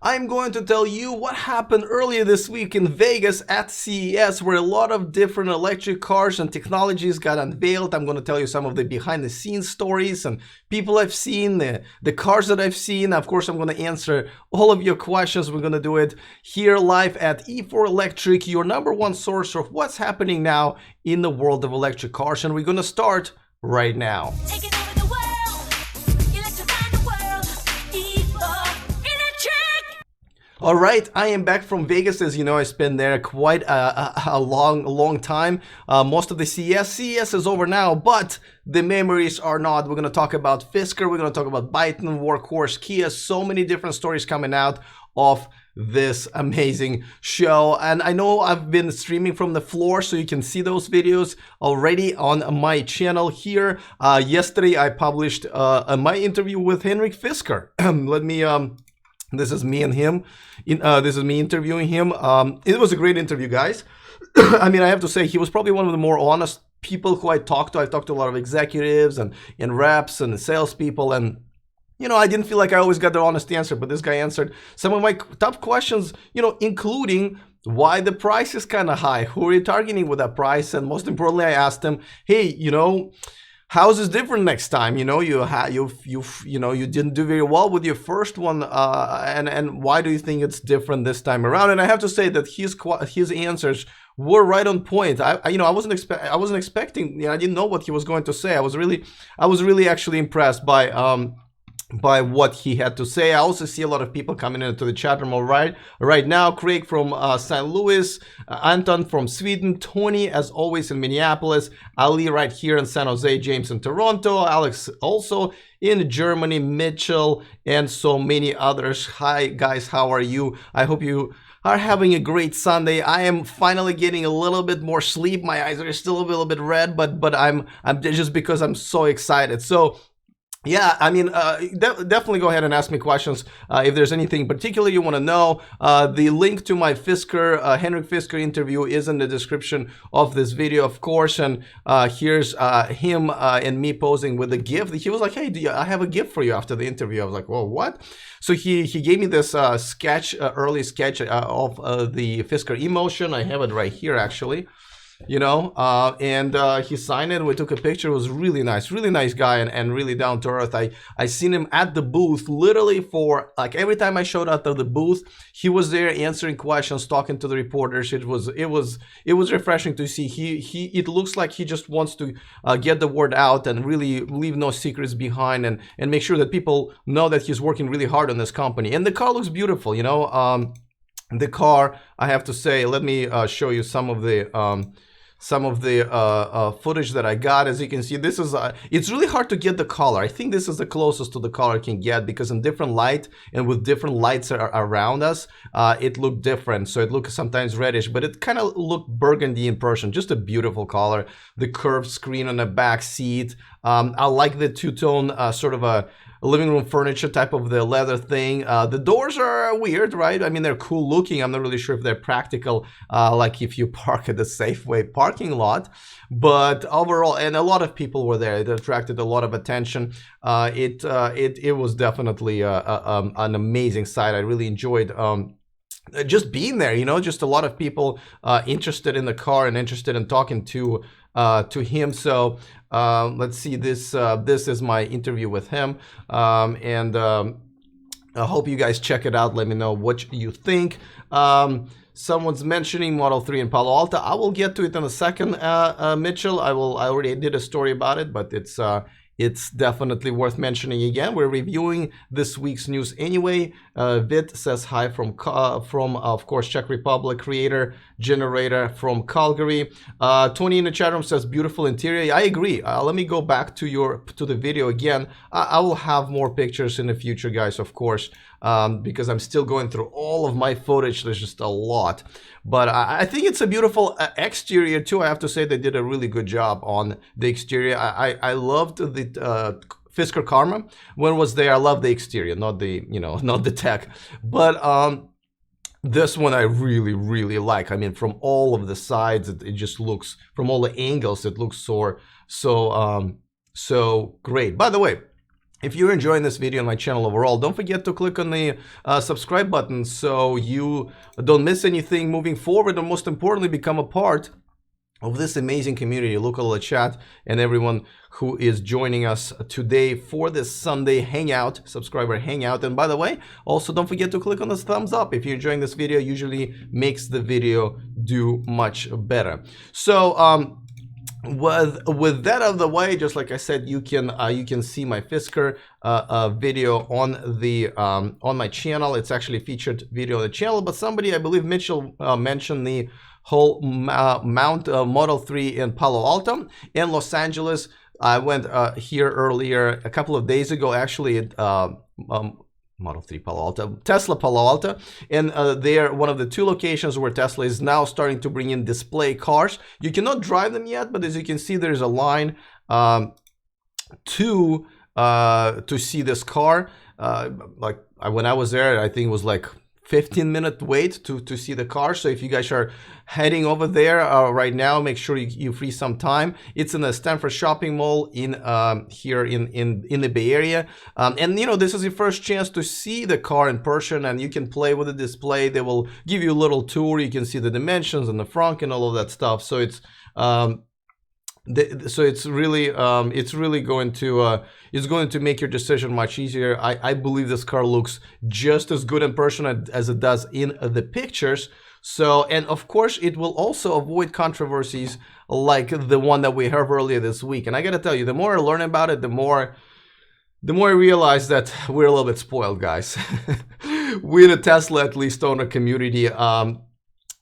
I'm going to tell you what happened earlier this week in Vegas at CES, where a lot of different electric cars and technologies got unveiled. I'm going to tell you some of the behind the scenes stories and people I've seen, the cars that I've seen. Of course, I'm going to answer all of your questions. We're going to do it here live at E4 Electric, your #1 source of what's happening now in the world of electric cars. And we're going to start right now. All right, I am back from Vegas. As you know, I spent there quite a long time. Most of the CES is over now, but the memories are not. We're going to talk about Fisker. We're going to talk about Byton, Workhorse, Kia. So many different stories coming out of this amazing show. And I know I've been streaming from the floor, so you can see those videos already on my channel here. Yesterday, I published my interview with Henrik Fisker. Let me... This is me and him. This is me interviewing him. It was a great interview, guys. I mean, I have to say, he was probably one of the more honest people who I talked to. I talked to a lot of executives and reps and salespeople, and you know, I didn't feel like I always got the honest answer, but this guy answered some of my tough questions, you know, including why the price is kind of high, who are you targeting with that price, and most importantly, I asked him, hey, you know, how's this different next time? You know, you didn't do very well with your first one, and why do you think it's different this time around? And I have to say that his answers were right on point. I wasn't expecting. You know, I didn't know what he was going to say. I was really actually impressed by what he had to say. I also see a lot of people coming into the chat room right now. Craig from St. Louis, Anton from Sweden, Tony as always in Minneapolis, Ali right here in San Jose, James in Toronto, Alex also in Germany, Mitchell, and so many others. Hi guys, how are you? I hope you are having a great Sunday. I am finally getting a little bit more sleep. My eyes are still a little bit red, but I'm just because I'm so excited. So yeah, I mean, definitely go ahead and ask me questions if there's anything particular you want to know. The link to my Henrik Fisker interview is in the description of this video, of course. And here's him and me posing with a gift. He was like, hey, I have a gift for you after the interview. I was like, well, what? So he gave me this early sketch of the Fisker emotion. I have it right here, actually. You know, and he signed it. We took a picture. It was really nice guy, and really down to earth. I seen him at the booth literally for like every time I showed up at the booth, he was there answering questions, talking to the reporters. It was refreshing to see. It looks like he just wants to get the word out and really leave no secrets behind, and make sure that people know that he's working really hard on this company. And the car looks beautiful, you know. The car, I have to say, let me show you some of the footage that I got. As you can see, this is it's really hard to get the color. I think this is the closest to the color I can get, because in different light and with different lights around us, it looked different. So it looks sometimes reddish, but it kind of looked burgundy in person. Just a beautiful color. The curved screen on the back seat. I like the two-tone sort of a living room furniture type of the leather thing. The doors are weird, right? I mean, they're cool looking. I'm not really sure if they're practical, like if you park at the Safeway parking lot. But overall, and a lot of people were there. It attracted a lot of attention. It was definitely an amazing sight. I really enjoyed just being there, you know, just a lot of people interested in the car and interested in talking to him. So let's see, this is my interview with him, and I hope you guys check it out. Let me know what you think. Someone's mentioning Model 3 in Palo Alto. I will get to it in a second, Mitchell. I already did a story about it, but it's definitely worth mentioning again. We're reviewing this week's news anyway. Vit says hi from of course, Czech Republic. Creator Generator from Calgary. Tony in the chat room says beautiful interior. I agree. Let me go back to the video again. I will have more pictures in the future, guys, of course, because I'm still going through all of my footage. There's just a lot. But I think it's a beautiful exterior too. I have to say they did a really good job on the exterior. I loved the Fisker Karma when it was there. I love the exterior, not the tech. But this one I really like. I mean, from all of the sides, it just looks, from all the angles, it looks so great. By the way, if you're enjoying this video on my channel overall, don't forget to click on the subscribe button so you don't miss anything moving forward, and most importantly, become a part of this amazing community. Look at the chat and everyone who is joining us today for this Sunday hangout, subscriber hangout. And by the way, also don't forget to click on this thumbs up if you're enjoying this video. Usually makes the video do much better. So with that out of the way, just like I said, you can see my Fisker video on the on my channel. It's actually a featured video on the channel, but somebody, I believe Mitchell, mentioned the whole mount Model 3 in Palo Alto in Los Angeles. I went here earlier a couple of days ago, actually, at Model 3 Palo Alto, Tesla Palo Alto, and they're one of the 2 locations where Tesla is now starting to bring in display cars. You cannot drive them yet, but as you can see, there's a line to see this car. Like when I was there, I think it was like 15-minute wait to see the car. So if you guys are heading over there right now, make sure you free some time. It's in the Stanford Shopping Mall in here in the Bay Area, and you know, this is your first chance to see the car in person, and you can play with the display. They will give you a little tour. You can see the dimensions and the front and all of that stuff. So it's it's really going to make your decision much easier. I believe this car looks just as good in person as it does in the pictures. So, and of course, it will also avoid controversies like the one that we heard earlier this week. And I got to tell you, the more I learn about it, the more I realize that we're a little bit spoiled, guys. We, the Tesla, at least, owner community.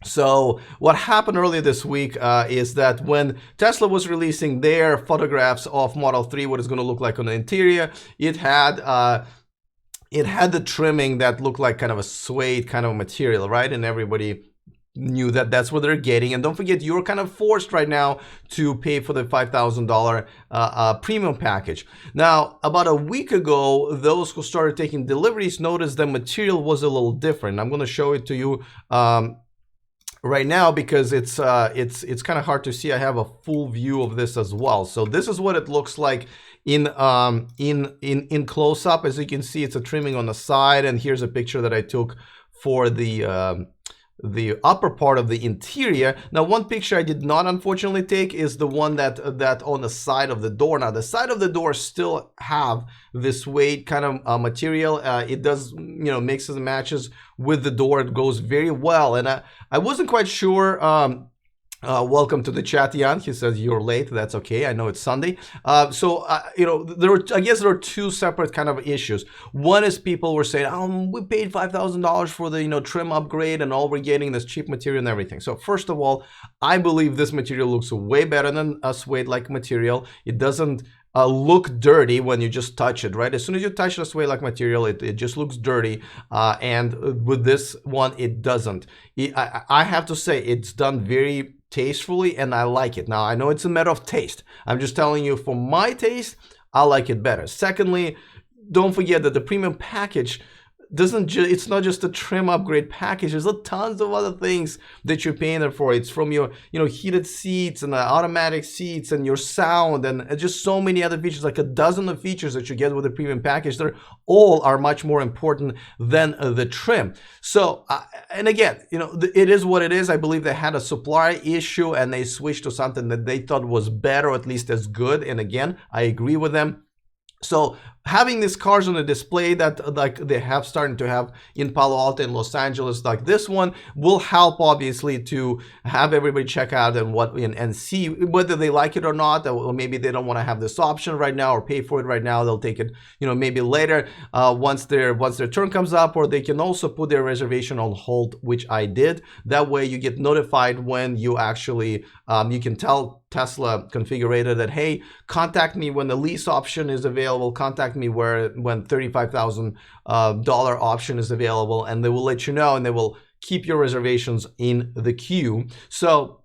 So what happened earlier this week is that when Tesla was releasing their photographs of Model 3, what it's going to look like on the interior, it had the trimming that looked like kind of a suede kind of material, right? And everybody knew that that's what they're getting. And don't forget, you're kind of forced right now to pay for the $5,000 premium package. Now, about a week ago, those who started taking deliveries noticed the material was a little different. I'm going to show it to you right now because it's kind of hard to see. I have a full view of this as well. So this is what it looks like in close up. As you can see, it's a trimming on the side, and here's a picture that I took for the upper part of the interior. Now, one picture I did not unfortunately take is the one that on the side of the door. Now, the side of the door still have this suede kind of material. It does, you know, mixes and matches with the door. It goes very well, and I wasn't quite sure. Welcome to the chat, Jan. He says you're late. That's okay. I know it's Sunday. You know, I guess there are 2 separate kind of issues. One is people were saying, we paid $5,000 for the, you know, trim upgrade, and all we're getting this cheap material and everything. So first of all, I believe this material looks way better than a suede-like material. It doesn't look dirty when you just touch it, right? As soon as you touch the suede-like material, it just looks dirty. And with this one, it doesn't. I have to say, it's done very tastefully, and I like it. Now, I know it's a matter of taste. I'm just telling you, for my taste, I like it better. Secondly, don't forget that the premium package it's not just a trim upgrade package. There's tons of other things that you're paying for. It's from your, you know, heated seats and the automatic seats and your sound and just so many other features, like a dozen of features that you get with the premium package. They're all are much more important than the trim. So, and again, you know, it is what it is. I believe they had a supply issue and they switched to something that they thought was better, or at least as good. And again, I agree with them. So having these cars on a display that like they have started to have in Palo Alto and Los Angeles, like this one, will help obviously to have everybody check out and see whether they like it or not, or maybe they don't want to have this option right now or pay for it right now. They'll take it, you know, maybe later once their turn comes up, or they can also put their reservation on hold, which I did. That way you get notified when you actually you can tell Tesla configurator that, hey, contact me when the lease option is available, contact me when $35,000 option is available, and they will let you know, and they will keep your reservations in the queue. So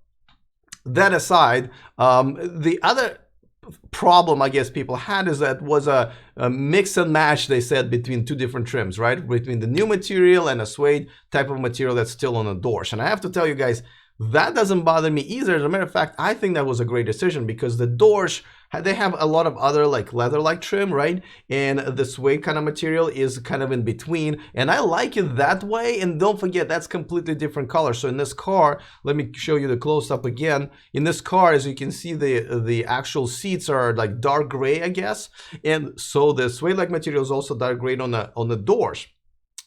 that aside, the other problem I guess people had is that was a mix and match, they said, between 2 different trims, right? Between the new material and a suede type of material that's still on the doors. And I have to tell you guys, That doesn't bother me either. As a matter of fact, I think that was a great decision because the doors, they have a lot of other like leather-like trim, right? And the suede kind of material is kind of in between. And I like it that way. And don't forget, that's completely different color. So in this car, let me show you the close-up again. In this car, as you can see, the actual seats are like dark gray, I guess. And so the suede-like material is also dark gray on the doors.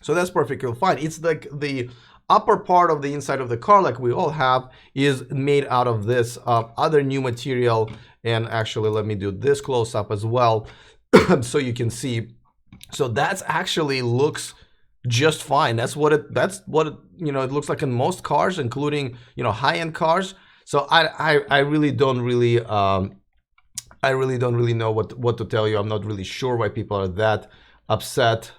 So that's perfectly fine. It's like the upper part of the inside of the car, like we all have, is made out of this other new material. And actually, let me do this close up as well so you can see. So that's actually looks just fine. That's what it you know, it looks like in most cars, including, you know, high-end cars. So I really don't really know what to tell you. I'm not really sure why people are that upset.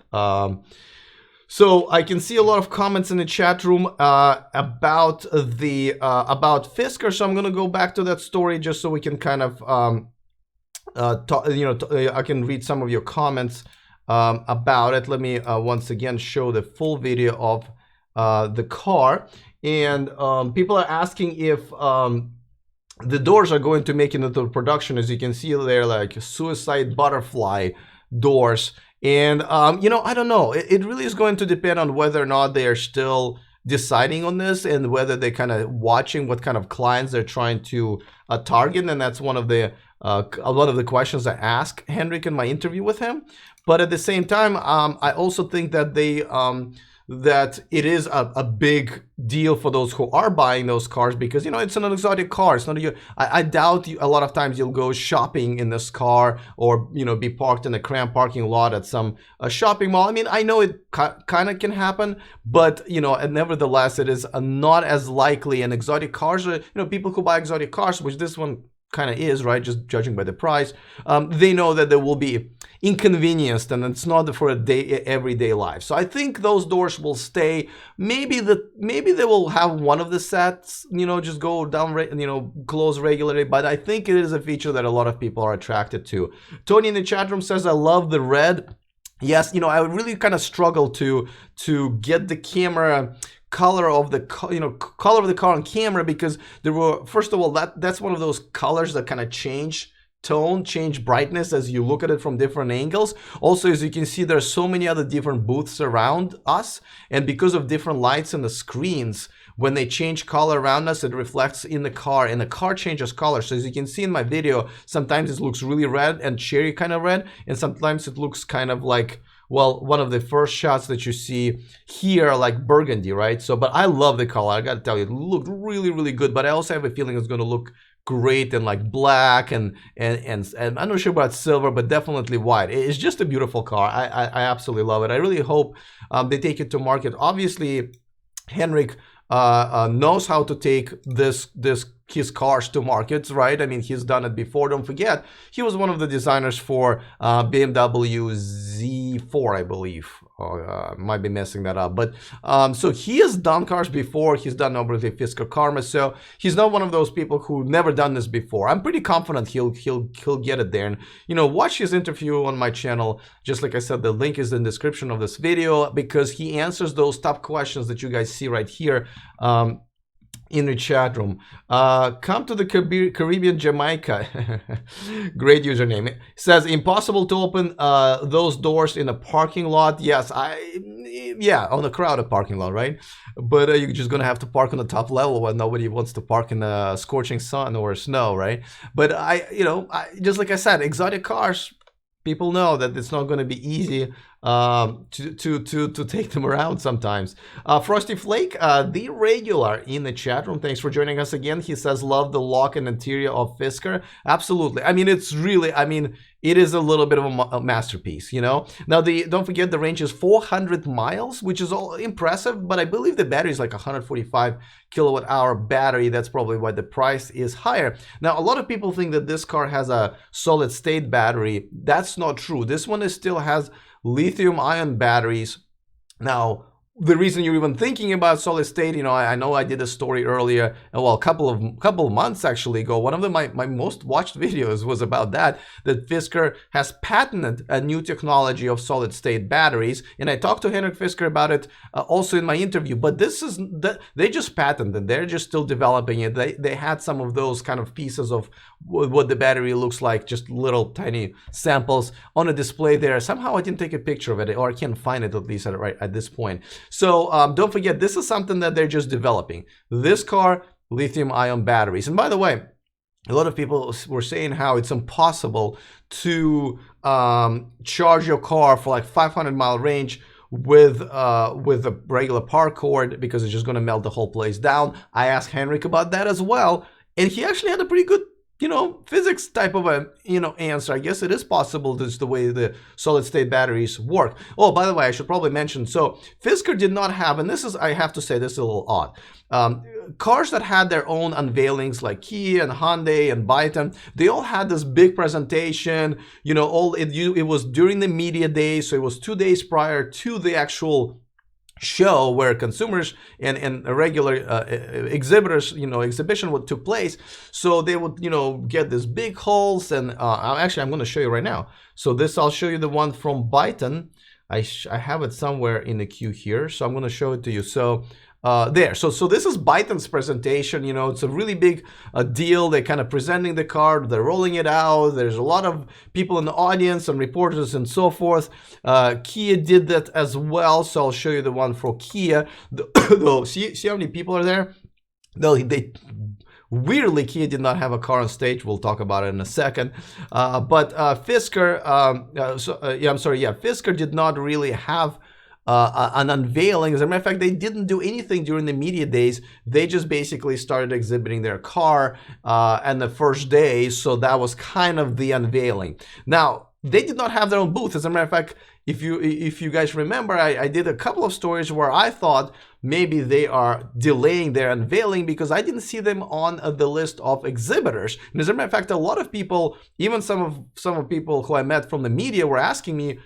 So I can see a lot of comments in the chat room about Fisker. So I'm gonna go back to that story just so we can kind of I can read some of your comments about it. Let me once again show the full video of the car, and people are asking if the doors are going to make it into production. As you can see, they're like suicide butterfly doors. And, you know, I don't know. It really is going to depend on whether or not they are still deciding on this and whether they're kind of watching what kind of clients they're trying to target. And that's one of the a lot of the questions I asked Henrik in my interview with him. But at the same time, I also think that they that it is a big deal for those who are buying those cars because, you know, it's an exotic car. It's not I doubt a lot of times you'll go shopping in this car or, you know, be parked in a cramped parking lot at some shopping mall. I mean, I know it kind of can happen, but, you know, and nevertheless, it is not as likely. And exotic cars are, you know, people who buy exotic cars, which this one kind of is, right, just judging by the price, they know that there will be inconvenienced and it's not for everyday life. So I think those doors will stay. Maybe they will have one of the sets, you know, just go down, you know, close regularly, but I think it is a feature that a lot of people are attracted to. Tony in the chat room says, I love the red. Yes, you know, I really kind of struggle to get the camera color of the color of the car on camera because there were, first of all, that's one of those colors that kind of change tone, change brightness as you look at it from different angles. Also, as you can see, there's so many other different booths around us, and because of different lights in the screens, when they change color around us, it reflects in the car, and the car changes color. So as you can see in my video, sometimes it looks really red and cherry kind of red, and sometimes it looks kind of like, well, one of the first shots that you see here, like burgundy, right? So, but I love the color. I gotta tell you, it looked really, really good. But I also have a feeling it's gonna look great in like black and I'm not sure about silver, but definitely white. It's just a beautiful car. I absolutely love it. I really hope they take it to market. Obviously, Henrik knows how to take his cars to markets, right? I mean, he's done it before. Don't forget, he was one of the designers for BMW Z4, I believe. Might be messing that up, but so he has done cars before. He's done obviously Fisker Karma, so he's not one of those people who never done this before. I'm pretty confident he'll get it there. And you know, watch his interview on my channel. Just like I said, the link is in the description of this video because he answers those top questions that you guys see right here. In the chat room. Come to the Caribbean Jamaica. Great username. It says impossible to open those doors in a parking lot. Yes, yeah, on a crowded parking lot, right? But you're just gonna have to park on the top level when nobody wants to park in the scorching sun or snow, right? But just like I said, exotic cars, people know that it's not going to be easy to take them around sometimes. Frosty Flake, the regular in the chat room, thanks for joining us again. He says, love the lock and interior of Fisker. Absolutely. I mean, it's really, it is a little bit of a masterpiece, you know. Now, don't forget the range is 400 miles, which is all impressive, but I believe the battery is like 145 kilowatt hour battery. That's probably why the price is higher. Now, a lot of people think that this car has a solid state battery. That's not true. This one still has lithium ion batteries. Now, the reason you're even thinking about solid state, you know, I know I did a story earlier, well, a couple of months actually ago. One of my most watched videos was about that Fisker has patented a new technology of solid state batteries, and I talked to Henrik Fisker about it also in my interview. But this is they just patented, they're just still developing it. They had some of those kind of pieces of what the battery looks like, just little tiny samples on a display there. Somehow I didn't take a picture of it, or I can't find it at least at this point. So don't forget, this is something that they're just developing. This car, lithium-ion batteries. And by the way, a lot of people were saying how it's impossible to charge your car for like 500-mile range with a regular power cord, because it's just going to melt the whole place down. I asked Henrik about that as well, and he actually had a pretty good, you know, physics type of a, you know, answer. I guess it is possible. This is the way the solid state batteries work. Oh, by the way, I should probably mention, so Fisker did not have, and this is, I have to say, this is a little odd. Cars that had their own unveilings, like Kia and Hyundai and Byton, they all had this big presentation, you know, it was during the media days, so it was 2 days prior to the actual show where consumers and regular exhibitors, you know, exhibition would took place. So they would, you know, get these big halls, and actually I'm going to show you right now. So this, I'll show you the one from Byton. I have it somewhere in the queue here, so I'm going to show it to you. So there, so this is Byton's presentation. You know, it's a really big deal. They're kind of presenting the car, they're rolling it out. There's a lot of people in the audience and reporters and so forth. Kia did that as well, so I'll show you the one for Kia. Though, see how many people are there? No, weirdly, Kia did not have a car on stage. We'll talk about it in a second. But Fisker, Fisker did not really have an unveiling. As a matter of fact, they didn't do anything during the media days. They just basically started exhibiting their car and the first day, so that was kind of the unveiling. Now, they did not have their own booth. As a matter of fact, if you guys remember, I did a couple of stories where I thought maybe they are delaying their unveiling because I didn't see them on the list of exhibitors. And as a matter of fact, a lot of people, even some of people who I met from the media, were asking me,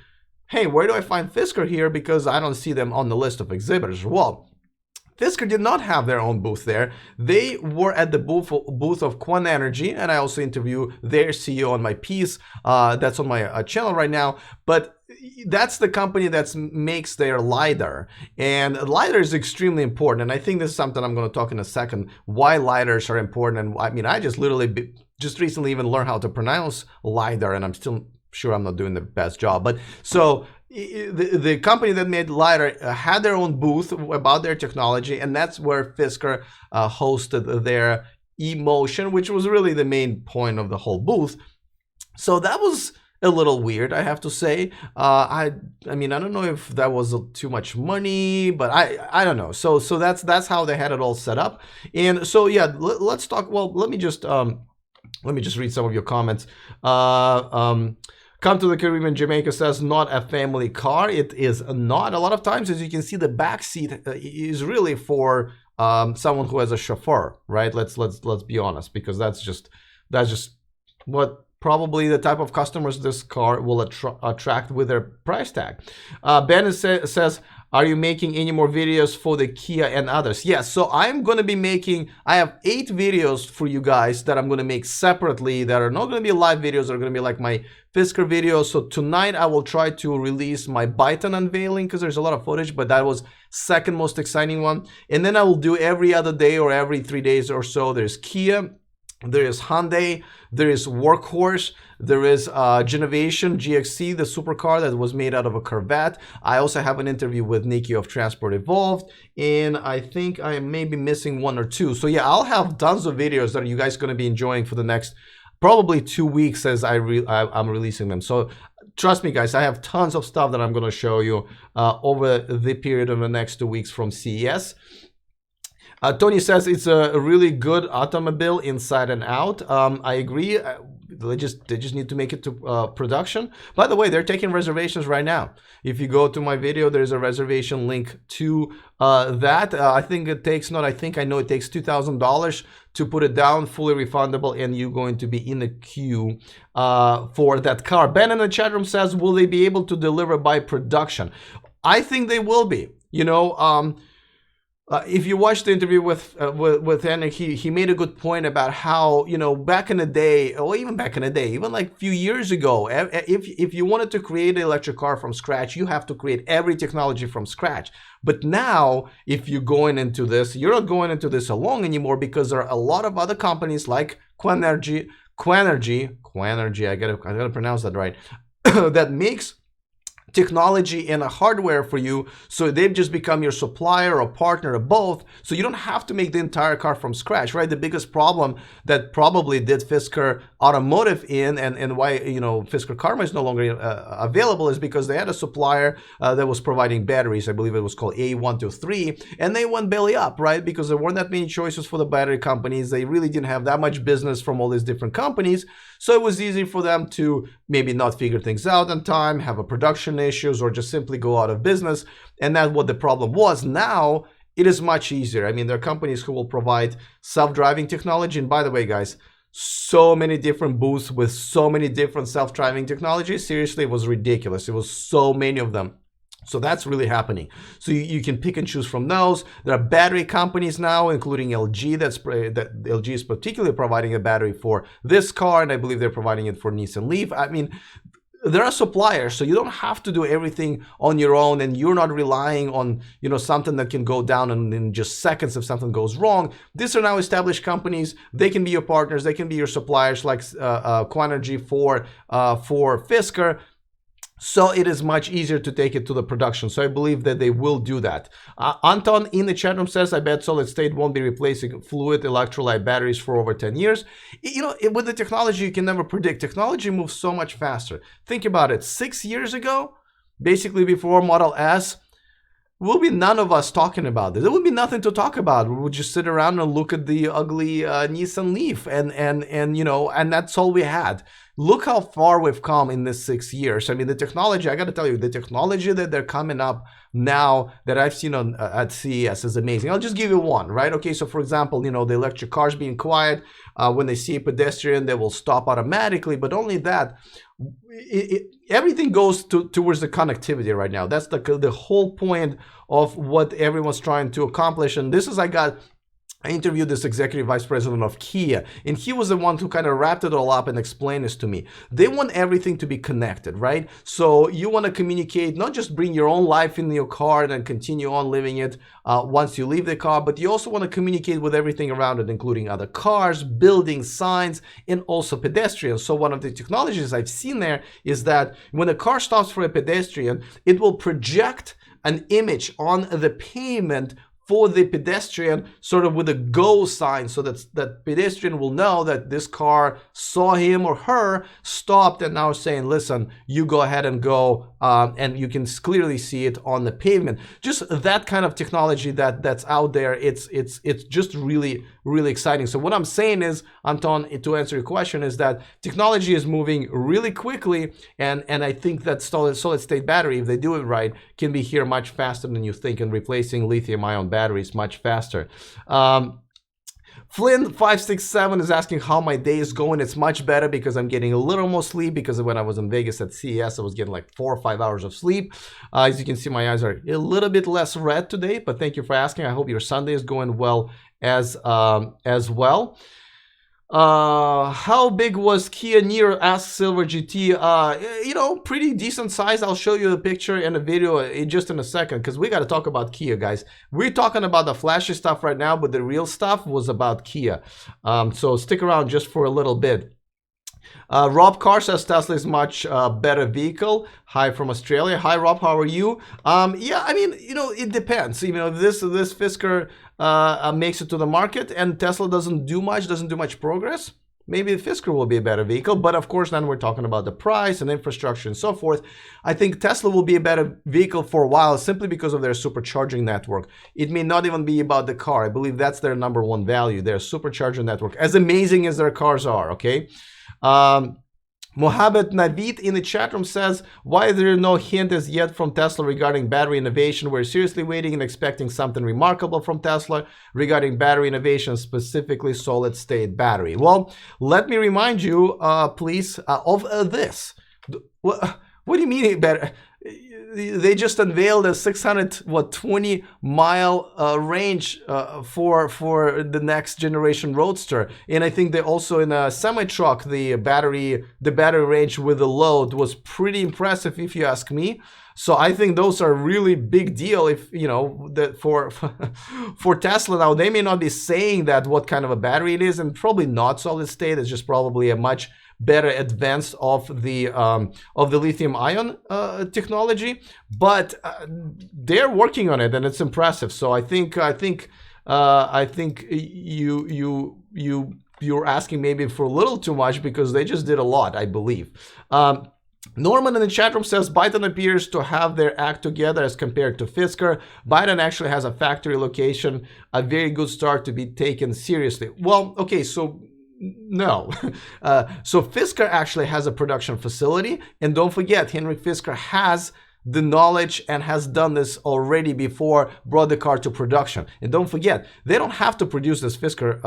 hey, where do I find Fisker here? Because I don't see them on the list of exhibitors. Well, Fisker did not have their own booth there. They were at the booth of Quant Energy, and I also interview their CEO on my piece that's on my channel right now. But that's the company that makes their LiDAR, and LiDAR is extremely important. And I think this is something I'm going to talk in a second, why LiDARs are important. And I mean, I just literally just recently even learned how to pronounce LiDAR, and I'm still sure I'm not doing the best job. But so the company that made LiDAR had their own booth about their technology, and that's where Fisker hosted their eMotion, which was really the main point of the whole booth. So that was a little weird, I have to say. I mean, I don't know if that was too much money, but I don't know. So that's how they had it all set up. And so yeah, let's talk. Well, let me just read some of your comments. Come to the Caribbean, Jamaica says, not a family car. It is not. A lot of times, as you can see, the back seat is really for someone who has a chauffeur, right? Let's be honest, because that's just what probably the type of customers this car will attract with their price tag. Ben says, are you making any more videos for the Kia and others? Yes, so I'm going to be making, I have 8 videos for you guys that I'm going to make separately that are not going to be live videos. They're going to be like my Fisker videos. So tonight I will try to release my Byton unveiling because there's a lot of footage, but that was second most exciting one. And then I will do every other day or every 3 days or so. There's Kia, there is Hyundai, there is Workhorse, there is Genovation GXC, the supercar that was made out of a Corvette. I also have an interview with Nikki of Transport Evolved, and I think I may be missing 1 or 2. So yeah, I'll have tons of videos that you guys are going to be enjoying for the next probably 2 weeks as I'm releasing them. So trust me, guys, I have tons of stuff that I'm going to show you over the period of the next 2 weeks from CES. Tony says it's a really good automobile inside and out. I agree. They just need to make it to production. By the way, they're taking reservations right now. If you go to my video, there's a reservation link to that. I think it takes I know it takes $2,000 to put it down, fully refundable, and you're going to be in the queue for that car. Ben in the chat room says, will they be able to deliver by production? I think they will be. You know, if you watch the interview with Henrik, he made a good point about how, you know, back in the day, or even back in the day, even like a few years ago, if you wanted to create an electric car from scratch, you have to create every technology from scratch. But now, if you're going into this, you're not going into this alone anymore, because there are a lot of other companies like Quanergy, I gotta pronounce that right, that makes technology and a hardware for you. So they've just become your supplier or partner or both, so you don't have to make the entire car from scratch, right? The biggest problem that probably did Fisker Automotive in, and why, you know, Fisker Karma is no longer available, is because they had a supplier that was providing batteries. I believe it was called A123, and they went belly up, right? Because there weren't that many choices for the battery companies. They really didn't have that much business from all these different companies, so it was easy for them to maybe not figure things out on time, have a production issues, or just simply go out of business. And that's what the problem was. Now it is much easier. I mean, there are companies who will provide self-driving technology. And by the way, guys, so many different booths with so many different self-driving technologies. Seriously, it was ridiculous. It was so many of them. So that's really happening. So you can pick and choose from those. There are battery companies now, including LG. That LG is particularly providing a battery for this car, and I believe they're providing it for Nissan Leaf. I mean, there are suppliers, so you don't have to do everything on your own, and you're not relying on, you know, something that can go down in just seconds if something goes wrong. These are now established companies. They can be your partners. They can be your suppliers, like Quanergy for Fisker. So it is much easier to take it to the production. So I believe that they will do that. Anton in the chat room says, I bet solid state won't be replacing fluid electrolyte batteries for over 10 years. You know, with the technology, you can never predict. Technology moves so much faster. Think about it. 6 years ago, basically before Model S, will be none of us talking about this. There would be nothing to talk about. We would just sit around and look at the ugly Nissan Leaf, and you know, and that's all we had. Look how far we've come in this 6 years. I mean, the technology, I got to tell you, the technology that they're coming up now that I've seen on at CES is amazing. I'll just give you one, right? Okay, so for example, you know, the electric cars being quiet, when they see a pedestrian, they will stop automatically. But only that, everything goes towards the connectivity right now. That's the whole point of what everyone's trying to accomplish. And this is, I interviewed this executive vice president of Kia, and he was the one who kind of wrapped it all up and explained this to me. They want everything to be connected, right? So you want to communicate, not just bring your own life in your car and then continue on living it once you leave the car, but you also want to communicate with everything around it, including other cars, buildings, signs, and also pedestrians. So one of the technologies I've seen there is that when a car stops for a pedestrian, it will project an image on the pavement for the pedestrian, sort of with a go sign, so that pedestrian will know that this car saw him or her, stopped, and now saying, listen, you go ahead and go, and you can clearly see it on the pavement. Just that kind of technology that's out there, it's just really, really exciting. So what I'm saying is, Anton, to answer your question, is that technology is moving really quickly, and I think that solid state battery, if they do it right, can be here much faster than you think, and replacing lithium-ion batteries much faster. Flynn567 is asking how my day is going. It's much better because I'm getting a little more sleep, because when I was in Vegas at CES, I was getting like 4 or 5 hours of sleep. As you can see, my eyes are a little bit less red today, but thank you for asking. I hope your Sunday is going well as well. How big was Kia Niro? Ask Silver GT. You know, pretty decent size. I'll show you a picture and a video just in a second, because we got to talk about Kia, guys. We're talking about the flashy stuff right now, but the real stuff was about Kia. So stick around just for a little bit. Rob Carr says Tesla is much better vehicle. Hi from Australia. Hi Rob, how are you? Yeah, I mean, you know, it depends. You know, this Fisker makes it to the market and Tesla doesn't do much progress, maybe the Fisker will be a better vehicle. But of course, then we're talking about the price and infrastructure and so forth. I think Tesla will be a better vehicle for a while, simply because of their supercharging network. It may not even be about the car. I believe that's their #1 value, their supercharger network, as amazing as their cars are, okay? Mohammed Navid in the chat room says, why is there no hint as yet from Tesla regarding battery innovation? We're seriously waiting and expecting something remarkable from Tesla regarding battery innovation, specifically solid state battery. Well, let me remind you, please, of this. What do you mean better? they just unveiled a 620-mile range for the next generation Roadster, and I think they also in a semi truck the battery range with the load was pretty impressive if you ask me. So I think those are really big deal. If you know that for Tesla now, they may not be saying that what kind of a battery it is, and probably not solid state. It's just probably a much better advance of the lithium ion technology, but they're working on it and it's impressive. So I think you're asking maybe for a little too much, because they just did a lot, I believe. Norman in the chat room says Byton appears to have their act together as compared to Fisker. Byton actually has a factory location, a very good start to be taken seriously. Well, okay, so no. So Fisker actually has a production facility, and don't forget, Henrik Fisker has the knowledge and has done this already before, brought the car to production. And don't forget, they don't have to produce this Fisker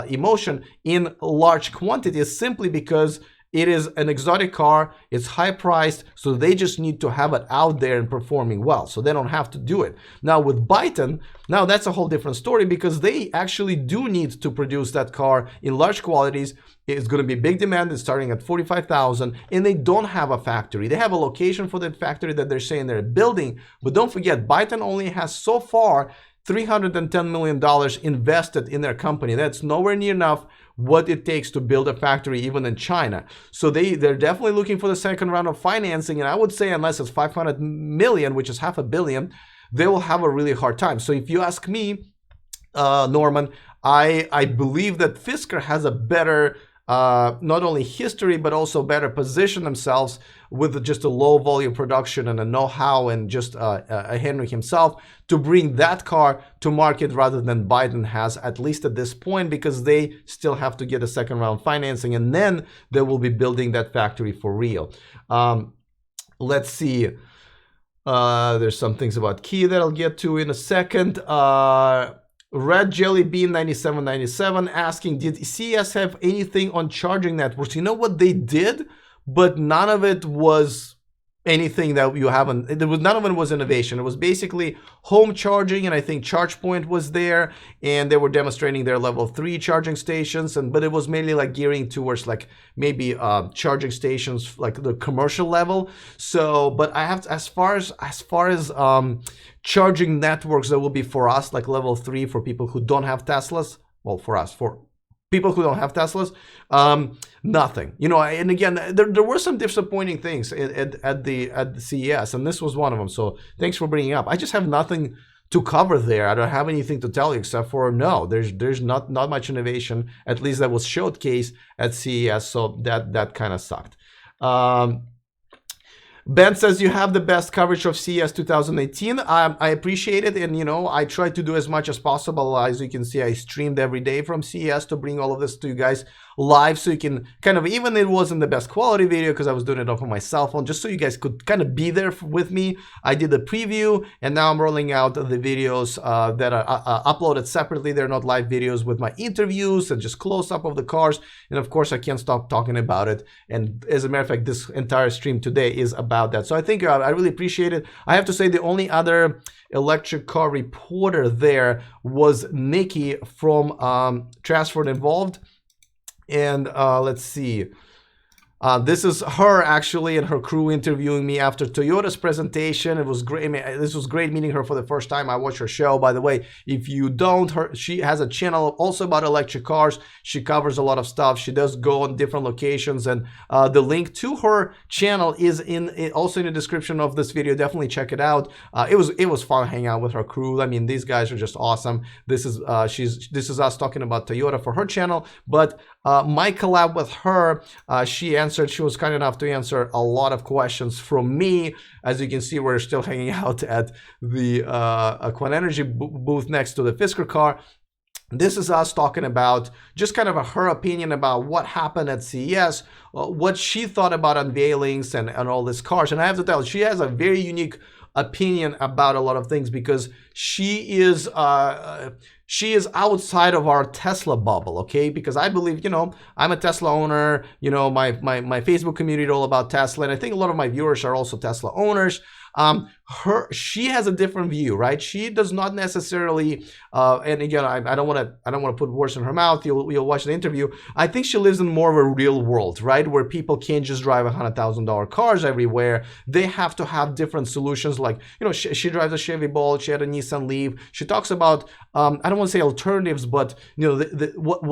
emotion in large quantities simply because it is an exotic car, it's high priced, so they just need to have it out there and performing well, so they don't have to do it. Now with Byton, now that's a whole different story, because they actually do need to produce that car in large quantities. It's going to be big demand. It's starting at 45,000, and they don't have a factory. They have a location for that factory that they're saying they're building, but don't forget, Byton only has so far $310 million invested in their company. That's nowhere near enough what it takes to build a factory even in China. So they're definitely looking for the second round of financing, and I would say unless it's 500 million, which is $500 million, they will have a really hard time. So if you ask me, Norman, I believe that Fisker has a better not only history but also better position themselves with just a low volume production and a know-how, and just Henrik himself to bring that car to market rather than Byton has, at least at this point, because they still have to get a second round financing, and then they will be building that factory for real. Let's see. There's some things about Kia that I'll get to in a second. Red Jelly Bean 9797 asking, did CES have anything on charging networks? You know what, they did, but none of it was anything that you haven't, none of it was innovation. It was basically home charging, and I think ChargePoint was there, and they were demonstrating their level 3 charging stations, but it was mainly like gearing towards like maybe charging stations like the commercial level. So, but I have to, as far as charging networks, that will be for us like level 3 for people who don't have Teslas. Well, for us, for people who don't have Teslas, nothing. You know, and again, there were some disappointing things at the CES, and this was one of them. So thanks for bringing it up. I just have nothing to cover there. I don't have anything to tell you except for no, there's not much innovation, at least that was showcased at CES. So that kind of sucked. Ben says you have the best coverage of CES 2018. I appreciate it, and you know, I try to do as much as possible. As you can see, I streamed every day from CES to bring all of this to you guys live, so you can kind of, even it wasn't the best quality video because I was doing it off of my cell phone, just so you guys could kind of be there with me. I did the preview, and now I'm rolling out the videos that are uploaded separately. They're not live videos with my interviews and just close-up of the cars, and of course I can't stop talking about it. And as a matter of fact, this entire stream today is about that. So I think I really appreciate it. I have to say the only other electric car reporter there was Nikki from Transport Involved. And let's see. This is her actually and her crew interviewing me after Toyota's presentation. It was great. I mean, this was great meeting her for the first time. I watched her show, by the way. If you don't, she has a channel also about electric cars. She covers a lot of stuff. She does go on different locations, and the link to her channel is also in the description of this video. Definitely check it out. It was fun hanging out with her crew. I mean, these guys are just awesome. This is us talking about Toyota for her channel, but my collab with her, she was kind enough to answer a lot of questions from me. As you can see, we're still hanging out at the Quant Energy booth next to the Fisker car. This is us talking about just kind of her opinion about what happened at CES, what she thought about unveilings and all these cars. And I have to tell you, she has a very unique opinion about a lot of things, because she is outside of our Tesla bubble, okay? Because I believe, I'm a Tesla owner, my Facebook community is all about Tesla, and I think a lot of my viewers are also Tesla owners. She has a different view, right? She does not necessarily, and again, I don't want to put words in her mouth. You'll watch the interview. I think she lives in more of a real world, right, where people can't just drive $100,000 cars everywhere. They have to have different solutions. Like, she drives a Chevy Bolt. She had a Nissan Leaf. She talks about, I don't want to say alternatives, but what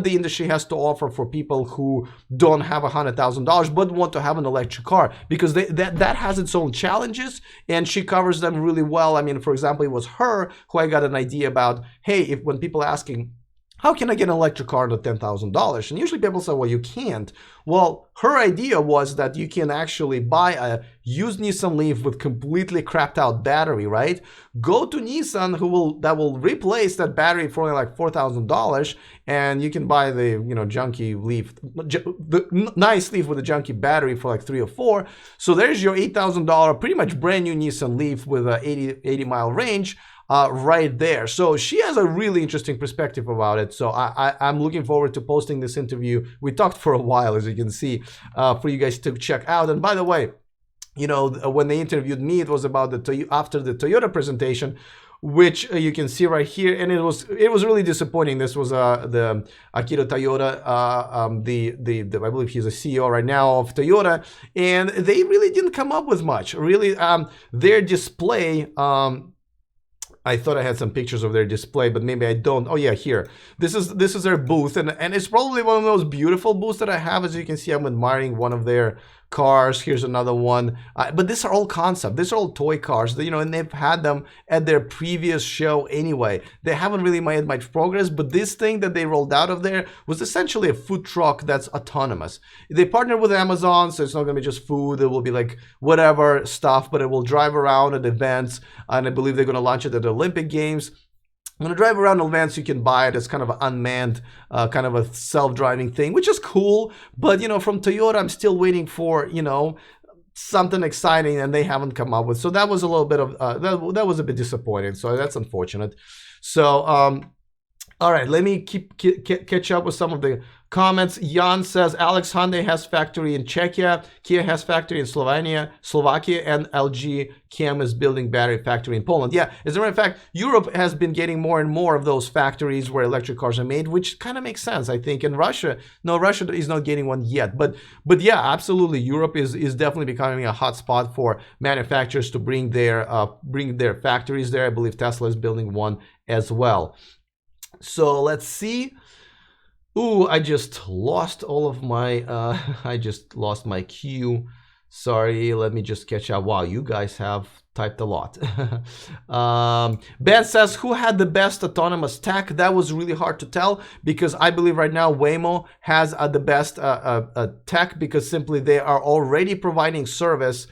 the industry has to offer for people who don't have $100,000 but want to have an electric car, because that has its own challenges, and she covers them really well. I mean, for example, it was her who I got an idea about, hey, when people are asking, how can I get an electric car under $10,000? And usually people say, well, you can't. Well, her idea was that you can actually buy a used Nissan Leaf with completely crapped out battery, right? Go to Nissan that will replace that battery for only like $4,000, and you can buy the junky Leaf, the nice Leaf with a junky battery for like 3 or 4. So there's your $8,000 pretty much brand new Nissan Leaf with a 80 mile range. Right there. So she has a really interesting perspective about it. So I'm looking forward to posting this interview. We talked for a while, as you can see, for you guys to check out. And by the way, when they interviewed me, it was about after the Toyota presentation, which you can see right here, and it was really disappointing. This was the Akira Toyoda, I believe he's a CEO right now of Toyota, and they really didn't come up with much. Really, their display. I thought I had some pictures of their display, but maybe I don't. Oh yeah, here. This is their booth, and it's probably one of those beautiful booths that I have. As you can see, I'm admiring one of their cars. Here's another one. But these are all concept. These are all toy cars, and they've had them at their previous show anyway. They haven't really made much progress, but this thing that they rolled out of there was essentially a food truck that's autonomous. They partnered with Amazon, so it's not going to be just food. It will be like whatever stuff, but it will drive around at events, and I believe they're going to launch it at the Olympic Games. I'm going to drive around events. You can buy it as kind of an unmanned, kind of a self-driving thing, which is cool. But, from Toyota, I'm still waiting for, something exciting, and they haven't come up with. So that was a little bit of, that was a bit disappointing. So that's unfortunate. So, all right, let me catch up with some of the comments. Jan says, Alex, Hyundai has factory in Czechia, Kia has factory in Slovakia, and LG Chem is building battery factory in Poland. Yeah, as a matter of fact, Europe has been getting more and more of those factories where electric cars are made, which kind of makes sense, I think. In Russia, no, Russia is not getting one yet. But yeah, absolutely, Europe is definitely becoming a hot spot for manufacturers to bring their factories there. I believe Tesla is building one as well. So let's see. Ooh, I just lost all of my, I just lost my queue. Sorry, let me just catch up. Wow, you guys have typed a lot. Ben says, who had the best autonomous tech? That was really hard to tell, because I believe right now Waymo has the best tech, because simply they are already providing service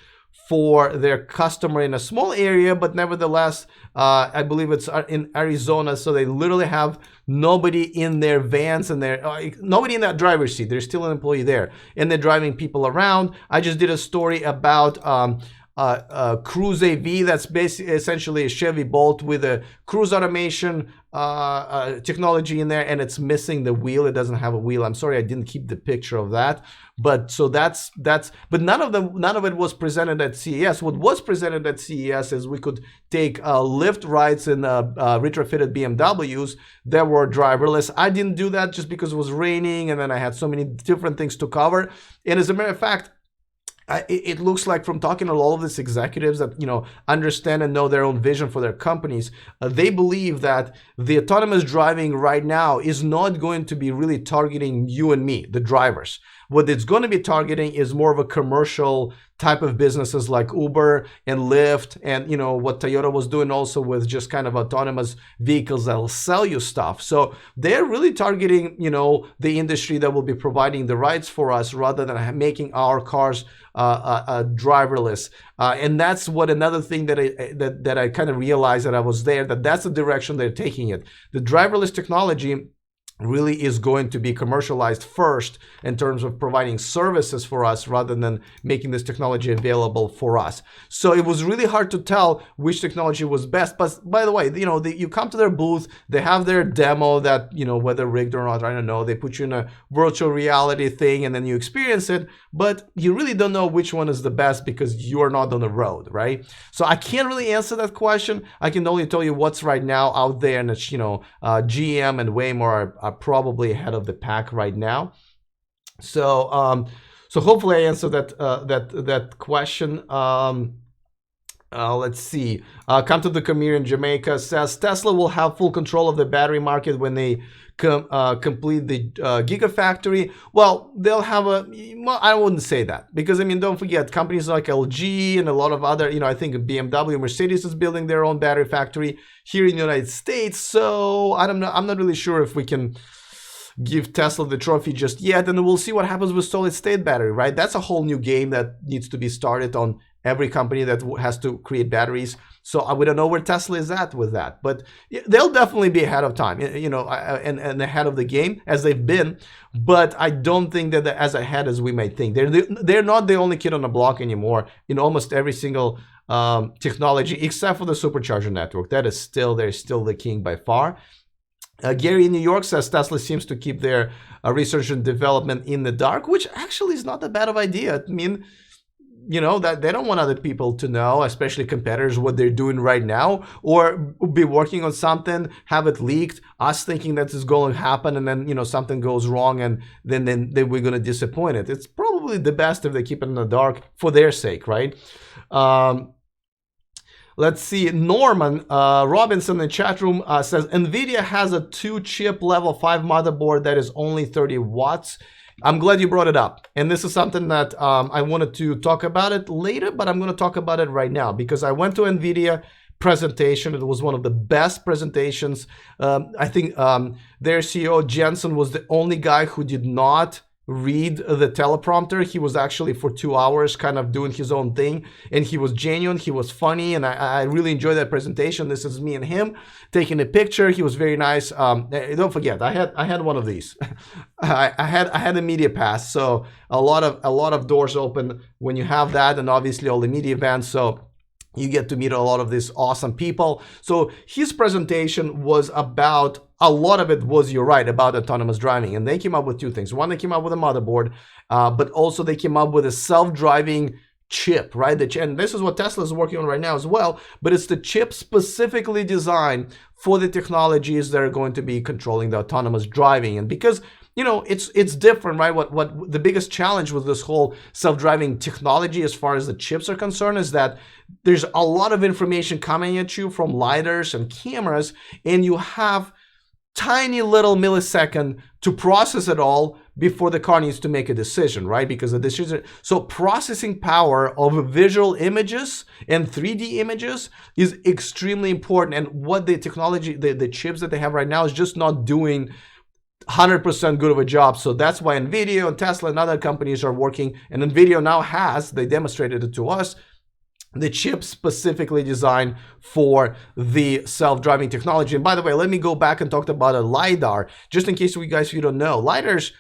for their customer in a small area, but nevertheless, I believe it's in Arizona, so they literally have nobody in their vans and nobody in that driver's seat. There's still an employee there, and they're driving people around. I just did a story about Cruise AV. That's basically essentially a Chevy Bolt with a cruise automation technology in there, and it's missing the wheel. It doesn't have a wheel. I'm sorry I didn't keep the picture of that. But so that's but none of it was presented at CES. What was presented at CES is we could take lift rides in retrofitted BMWs that were driverless. I didn't do that just because it was raining, and then I had so many different things to cover. And as a matter of fact, it looks like, from talking to all of these executives that understand and know their own vision for their companies, they believe that the autonomous driving right now is not going to be really targeting you and me, the drivers. What it's going to be targeting is more of a commercial type of businesses like Uber and Lyft, and what Toyota was doing also with just kind of autonomous vehicles that will sell you stuff. So they're really targeting the industry that will be providing the rides for us, rather than making our cars driverless. And that's what another thing that I kind of realized that I was there, that's the direction they're taking it. The driverless technology really is going to be commercialized first in terms of providing services for us rather than making this technology available for us. So it was really hard to tell which technology was best. But by the way, you know, you come to their booth, they have their demo that, you know, whether rigged or not, I don't know, they put you in a virtual reality thing and then you experience it, but you really don't know which one is the best because you're not on the road, right? So I can't really answer that question. I can only tell you what's right now out there, and it's, you know, GM and Waymo are probably ahead of the pack right now. So so hopefully I answered that question. Let's see. Come to the Camille in Jamaica says Tesla will have full control of the battery market when they complete the Gigafactory. Well, they'll have a, well, I wouldn't say that, because I mean, don't forget, companies like LG and a lot of other, you know, I think BMW, Mercedes is building their own battery factory here in the United States. So I'm not really sure if we can give Tesla the trophy just yet, and we'll see what happens with solid state battery, right? That's a whole new game that needs to be started on every company that has to create batteries. So we don't know where Tesla is at with that, but they'll definitely be ahead of time, you know, and ahead of the game as they've been. But I don't think that they're as ahead as we might think. They're not the only kid on the block anymore in almost every single technology, except for the supercharger network. That is still, they're still the king by far. Gary in New York says Tesla seems to keep their research and development in the dark, which actually is not that bad of an idea. I mean, you know, that they don't want other people to know, especially competitors, what they're doing right now, or be working on something, have it leaked, us thinking that is going to happen, and then, you know, something goes wrong, and then we're going to disappoint it. It's probably the best if they keep it in the dark for their sake, right? Let's see, Norman Robinson in the chat room says, NVIDIA has a 2-chip level 5 motherboard that is only 30 watts. I'm glad you brought it up. And this is something that I wanted to talk about it later, but I'm going to talk about it right now because I went to NVIDIA presentation. It was one of the best presentations. I think their CEO, Jensen, was the only guy who did not read the teleprompter. He was actually for 2 hours kind of doing his own thing, and he was genuine, he was funny, and I really enjoyed that presentation. This is me and him taking a picture. He was very nice. Don't forget, I had one of these. I had a media pass, so a lot of doors open when you have that, and obviously all the media events, so you get to meet a lot of these awesome people. So his presentation was about, a lot of it was, you're right, about autonomous driving. And they came up with two things. One, they came up with a motherboard, but also they came up with a self-driving chip, right? And this is what Tesla is working on right now as well, but it's the chip specifically designed for the technologies that are going to be controlling the autonomous driving. And because, you know, it's different, right? What the biggest challenge with this whole self-driving technology as far as the chips are concerned is that there's a lot of information coming at you from lidars and cameras, and you have tiny little millisecond to process it all before the car needs to make a decision, right? Because the decision, so processing power of visual images and 3D images is extremely important. And what the technology, the chips that they have right now is just not doing 100% good of a job. So that's why NVIDIA and Tesla and other companies are working, and NVIDIA now has, they demonstrated it to us, the chip specifically designed for the self-driving technology. And by the way, let me go back and talk about a LiDAR, just in case you guys, you don't know. LiDARs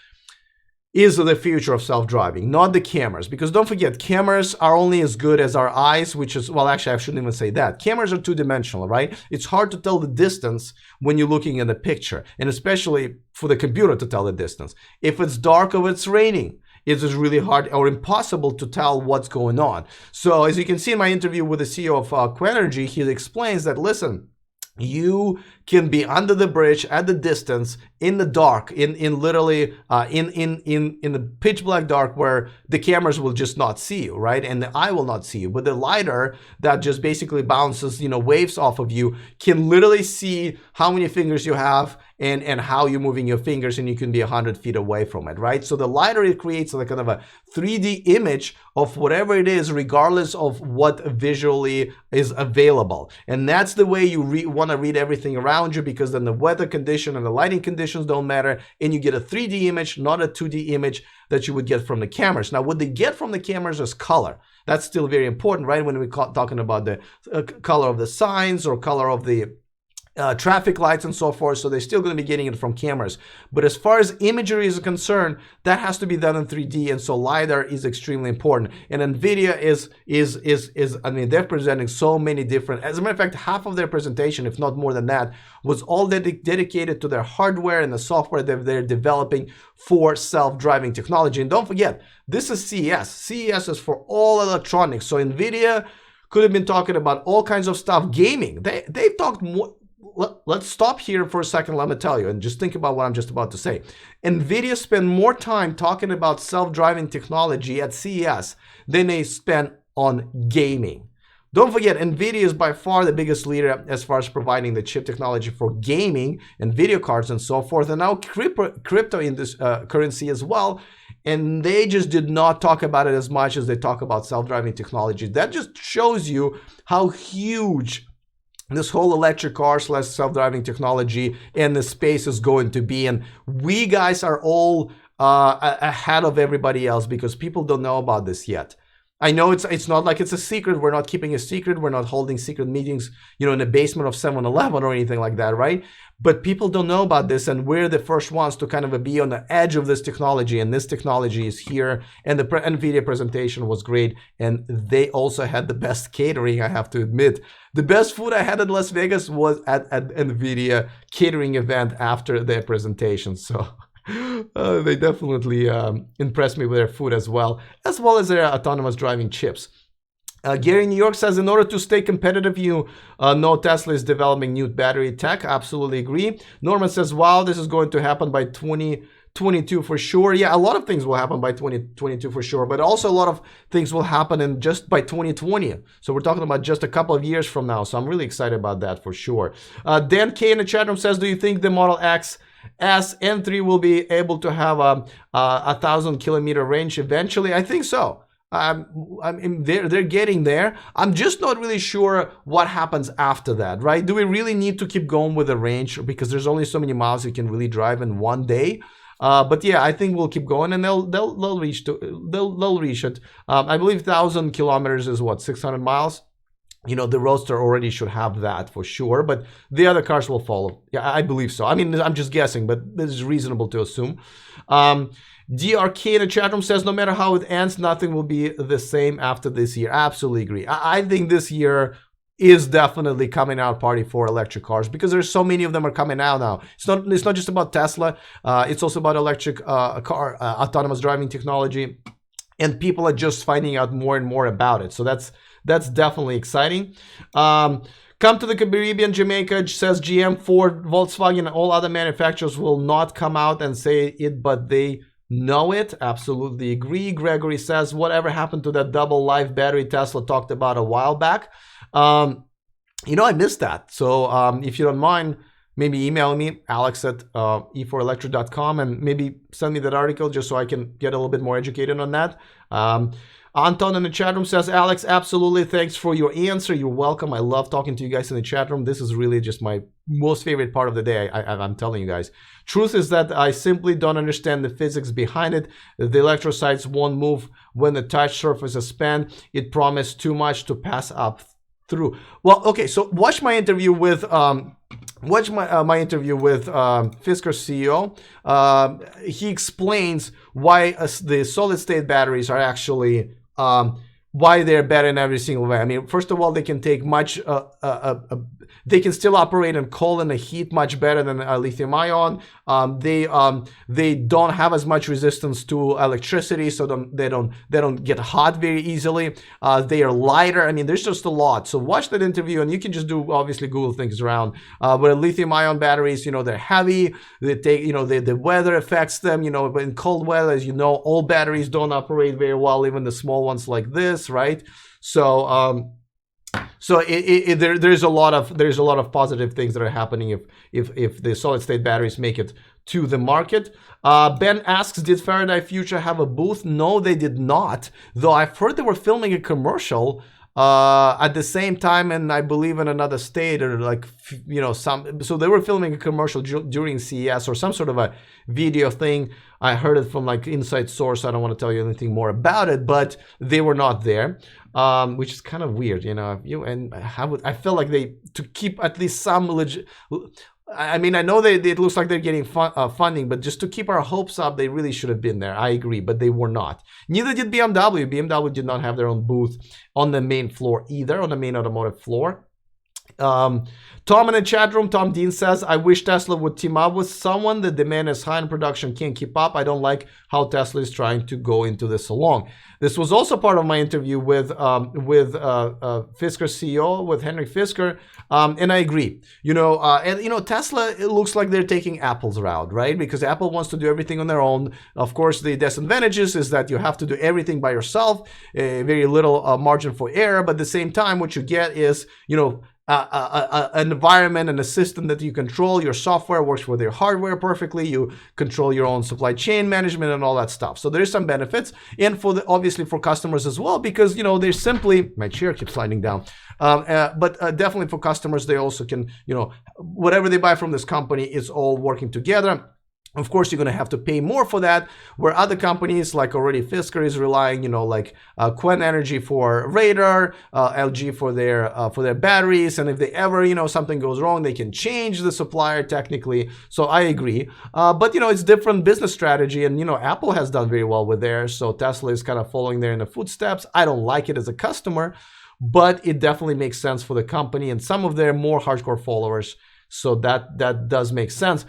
is the future of self-driving, not the cameras. Because don't forget, cameras are only as good as our eyes, which is, well, actually, I shouldn't even say that. Cameras are two-dimensional, right? It's hard to tell the distance when you're looking at the picture, and especially for the computer to tell the distance. If it's dark or it's raining, it is really hard or impossible to tell what's going on. So as you can see in my interview with the CEO of Quanergy, he explains that, listen, you can be under the bridge at the distance in the dark, in literally in the pitch black dark, where the cameras will just not see you, right? And the eye will not see you. But the LiDAR that just basically bounces, you know, waves off of you can literally see how many fingers you have and how you're moving your fingers, and you can be 100 feet away from it, right? So the LiDAR, it creates like kind of a 3D image of whatever it is, regardless of what visually is available. And that's the way you want to read everything around you, because then the weather condition and the lighting conditions don't matter, and you get a 3D image, not a 2D image that you would get from the cameras. Now, what they get from the cameras is color. That's still very important, right? When we're talking about the color of the signs or color of the traffic lights and so forth, so they're still going to be getting it from cameras. But as far as imagery is concerned, that has to be done in 3D, and so LiDAR is extremely important. And NVIDIA is I mean, they're presenting so many different, as a matter of fact, half of their presentation, if not more than that, was all dedicated to their hardware and the software that they're developing for self-driving technology. And don't forget, this is CES. CES is for all electronics, so NVIDIA could have been talking about all kinds of stuff. Gaming, they've talked more. Let's stop here for a second, let me tell you, and just think about what I'm just about to say. NVIDIA spent more time talking about self-driving technology at CES than they spent on gaming. Don't forget, NVIDIA is by far the biggest leader as far as providing the chip technology for gaming and video cards and so forth, and now crypto in this currency as well. And they just did not talk about it as much as they talk about self-driving technology. That just shows you how huge this whole electric car / self-driving technology and the space is going to be. And we guys are all ahead of everybody else because people don't know about this yet. I know it's not like it's a secret. We're not keeping a secret. We're not holding secret meetings, you know, in the basement of 7-Eleven or anything like that, right? But people don't know about this, and we're the first ones to kind of be on the edge of this technology, and this technology is here. And the NVIDIA presentation was great, and they also had the best catering, I have to admit. The best food I had in Las Vegas was at NVIDIA catering event after their presentation. So they definitely impressed me with their food as well as their autonomous driving chips. Gary in New York says, in order to stay competitive, you know Tesla is developing new battery tech. Absolutely agree. Norman says, wow, this is going to happen by 2022 for sure. Yeah, a lot of things will happen by 2022 for sure, but also a lot of things will happen in just by 2020. So we're talking about just a couple of years from now. So I'm really excited about that for sure. Dan K in the chat room says, do you think the Model X S and 3 will be able to have a 1,000-kilometer range eventually? I think so. I mean, they're getting there. I'm just not really sure what happens after that, right? Do we really need to keep going with the range because there's only so many miles you can really drive in one day? But yeah, I think we'll keep going, and they'll reach it. I believe 1,000 kilometers is what, 600 miles. You know, the Roadster already should have that for sure, but the other cars will follow. Yeah, I believe so. I mean, I'm just guessing, but this is reasonable to assume. DRK in the chat room says, no matter how it ends, nothing will be the same after this year. Absolutely agree. I think this year is definitely coming out party for electric cars because there's so many of them are coming out now. It's not just about Tesla. It's also about electric car, autonomous driving technology, and people are just finding out more and more about it. So that's definitely exciting. Come to the Caribbean, Jamaica, says GM, Ford, Volkswagen, and all other manufacturers will not come out and say it, but they know it. Absolutely agree. Gregory says, whatever happened to that double live battery Tesla talked about a while back? You know, I missed that. So if you don't mind, maybe email me, alex@e4electric.com, and maybe send me that article just so I can get a little bit more educated on that. Anton in the chat room says, Alex, absolutely, thanks for your answer. You're welcome. I love talking to you guys in the chat room. This is really just my most favorite part of the day, I'm telling you guys. Truth is that I simply don't understand the physics behind it. The electrocytes won't move when the touch surface is spun. It promised too much to pass up through. Well, okay, so watch my interview with my interview with Fisker CEO. He explains why the solid state batteries are actually why they're better in every single way. I mean, first of all, they can take much, they can still operate in cold and the heat much better than lithium ion. They don't have as much resistance to electricity, so they don't get hot very easily. They are lighter. I mean, there's just a lot. So watch that interview, and you can just do obviously Google things around. But lithium ion batteries, you know, they're heavy. They take, you know, the weather affects them. You know, but in cold weather, as you know, all batteries don't operate very well, even the small ones like this, right? So there's a lot of positive things that are happening if the solid state batteries make it to the market. Ben asks, did Faraday Future have a booth? No, they did not. Though I've heard they were filming a commercial At the same time, and I believe in another state, or like, you know, so they were filming a commercial during CES or some sort of a video thing. I heard it from like inside source. I don't want to tell you anything more about it, but they were not there, which is kind of weird, you know. I feel like to keep at least some legit. I mean, I know it looks like they're getting funding, but just to keep our hopes up, they really should have been there. I agree, but they were not. Neither did BMW. BMW did not have their own booth on the main floor either, on the main automotive floor. Tom in the chat room, Tom Dean says, I wish Tesla would team up with someone. The demand is high and production can't keep up. I don't like how Tesla is trying to go into this alone. This was also part of my interview with Fisker CEO, with Henrik Fisker, and I agree. You know, Tesla, it looks like they're taking Apple's route, right? Because Apple wants to do everything on their own. Of course, the disadvantages is that you have to do everything by yourself, very little margin for error, but at the same time, what you get is, you know, an environment and a system that you control. Your software works with your hardware perfectly. You control your own supply chain management and all that stuff. So there's some benefits, and obviously for customers as well, because, you know, they're simply, my chair keeps sliding down. But definitely for customers, they also can, you know, whatever they buy from this company is all working together. Of course, you're going to have to pay more for that, where other companies like already Fisker is relying, you know, like Quen Energy for radar, LG for their batteries, and if they ever, you know, something goes wrong, they can change the supplier technically. So I agree, but you know, it's different business strategy, and you know, Apple has done very well with theirs, so Tesla is kind of following there in the footsteps. I don't like it as a customer, but it definitely makes sense for the company and some of their more hardcore followers. So that does make sense.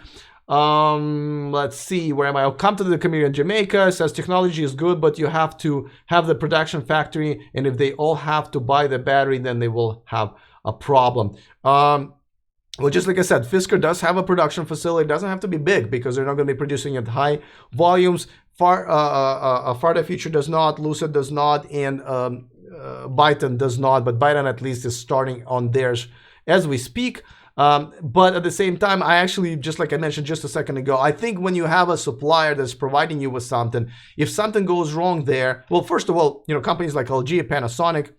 Let's see, where am I? I'll come to the community in Jamaica. It says technology is good, but you have to have the production factory, and if they all have to buy the battery, then they will have a problem. Well, just like I said, Fisker does have a production facility. It doesn't have to be big because they're not going to be producing at high volumes. Farther Future does not, Lucid does not, and Byton does not, but Byton at least is starting on theirs as we speak. But at the same time, I actually, just like I mentioned just a second ago, I think when you have a supplier that's providing you with something, if something goes wrong there, well, first of all, you know, companies like LG, Panasonic,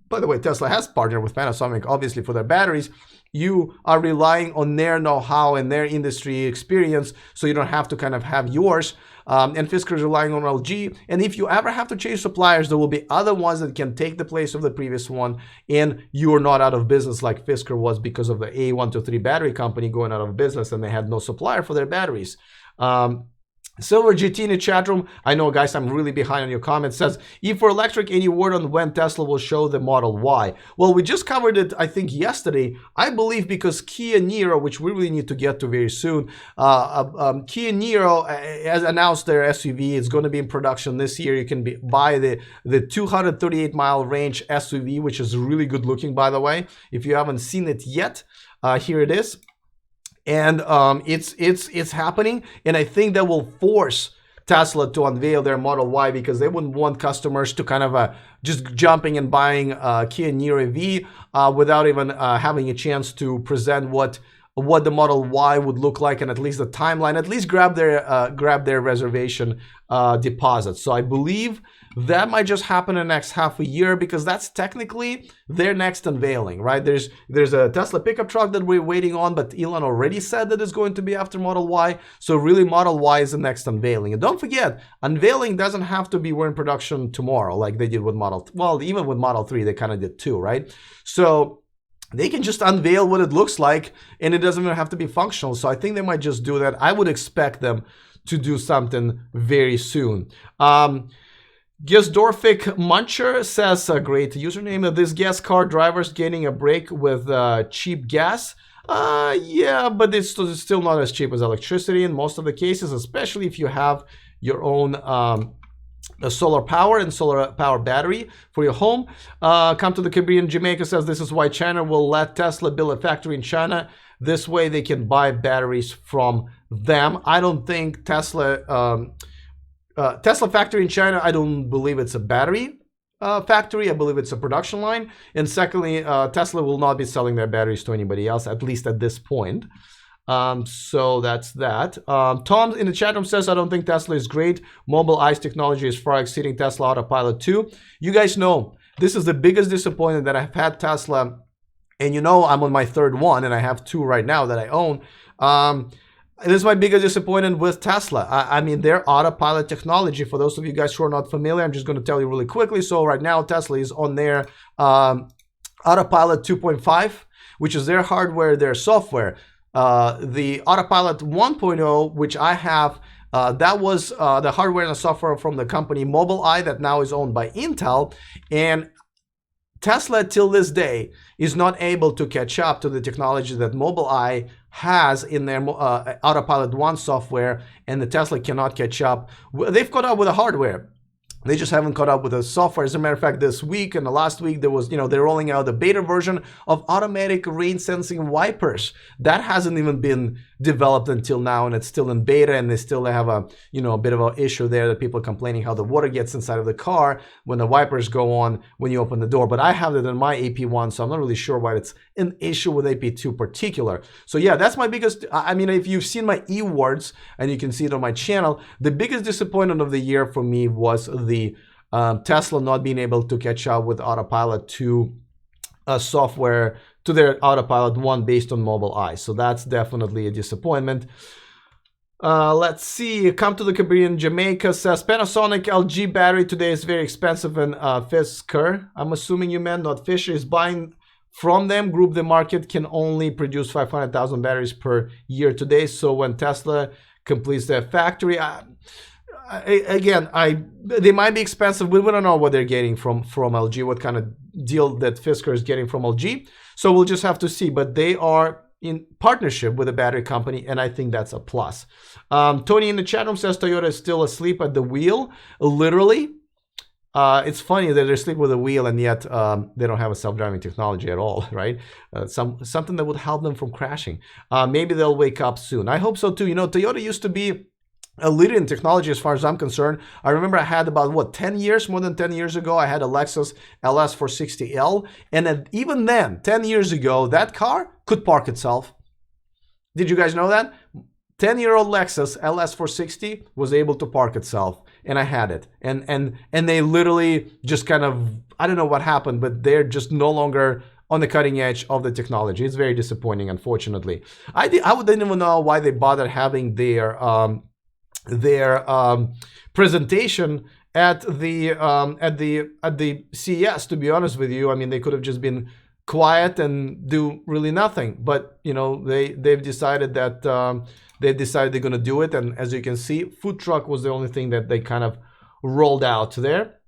by the way, Tesla has partnered with Panasonic, obviously, for their batteries. You are relying on their know-how and their industry experience, so you don't have to kind of have yours. And Fisker is relying on LG. And if you ever have to change suppliers, there will be other ones that can take the place of the previous one, and you are not out of business like Fisker was because of the A123 battery company going out of business, and they had no supplier for their batteries. Silver GT in the chat room. I know, guys, I'm really behind on your comments. Says, E for electric, any word on when Tesla will show the Model Y? Well, we just covered it, I think, yesterday. I believe because Kia Niro, which we really need to get to very soon, Kia Niro has announced their SUV. It's going to be in production this year. You can buy the 238-mile range SUV, which is really good looking, by the way. If you haven't seen it yet, here it is. And it's happening, and I think that will force Tesla to unveil their Model Y, because they wouldn't want customers to kind of just jumping and buying Kia Niro EV without even having a chance to present what the Model Y would look like, and at least the timeline, at least grab their reservation deposit. So I believe that might just happen in the next half a year, because that's technically their next unveiling, right? There's a Tesla pickup truck that we're waiting on, but Elon already said that it's going to be after Model Y. So really, Model Y is the next unveiling. And don't forget, unveiling doesn't have to be we're in production tomorrow like they did with even with Model 3, they kind of did too, right? So they can just unveil what it looks like, and it doesn't even have to be functional. So I think they might just do that. I would expect them to do something very soon. Gesdorfik Muncher says, a great username, this gas car driver's getting a break with cheap gas. Yeah, but it's still not as cheap as electricity in most of the cases, especially if you have your own solar power and solar power battery for your home. Come to the Caribbean. Jamaica says, this is why China will let Tesla build a factory in China. This way they can buy batteries from them. I don't think Tesla factory in China, I don't believe it's a battery factory. I believe it's a production line. And secondly, Tesla will not be selling their batteries to anybody else, at least at this point. So that's that. Tom in the chat room says, I don't think Tesla is great. Mobile ICE technology is far exceeding Tesla Autopilot 2. You guys know, This is the biggest disappointment that I've had Tesla. And you know, I'm on my third one, and I have two right now that I own. This is my biggest disappointment with Tesla. I mean, their autopilot technology, for those of you guys who are not familiar, I'm just going to tell you really quickly. So right now, Tesla is on their Autopilot 2.5, which is their hardware, their software. The Autopilot 1.0, which I have, that was the hardware and the software from the company Mobileye that now is owned by Intel. And Tesla, till this day, is not able to catch up to the technology that Mobileye has in their Autopilot 1 software, and the Tesla cannot catch up. They've caught up with the hardware. They just haven't caught up with the software. As a matter of fact, this week and the last week, there was, they're rolling out the beta version of automatic rain sensing wipers. That hasn't even been developed until now, and it's still in beta, and they still have a, a bit of an issue there that people are complaining how the water gets inside of the car when the wipers go on when you open the door. But I have it in my AP1, so I'm not really sure why it's an issue with AP2 particular. So yeah, that's my biggest, I mean, if you've seen my E-words, and you can see it on my channel, the biggest disappointment of the year for me was the Tesla not being able to catch up with Autopilot 2 software to their Autopilot 1 based on Mobileye. So that's definitely a disappointment. Let's see. Come to the Caribbean, Jamaica says Panasonic LG battery today is very expensive, and Fisker, I'm assuming you meant, not Fisher, is buying from them. Group the market can only produce 500,000 batteries per year today. So when Tesla completes their factory, they might be expensive. We don't know what they're getting from LG, what kind of deal that Fisker is getting from LG. So we'll just have to see. But they are in partnership with a battery company, and I think that's a plus. Tony in the chat room says Toyota is still asleep at the wheel. Literally, it's funny that they're asleep with a wheel, and yet they don't have a self-driving technology at all, right? Something that would help them from crashing. Maybe they'll wake up soon. I hope so too. Toyota used to be a leader in technology as far as I'm concerned. I remember I had about, more than 10 years ago, I had a Lexus LS460L. And even then, 10 years ago, that car could park itself. Did you guys know that? 10-year-old Lexus LS460 was able to park itself, and I had it. And they literally just kind of, I don't know what happened, but they're just no longer on the cutting edge of the technology. It's very disappointing, unfortunately. I didn't even know why they bothered having their presentation at the CES, to be honest with you. I mean, they could have just been quiet and do really nothing, but they've decided that they're going to do it. And as you can see, food truck was the only thing that they kind of rolled out there.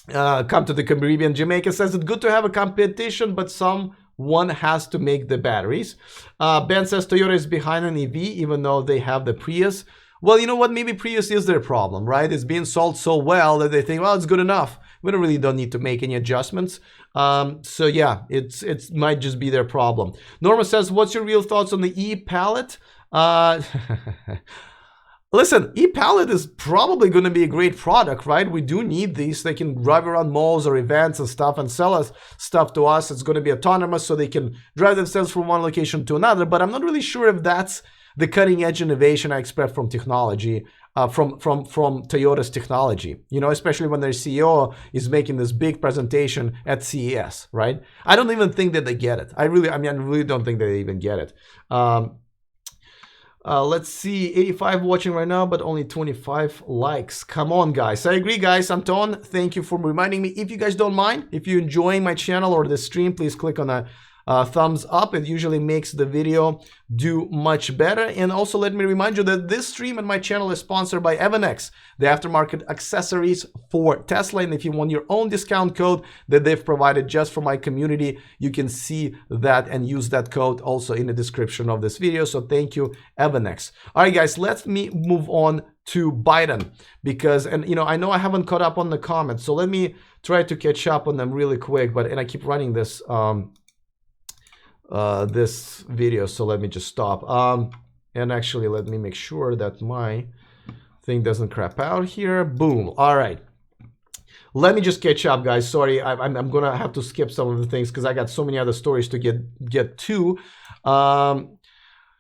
Come to the Caribbean, Jamaica says it's good to have a competition, but someone has to make the batteries. Ben says Toyota is behind an EV, even though they have the Prius. Well, you know what? Maybe Prius is their problem, right? It's being sold so well that they think, well, it's good enough. We don't need to make any adjustments. So yeah, it might just be their problem. Norma says, what's your real thoughts on the e-Palette? Listen, e-Palette is probably going to be a great product, right? We do need these. They can drive around malls or events and stuff and sell us stuff to us. It's going to be autonomous, so they can drive themselves from one location to another. But I'm not really sure if that's the cutting edge innovation I expect from technology, from Toyota's technology, especially when their CEO is making this big presentation at CES, right? I don't even think that they get it. I really don't think they even get it. Let's see, 85 watching right now, but only 25 likes. Come on, guys. I agree, guys. Anton, thank you for reminding me. If you guys don't mind, if you're enjoying my channel or the stream, please click on a thumbs up. It usually makes the video do much better. And also let me remind you that this stream and my channel is sponsored by Evanex, the aftermarket accessories for Tesla. And if you want your own discount code that they've provided just for my community, you can see that and use that code also in the description of this video. So thank you, Evanex. All right, guys, let me move on to Byton, because, I know I haven't caught up on the comments, so let me try to catch up on them really quick. And I keep running this this video, so let me just stop, and actually let me make sure that my thing doesn't crap out here. Boom. All right, let me just catch up, guys. Sorry, I'm gonna have to skip some of the things because I got so many other stories to get to.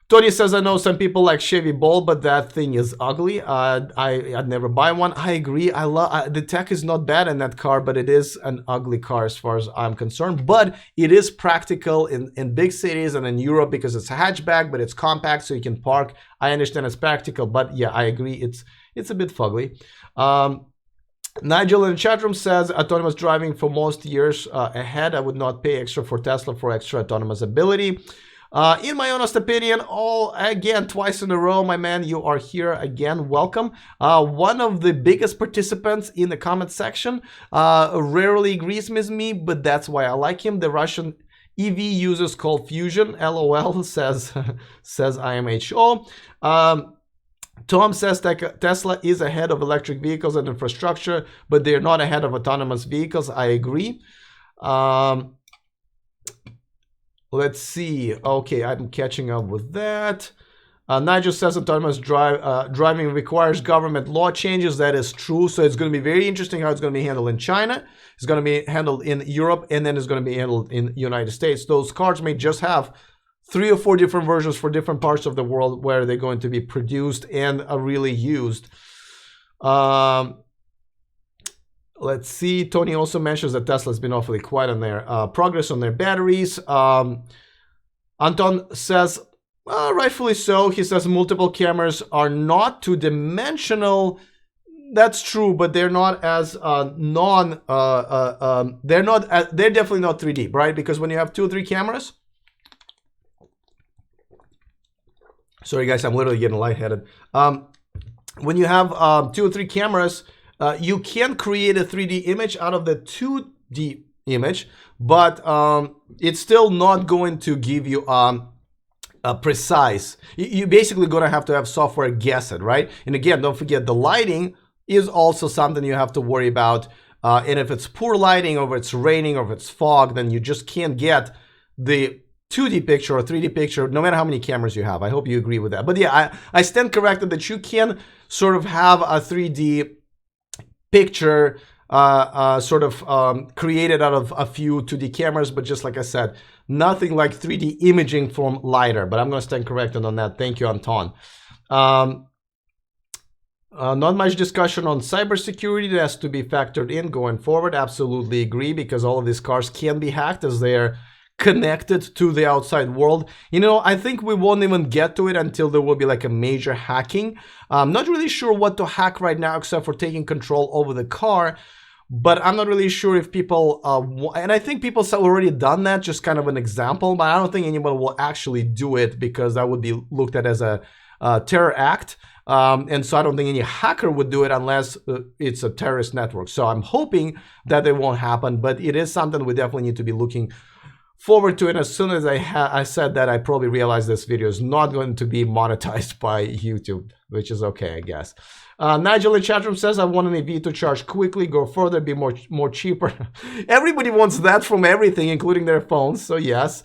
Tony says, I know some people like Chevy Bolt, but that thing is ugly. I'd never buy one. I agree. I love the tech is not bad in that car, but it is an ugly car as far as I'm concerned. But it is practical in big cities and in Europe because it's a hatchback, but it's compact, so you can park. I understand it's practical, but yeah, I agree. It's a bit fugly. Nigel in the chat room says autonomous driving for most years ahead. I would not pay extra for Tesla for extra autonomous ability. In my honest opinion, again, twice in a row, my man, you are here again. Welcome. One of the biggest participants in the comment section rarely agrees with me, but that's why I like him. The Russian EV users called Fusion. LOL says IMHO. Tom says that Tesla is ahead of electric vehicles and infrastructure, but they're not ahead of autonomous vehicles. I agree. Let's see. Okay, I'm catching up with that. Nigel says autonomous driving requires government law changes. That is true. So it's going to be very interesting how it's going to be handled in China. It's going to be handled in Europe, and then it's going to be handled in the United States. Those cars may just have 3 or 4 different versions for different parts of the world where they're going to be produced and are really used. Let's see. Tony also mentions that Tesla's been awfully quiet on their progress on their batteries. Anton says, rightfully so. He says multiple cameras are not two-dimensional. That's true, but they're not as they're definitely not 3D, right? Because when you have 2 or 3 cameras, sorry guys, I'm literally getting lightheaded. When you have 2 or 3 cameras, you can create a 3D image out of the 2D image, but it's still not going to give you a precise. You're basically going to have software guess it, right? And again, don't forget the lighting is also something you have to worry about. And if it's poor lighting, or if it's raining, or if it's fog, then you just can't get the 2D picture or 3D picture, no matter how many cameras you have. I hope you agree with that. But yeah, I stand corrected that you can sort of have a 3D picture created out of a few 2D cameras, but just like I said, nothing like 3D imaging from LiDAR. But I'm going to stand corrected on that. Thank you, Anton. Not much discussion on cybersecurity that has to be factored in going forward. Absolutely agree, because all of these cars can be hacked as they're connected to the outside world. You know, I think we won't even get to it until there will be like a major hacking. I'm not really sure what to hack right now except for taking control over the car, but I'm not really sure if people and I think people have already done that, just kind of an example, but I don't think anyone will actually do it because that would be looked at as a terror act. And so I don't think any hacker would do it unless it's a terrorist network. So I'm hoping that it won't happen, but it is something we definitely need to be looking forward to. And as soon as I said that, I probably realized this video is not going to be monetized by YouTube, which is okay, I guess. Nigel in chat room says, I want an EV to charge quickly, go further, be more cheaper. Everybody wants that from everything, including their phones. So yes.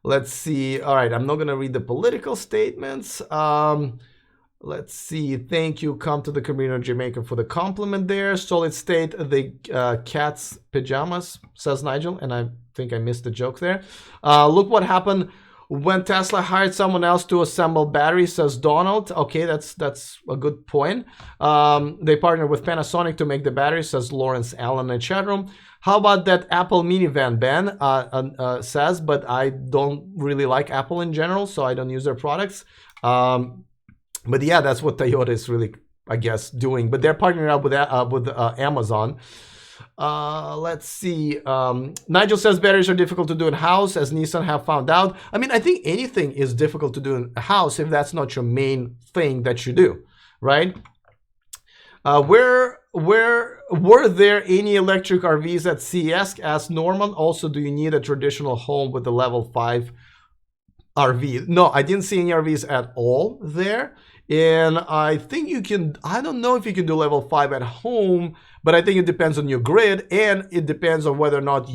Let's see. All right, I'm not going to read the political statements. Let's see. Thank you. Come to the community of Jamaica for the compliment there. Solid state, the cat's pajamas, says Nigel. And I think I missed the joke there. Look what happened when Tesla hired someone else to assemble batteries, says Donald. Okay, that's a good point. They partnered with Panasonic to make the batteries, says Lawrence Allen in the chat room. How about that Apple minivan, Ben? Says, but I don't really like Apple in general, so I don't use their products. But yeah, that's what Toyota is really, I guess, doing. But they're partnering up with Amazon. Let's see. Nigel says batteries are difficult to do in-house, as Nissan have found out. I mean, I think anything is difficult to do in-house if that's not your main thing that you do, right? Were there any electric RVs at CES? Asked Norman. Also, do you need a traditional home with a level 5 RV? No, I didn't see any RVs at all there. And I think you can, I don't know if you can do level 5 at home, but I think it depends on your grid, and it depends on whether or not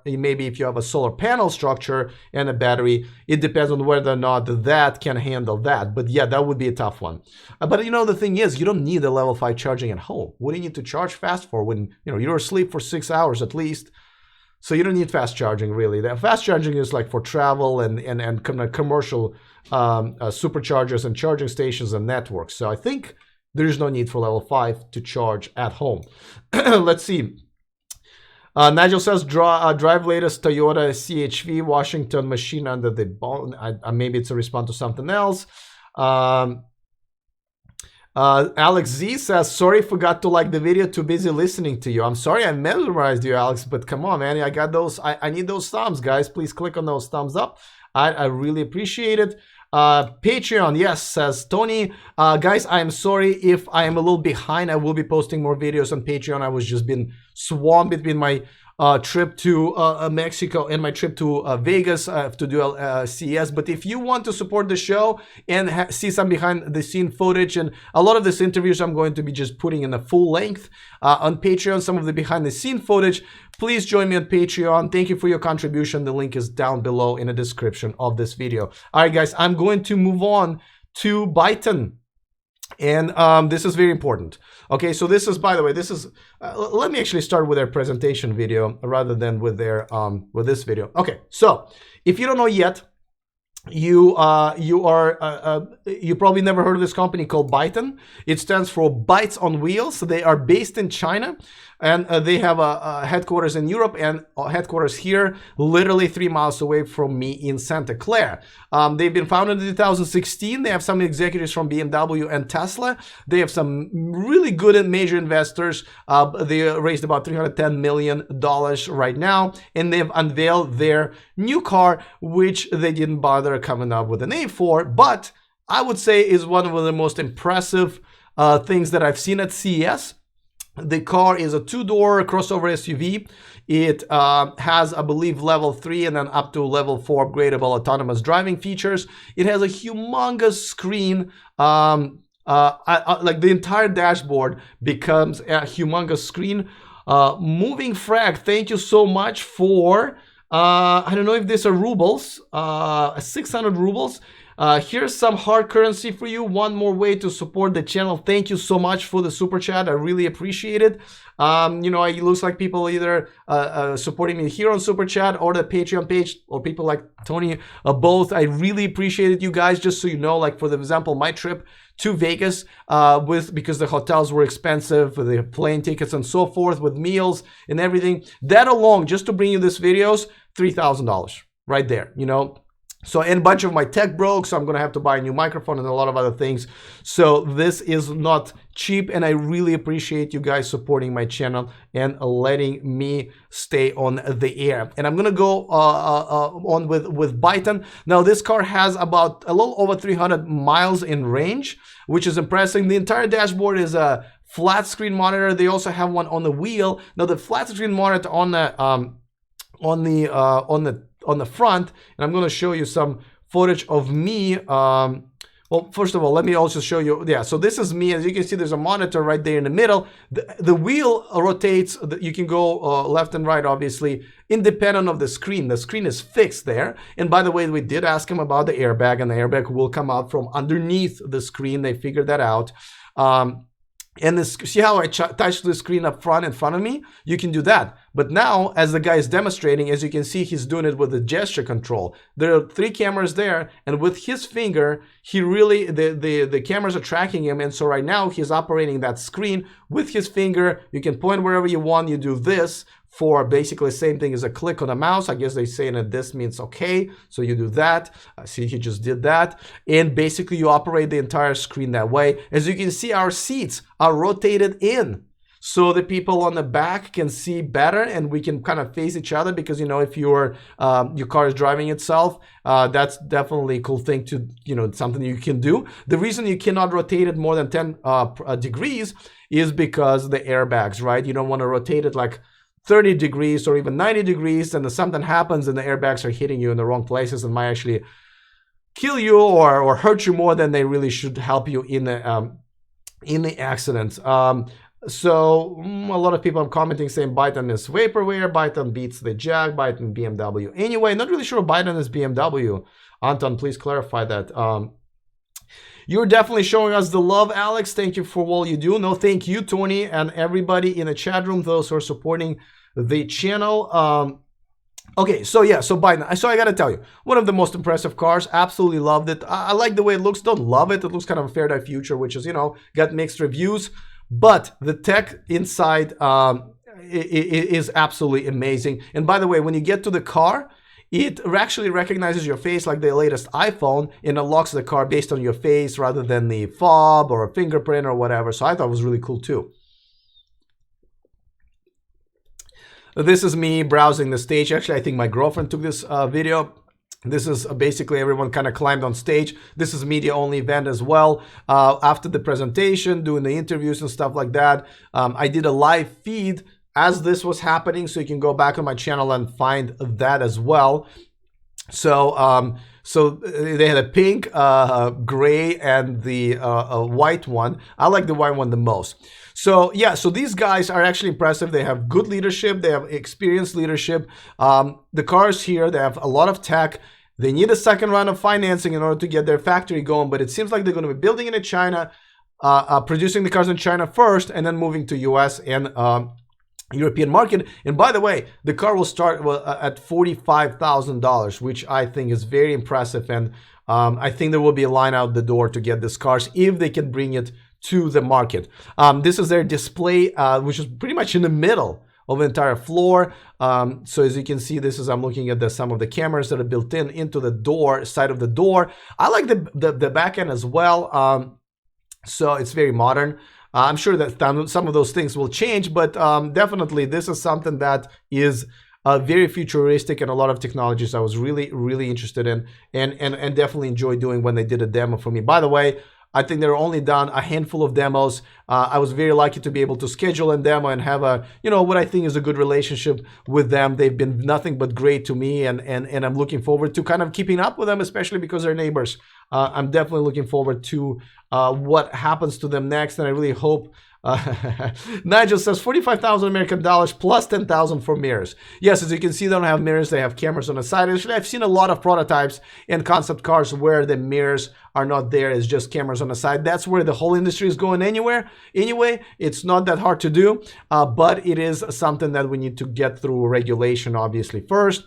maybe if you have a solar panel structure and a battery, it depends on whether or not that can handle that. But yeah, that would be a tough one. But you know, the thing is, you don't need a level 5 charging at home. What do you need to charge fast for when you're asleep for 6 hours at least? So you don't need fast charging, really. The fast charging is like for travel and kind of commercial superchargers and charging stations and networks. So I think there is no need for level 5 to charge at home. Let's see. Nigel says, drive latest Toyota CHV Washington machine under the bone. Maybe it's a response to something else. Alex Z says, sorry, forgot to like the video, too busy listening to you. I'm sorry I mesmerized you, Alex, but come on, man. I got those. I need those thumbs, guys. Please click on those thumbs up. I really appreciate it. Patreon, yes, says Tony. Guys, I'm sorry if I am a little behind. I will be posting more videos on Patreon. I was just been swamped between my trip to Mexico and my trip to Vegas to do CES. But if you want to support the show and see some behind the scene footage, and a lot of these interviews I'm going to be just putting in a full length on Patreon, some of the behind the scene footage, please join me on Patreon. Thank you for your contribution. The link is down below in the description of this video. All right, guys, I'm going to move on to Byton. And this is very important. Okay, so this is, by the way, this is, let me actually start with their presentation video rather than with their, with this video. Okay, so if you don't know yet, you probably never heard of this company called Byton. It stands for Bytes on Wheels. So they are based in China, and they have a headquarters in Europe and headquarters here, literally 3 miles away from me in Santa Clara. They've been founded in 2016. They have some executives from BMW and Tesla. They have some really good and major investors. They raised about $310 million right now, and they've unveiled their new car, which they didn't bother coming up with a name for, but I would say is one of the most impressive things that I've seen at CES. The car is a 2-door crossover SUV. It has, I believe, level 3 and then up to level 4 upgradable autonomous driving features. It has a humongous screen. Like the entire dashboard becomes a humongous screen. Moving Frag, thank you so much for, I don't know if these are rubles, 600 rubles. Here's some hard currency for you. One more way to support the channel. Thank you so much for the super chat. I really appreciate it. You know, it looks like people either supporting me here on super chat or the Patreon page, or people like Tony, both. I really appreciated you guys. Just so you know, like for example, my trip to Vegas because the hotels were expensive, the plane tickets and so forth, with meals and everything. That alone, just to bring you this videos, $3,000 right there, you know. So, and a bunch of my tech broke, so I'm gonna have to buy a new microphone and a lot of other things. So this is not cheap, and I really appreciate you guys supporting my channel and letting me stay on the air. And I'm gonna go on with Byton. Now, this car has about a little over 300 miles in range, which is impressive. The entire dashboard is a flat screen monitor. They also have one on the wheel. Now, the flat screen monitor on the front, and I'm going to show you some footage of me. Well, first of all, let me also show you. Yeah, so this is me. As you can see, there's a monitor right there in the middle. The wheel rotates. You can go left and right, obviously, independent of the screen. The screen is fixed there. And by the way, we did ask him about the airbag, and the airbag will come out from underneath the screen. They figured that out. And this, see how I touched the screen up front in front of me? You can do that. But now, as the guy is demonstrating, as you can see, he's doing it with the gesture control. There are 3 cameras there, and with his finger, he really, the cameras are tracking him. And so right now, he's operating that screen with his finger. You can point wherever you want. You do this for basically the same thing as a click on a mouse. I guess they say that this means okay. So you do that. See, he just did that. And basically, you operate the entire screen that way. As you can see, our seats are rotated in, so the people on the back can see better, and we can kind of face each other, because, you know, if your car is driving itself, that's definitely a cool thing to, you know, something you can do. The reason you cannot rotate it more than 10 degrees is because the airbags, right? You don't want to rotate it like 30 degrees or even 90 degrees, and if something happens and the airbags are hitting you in the wrong places and might actually kill you or hurt you more than they really should help you in the accident. So a lot of people are commenting saying Byton is vaporware, Byton beats the Jag, Byton BMW. Anyway, not really sure Byton is BMW. Anton, please clarify that. You're definitely showing us the love, Alex. Thank you for all you do. No, thank you, Tony, and everybody in the chat room, those who are supporting the channel. Okay, so yeah, so Byton. So I gotta tell you, one of the most impressive cars. Absolutely loved it. I like the way it looks. Don't love it. It looks kind of a Faraday Future, which is, you know, got mixed reviews. But the tech inside is absolutely amazing. And by the way, when you get to the car, it actually recognizes your face like the latest iPhone, and unlocks the car based on your face rather than the fob or a fingerprint or whatever. So I thought it was really cool too. This is me browsing the stage. Actually, I think my girlfriend took this video. This is basically everyone kind of climbed on stage. This is media only event as well. After the presentation, doing the interviews and stuff like that. I did a live feed as this was happening, so you can go back on my channel and find that as well. So so they had a pink, gray, and the white one. I like the white one the most. So yeah, so these guys are actually impressive. They have good leadership. They have experienced leadership. The cars here, they have a lot of tech. They need a second round of financing in order to get their factory going, but it seems like they're going to be building it in China, producing the cars in China first, and then moving to US and European market. And by the way, the car will start at $45,000, which I think is very impressive. And I think there will be a line out the door to get these cars if they can bring it to the market. This is their display, which is pretty much in the middle of the entire floor. So as you can see, this is, I'm looking at some of the cameras that are built into the door, side of the door. I like the back end as well. So it's very modern. I'm sure that some of those things will change, but definitely this is something that is very futuristic, and a lot of technologies I was really interested in, and definitely enjoyed doing when they did a demo for me. By the way, I think they're only done a handful of demos. I was very lucky to be able to schedule a demo and have a, you know, what I think is a good relationship with them. They've been nothing but great to me, and I'm looking forward to kind of keeping up with them, especially because they're neighbors. I'm definitely looking forward to what happens to them next, and I really hope. Nigel says 45,000 American dollars plus 10,000 for mirrors. Yes, as you can see, they don't have mirrors, they have cameras on the side. Actually, I've seen a lot of prototypes and concept cars where the mirrors are not there, it's just cameras on the side. That's where the whole industry is going anyway, it's not that hard to do, but it is something that we need to get through regulation, obviously, first.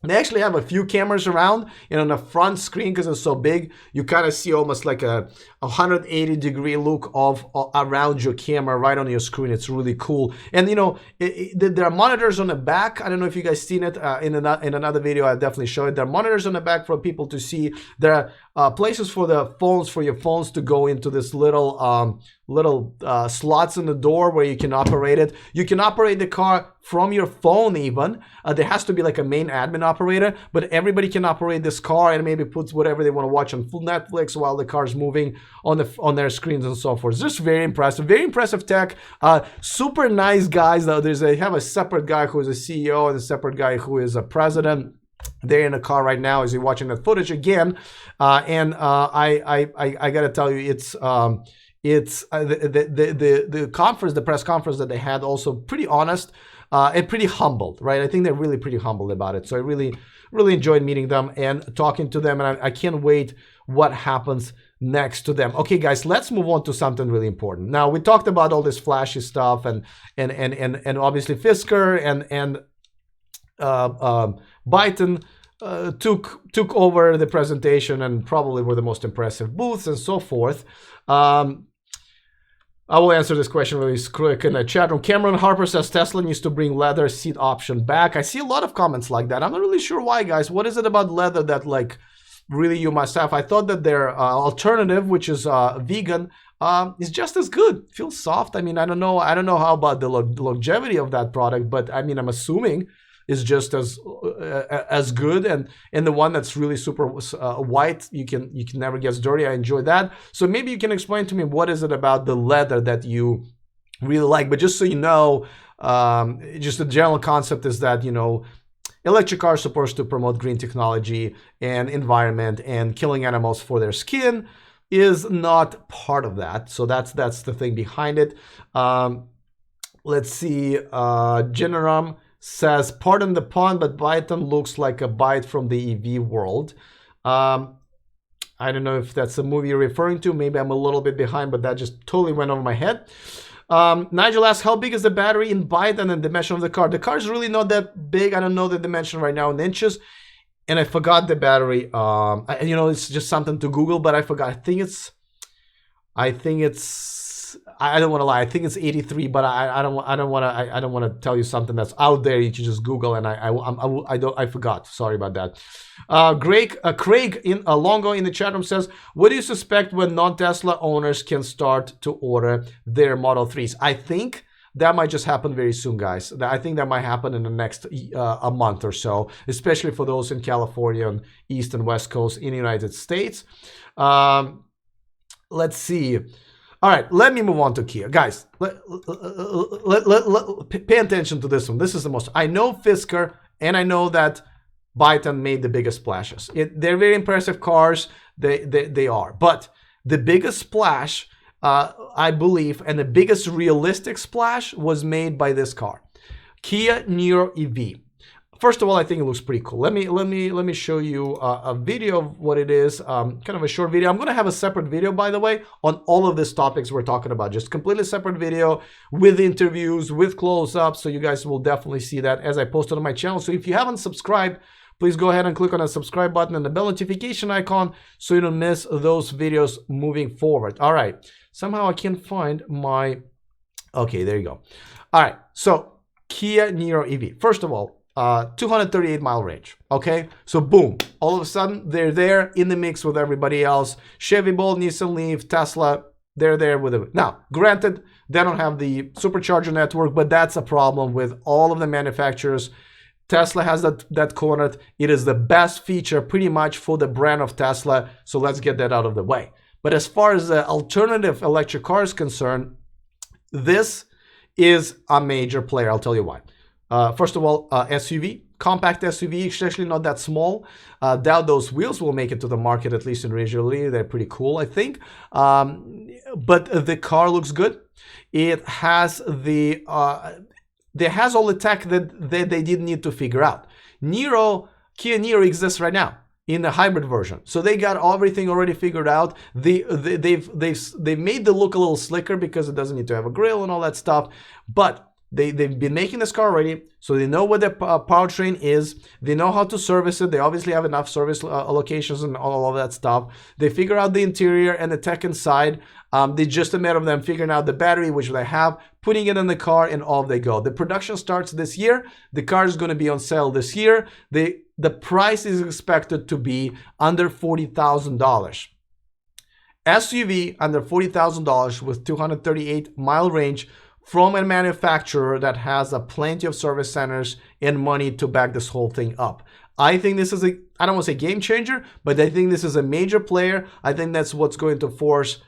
They actually have a few cameras around, and on the front screen, because it's so big, you kind of see almost like a 180-degree look of around your camera right on your screen. It's really cool. And you know, there are monitors on the back. I don't know if you guys seen it in another video. I'll definitely show it. There are monitors on the back for people to see. There are places for the phones, for your phones to go into this little slots in the door where you can operate it. You can operate the car from your phone even. There has to be like a main admin operator, but everybody can operate this car and maybe put whatever they want to watch on full Netflix while the car's moving on their screens and so forth. It's just very impressive tech. Super nice guys. Though they have a separate guy who is a CEO and a separate guy who is a president. They're in the car right now as you're watching that footage again. I gotta tell you, it's the conference, the press conference that they had, also pretty honest and pretty humbled, right? I think they're really pretty humbled about it. So I really enjoyed meeting them and talking to them, and I can't wait what happens next to them. Okay, guys, let's move on to something really important. Now, we talked about all this flashy stuff, and obviously Fisker and Byton took over the presentation and probably were the most impressive booths and so forth. I will answer this question really quick in the chat room. Cameron Harper says Tesla needs to bring leather seat option back. I see a lot of comments like that. I'm not really sure why, guys. What is it about leather that like really you must have? I thought that their alternative, which is vegan, is just as good. Feels soft. I mean, I don't know how about the longevity of that product, but I mean, I'm assuming is just as good, and the one that's really super white, you can never get dirty. I enjoy that. So maybe you can explain to me what is it about the leather that you really like. But just so you know, just the general concept is that, you know, electric cars are supposed to promote green technology and environment, and killing animals for their skin is not part of that. So that's the thing behind it. Let's see, Generam says, pardon the pun, but Byton looks like a bite from the EV world. I don't know if that's a movie you're referring to. Maybe I'm a little bit behind, but that just totally went over my head. Nigel asks, how big is the battery in Byton and the dimension of the car? The car is really not that big. I don't know the dimension right now in inches. And I forgot the battery. You know, it's just something to Google, but I forgot. I don't want to lie. I think it's 83, but I don't want to tell you something that's out there. You can just Google, and I forgot. Sorry about that. Craig in Longo in the chat room says, what do you suspect when non-Tesla owners can start to order their Model 3s? I think that might just happen very soon, guys. I think that might happen in the next a month or so, especially for those in California and East and West Coast in the United States. Let's see. All right, let me move on to Kia. Guys, pay attention to this one. This is the most. I know Fisker, and I know that Byton made the biggest splashes. They're very impressive cars. They are. But the biggest splash, I believe, and the biggest realistic splash was made by this car, Kia Niro EV. First of all, I think it looks pretty cool. Let me show you a video of what it is. Kind of a short video. I'm gonna have a separate video, by the way, on all of these topics we're talking about. Just completely separate video with interviews, with close-ups. So you guys will definitely see that as I post it on my channel. So if you haven't subscribed, please go ahead and click on the subscribe button and the bell notification icon so you don't miss those videos moving forward. All right. Somehow I can't find my. Okay, there you go. All right. So Kia Niro EV. First of all, 238 mile range. Okay, so boom, all of a sudden they're there in the mix with everybody else. Chevy Bolt, Nissan Leaf, Tesla, they're there with it. Now, granted, they don't have the supercharger network, but that's a problem with all of the manufacturers. Tesla has that cornered. It is the best feature pretty much for the brand of Tesla. So let's get that out of the way. But as far as the alternative electric car is concerned, this is a major player. I'll tell you why. First of all, SUV, compact SUV, especially not that small. Doubt those wheels will make it to the market, at least in regionally. They're pretty cool, I think. But the car looks good. It has there has all the tech that they didn't need to figure out. Kia Niro exists right now in the hybrid version, so they got everything already figured out. They've made the look a little slicker because it doesn't need to have a grille and all that stuff, but they've been making this car already, so they know what the powertrain is. They know how to service it. They obviously have enough service locations and all of that stuff. They figure out the interior and the tech inside. They just a matter of them figuring out the battery, which they have, putting it in the car, and off they go. The production starts this year. The car is going to be on sale this year. The price is expected to be under $40,000. SUV under $40,000 with 238 mile range from a manufacturer that has plenty of service centers and money to back this whole thing up. I think this is I don't want to say game changer, but I think this is a major player. I think that's what's going to force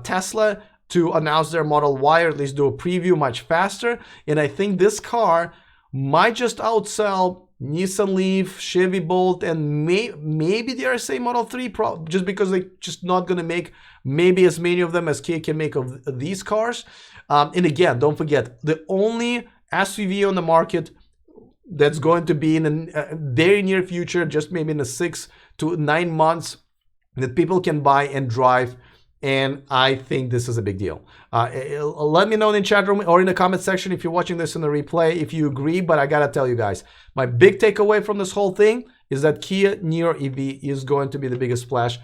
Tesla to announce their Model Y, or at least do a preview much faster. And I think this car might just outsell Nissan Leaf, Chevy Bolt, and maybe the RSA Model 3, just because they're just not going to make maybe as many of them as Kia can make of these cars. And again, don't forget, the only SUV on the market that's going to be in the very near future, just maybe in the 6 to 9 months, that people can buy and drive. And I think this is a big deal. Let me know in the chat room or in the comment section if you're watching this in the replay, if you agree. But I gotta tell you guys, my big takeaway from this whole thing is that Kia Niro EV is going to be the biggest splash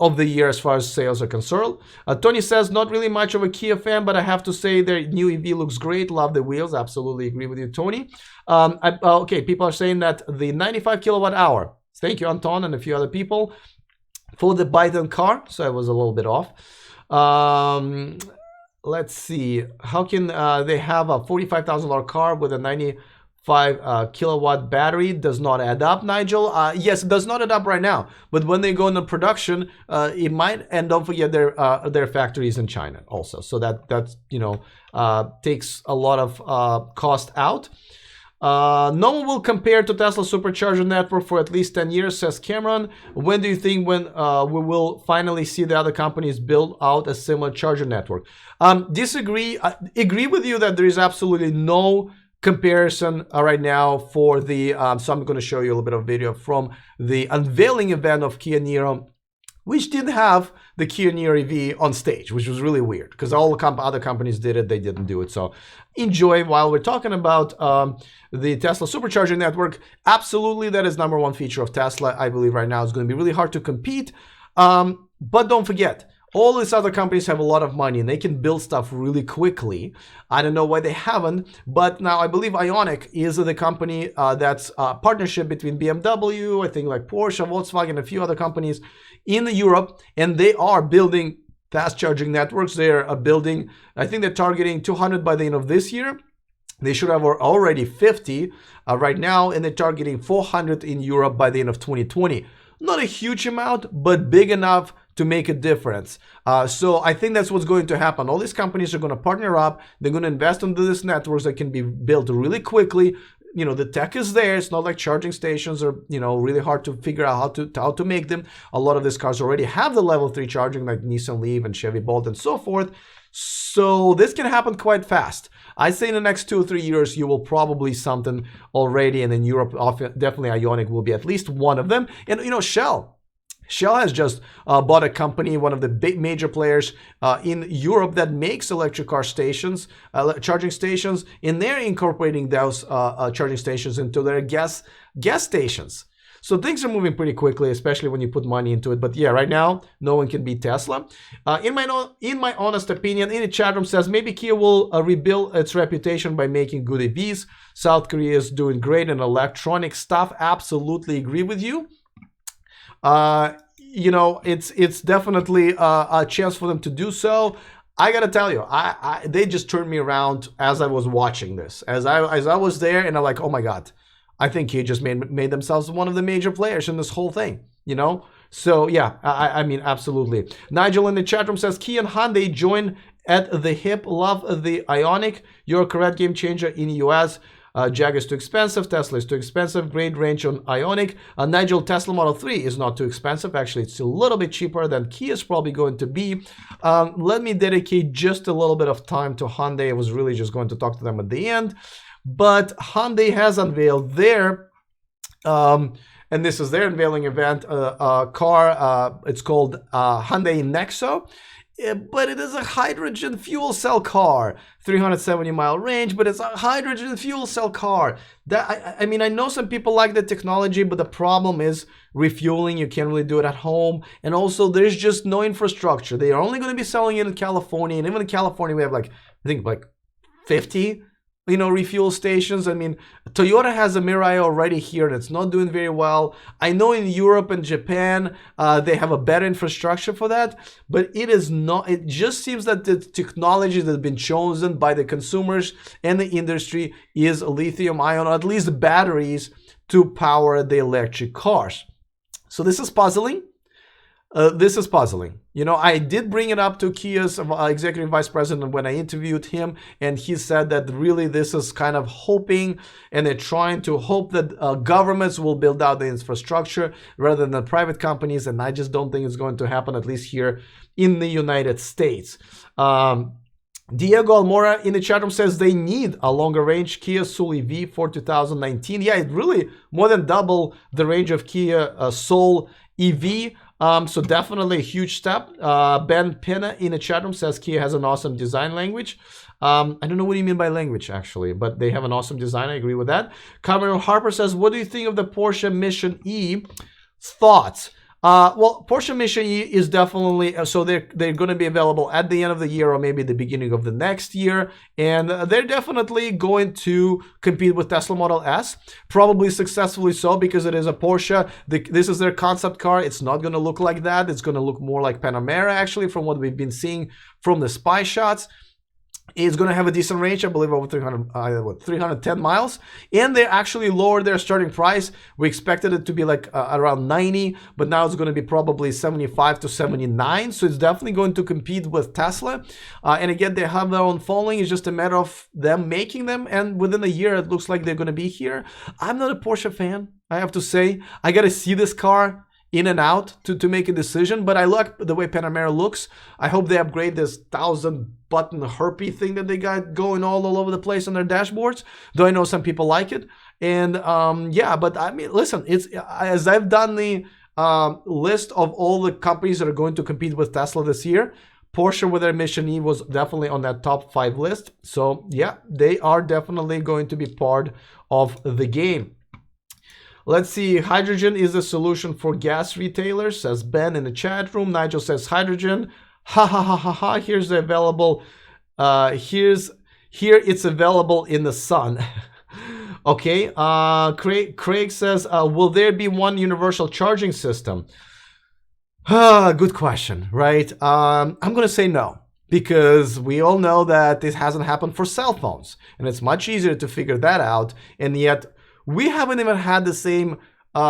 of the year as far as sales are concerned. Tony says, not really much of a Kia fan, but I have to say their new EV looks great. Love the wheels. Absolutely agree with you, Tony. Okay, people are saying that the 95 kilowatt hour. Thank you, Anton, and a few other people, for the Byton car. So I was a little bit off. Let's see. How can they have a $45,000 car with a 95 kilowatt battery? Does not add up, Nigel. Yes, it does not add up right now, but when they go into production, it might. And don't forget their factories in China also, so that's takes a lot of cost out. No one will compare to Tesla supercharger network for at least 10 years, says Cameron. When do you think we will finally see the other companies build out a similar charger network? Disagree. Agree with you that there is absolutely no comparison right now for the so I'm going to show you a little bit of video from the unveiling event of Kia Niro, which didn't have the Kia Niro EV on stage, which was really weird because all the other companies did it, they didn't do it. So enjoy. While we're talking about the Tesla supercharging network, absolutely that is #1 feature of Tesla. I believe right now it's going to be really hard to compete. But don't forget, all these other companies have a lot of money and they can build stuff really quickly. I don't know why they haven't, but now I believe Ioniq is the company that's a partnership between BMW, I think like Porsche, Volkswagen, a few other companies in Europe, and they are building fast charging networks. They're building, I think they're targeting 200 by the end of this year. They should have already 50 right now, and they're targeting 400 in Europe by the end of 2020. Not a huge amount, but big enough to make a difference. So I think that's what's going to happen. All these companies are going to partner up. They're going to invest into these networks that can be built really quickly. You know, the tech is there. It's not like charging stations are, you know, really hard to figure out how to make them. A lot of these cars already have the level 3 charging, like Nissan Leaf and Chevy Bolt and so forth. So this can happen quite fast. I say in the next 2 or 3 years, you will probably something already. And in Europe, definitely Ioniq will be at least one of them. And, you know, Shell has just bought a company, one of the big major players in Europe that makes electric car stations, charging stations, and they're incorporating those charging stations into their gas stations. So things are moving pretty quickly, especially when you put money into it. But yeah, right now, no one can beat Tesla. In my honest opinion, in the chat room says, maybe Kia will rebuild its reputation by making good EVs. South Korea is doing great in electronic stuff. Absolutely agree with you. You know, it's definitely a chance for them to do so. I gotta tell you, they just turned me around as I was watching this, as I was there, and I'm like, oh my god, I think Kia just made themselves one of the major players in this whole thing, you know. So yeah, I mean, absolutely. Nigel in the chat room says, Kia and Hyundai join at the hip. Love the Ioniq. You're a correct game changer in the US. Jag is too expensive, Tesla is too expensive, great range on Ioniq. Nigel, Tesla Model 3 is not too expensive. Actually, it's a little bit cheaper than Kia is probably going to be. Let me dedicate just a little bit of time to Hyundai. I was really just going to talk to them at the end. But Hyundai has unveiled their, and this is their unveiling event, car. It's called Hyundai Nexo. But it is a hydrogen fuel cell car, 370-mile range, but it's a hydrogen fuel cell car. I mean, I know some people like the technology, but the problem is refueling. You can't really do it at home. And also, there's just no infrastructure. They are only going to be selling it in California. And even in California, we have like, I think like 50 refuel stations. I mean, Toyota has a Mirai already here and it's not doing very well. I know in Europe and Japan, they have a better infrastructure for that, but it is not, it just seems that the technology that has been chosen by the consumers and the industry is lithium ion, or at least batteries to power the electric cars. So this is puzzling. You know, I did bring it up to Kia's executive vice president when I interviewed him, and he said that really this is kind of hoping, and they're trying to hope that governments will build out the infrastructure rather than private companies, and I just don't think it's going to happen, at least here in the United States. Diego Almora in the chat room says they need a longer range Kia Soul EV for 2019. Yeah, it really more than double the range of Kia Soul EV. So definitely a huge step. Ben Pena in the chat room says Kia has an awesome design language. I don't know what you mean by language, actually, but they have an awesome design. I agree with that. Cameron Harper says, what do you think of the Porsche Mission E? Thoughts? Well, Porsche Mission E is definitely, so they're going to be available at the end of the year or maybe the beginning of the next year. And they're definitely going to compete with Tesla Model S, probably successfully so, because it is a Porsche. This is their concept car. It's not going to look like that. It's going to look more like Panamera, actually, from what we've been seeing from the spy shots. It's going to have a decent range, I believe, over 310 miles. And they actually lowered their starting price. We expected it to be like around 90, but now it's going to be probably 75 to 79. So it's definitely going to compete with Tesla. And again, they have their own following. It's just a matter of them making them. And within a year, it looks like they're going to be here. I'm not a Porsche fan, I have to say. I got to see this car in and out to make a decision, but I like the way Panamera looks. I hope they upgrade this 1000-button herpy thing that they got going all over the place on their dashboards, though I know some people like it. And yeah, but I mean, listen, it's as I've done the list of all the companies that are going to compete with Tesla this year, Porsche with their Mission E was definitely on that top 5 list. So yeah, they are definitely going to be part of the game. Let's see, hydrogen is a solution for gas retailers, says Ben in the chat room. Nigel says hydrogen. Ha ha ha ha ha. Here's the available. Here it's available in the sun. Okay. Craig says, will there be one universal charging system? Good question, right? I'm gonna say no, because we all know that this hasn't happened for cell phones, and it's much easier to figure that out. And yet, we haven't even had the same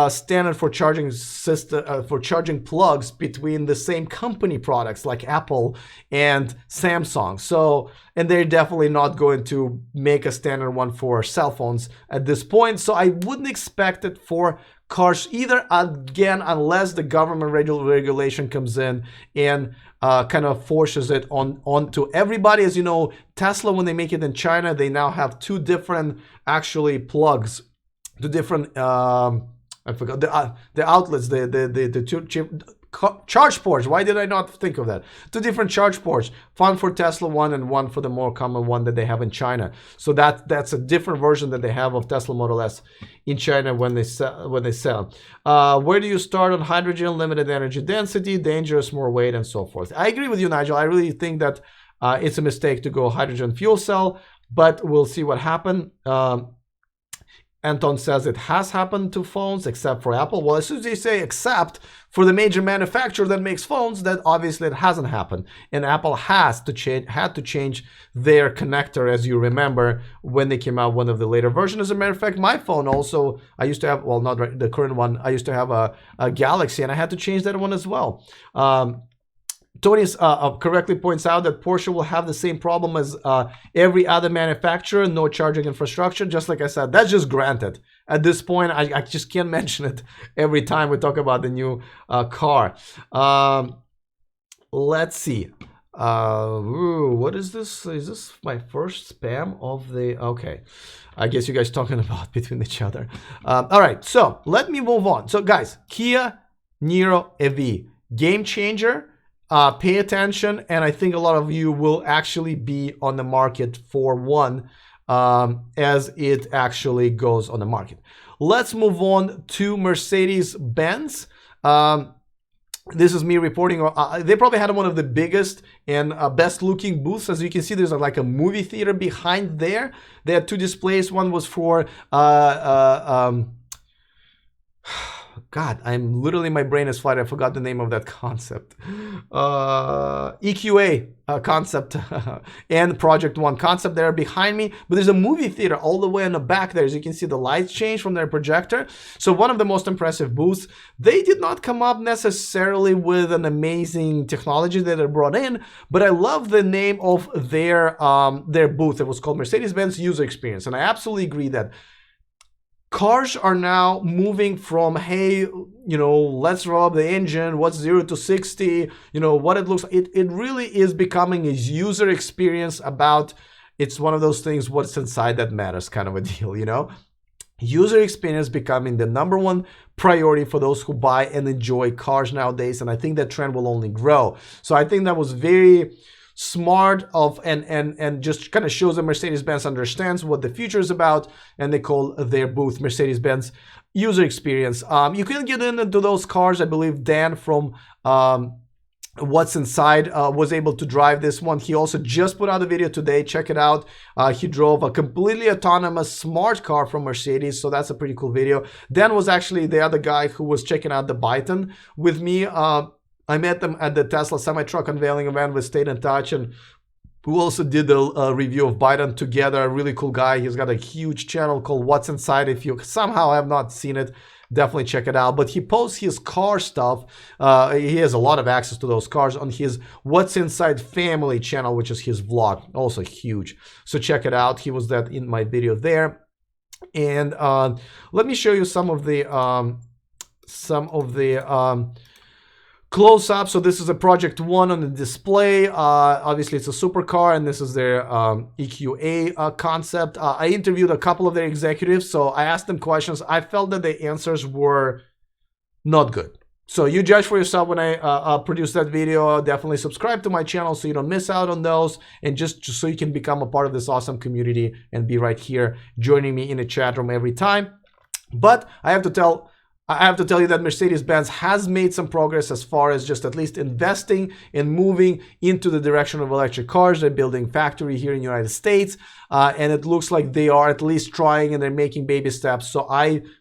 standard for charging system for charging plugs between the same company products like Apple and Samsung. So, and they're definitely not going to make a standard one for cell phones at this point. So I wouldn't expect it for cars either, again, unless the government regulation comes in and kind of forces it onto everybody. As you know, Tesla, when they make it in China, they now have 2 different actually plugs. The different I forgot the outlets, the 2 charge ports. Why did I not think of that? 2 different charge ports, one for Tesla one and one for the more common one that they have in China. So that's a different version that they have of Tesla Model S in China when they sell. Where do you start on hydrogen? Limited energy density, dangerous, more weight, and so forth. I agree with you, Nigel. I really think that it's a mistake to go hydrogen fuel cell, but we'll see what happens. Anton says it has happened to phones except for Apple. Well, as soon as they say except for the major manufacturer that makes phones, that obviously it hasn't happened. And Apple had to change their connector, as you remember, when they came out one of the later versions. As a matter of fact, my phone also, I used to have, well, not right, the current one, I used to have a Galaxy, and I had to change that one as well. Tony correctly points out that Porsche will have the same problem as every other manufacturer, no charging infrastructure. Just like I said, that's just granted. At this point, I just can't mention it every time we talk about the new car. Let's see. What is this? Is this my first spam of the... Okay. I guess you guys talking about between each other. All right. So let me move on. So guys, Kia Niro EV, game changer. Pay attention, and I think a lot of you will actually be on the market for one as it actually goes on the market. Let's move on to Mercedes-Benz. This is me reporting. They probably had one of the biggest and best looking booths. As you can see, there's like a movie theater behind there. They had 2 displays. One was for God, I'm literally, my brain is fried. I forgot the name of that concept. EQA concept and Project One concept there behind me. But there's a movie theater all the way in the back there. As you can see, the lights change from their projector. So one of the most impressive booths. They did not come up necessarily with an amazing technology that they brought in, but I love the name of their booth. It was called Mercedes-Benz User Experience. And I absolutely agree that cars are now moving from, hey, you know, let's roll up the engine, what's 0 to 60, you know, what it looks like. It really is becoming a user experience about, it's one of those things, what's inside that matters kind of a deal, you know? User experience becoming the #1 priority for those who buy and enjoy cars nowadays. And I think that trend will only grow. So I think that was very smart of and just kind of shows that Mercedes-Benz understands what the future is about, and they call their booth Mercedes-Benz User Experience. You can get into those cars. I believe Dan from What's Inside was able to drive this one. He also just put out a video today. Check it out. He drove a completely autonomous smart car from Mercedes, so that's a pretty cool video. Dan was actually the other guy who was checking out the Byton with me. I met them at the Tesla semi-truck unveiling event. We stayed in touch, and we also did a review of Byton together. A really cool guy. He's got a huge channel called What's Inside. If you somehow have not seen it, definitely check it out. But he posts his car stuff. He has a lot of access to those cars on his What's Inside family channel, which is his vlog. Also huge. So check it out. He was that in my video there. And let me show you some of the close up. So this is a Project One on the display. Obviously it's a supercar, and this is their EQA concept. I interviewed a couple of their executives, so I asked them questions. I felt that the answers were not good. So you judge for yourself when I produce that video. Definitely subscribe to my channel so you don't miss out on those, and just so you can become a part of this awesome community and be right here joining me in the chat room every time. But I have to tell you that Mercedes-Benz has made some progress as far as just at least investing and moving into the direction of electric cars. They're building factory here in the United States, and it looks like they are at least trying, and they're making baby steps. So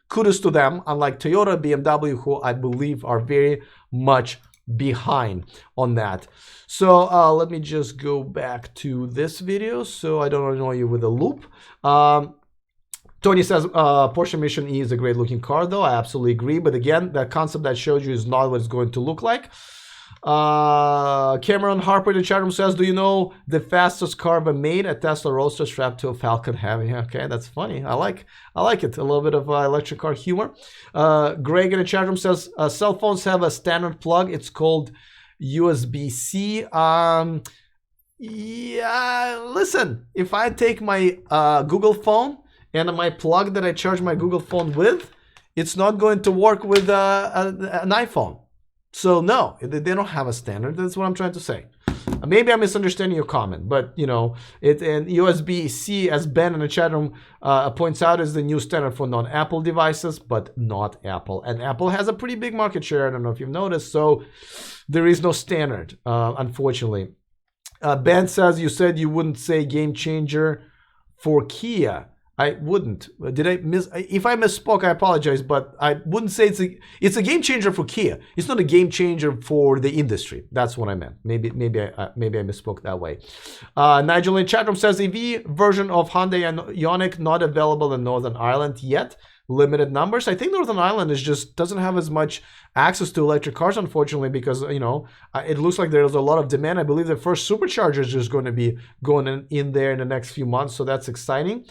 kudos to them, unlike Toyota, BMW, who I believe are very much behind on that. So let me just go back to this video so I don't annoy you with a loop. Tony says Porsche Mission E is a great looking car, though. I absolutely agree. But again, that concept that showed you is not what it's going to look like. Cameron Harper in the chat room says, do you know the fastest car ever made? A Tesla Roadster strapped to a Falcon Heavy. Okay, that's funny. I like it. A little bit of electric car humor. Greg in the chat room says, cell phones have a standard plug. It's called USB-C. Yeah, listen, if I take my Google phone and my plug that I charge my Google phone with, it's not going to work with an iPhone. So no, they don't have a standard. That's what I'm trying to say. Maybe I'm misunderstanding your comment, but you know, and USB-C, as Ben in the chat room points out, is the new standard for non-Apple devices, but not Apple. And Apple has a pretty big market share. I don't know if you've noticed. So there is no standard, unfortunately. Ben says, you said you wouldn't say game changer for Kia. I wouldn't. Did I miss? If I misspoke, I apologize, but I wouldn't say it's a game changer for Kia. It's not a game changer for the industry. That's what I meant. Maybe I misspoke that way. Nigel in chat room says EV version of Hyundai Ioniq not available in Northern Ireland yet. Limited numbers. I think Northern Ireland doesn't have as much access to electric cars, unfortunately, because you know it looks like there's a lot of demand. I believe the first supercharger is just going to be going in there in the next few months, so that's exciting.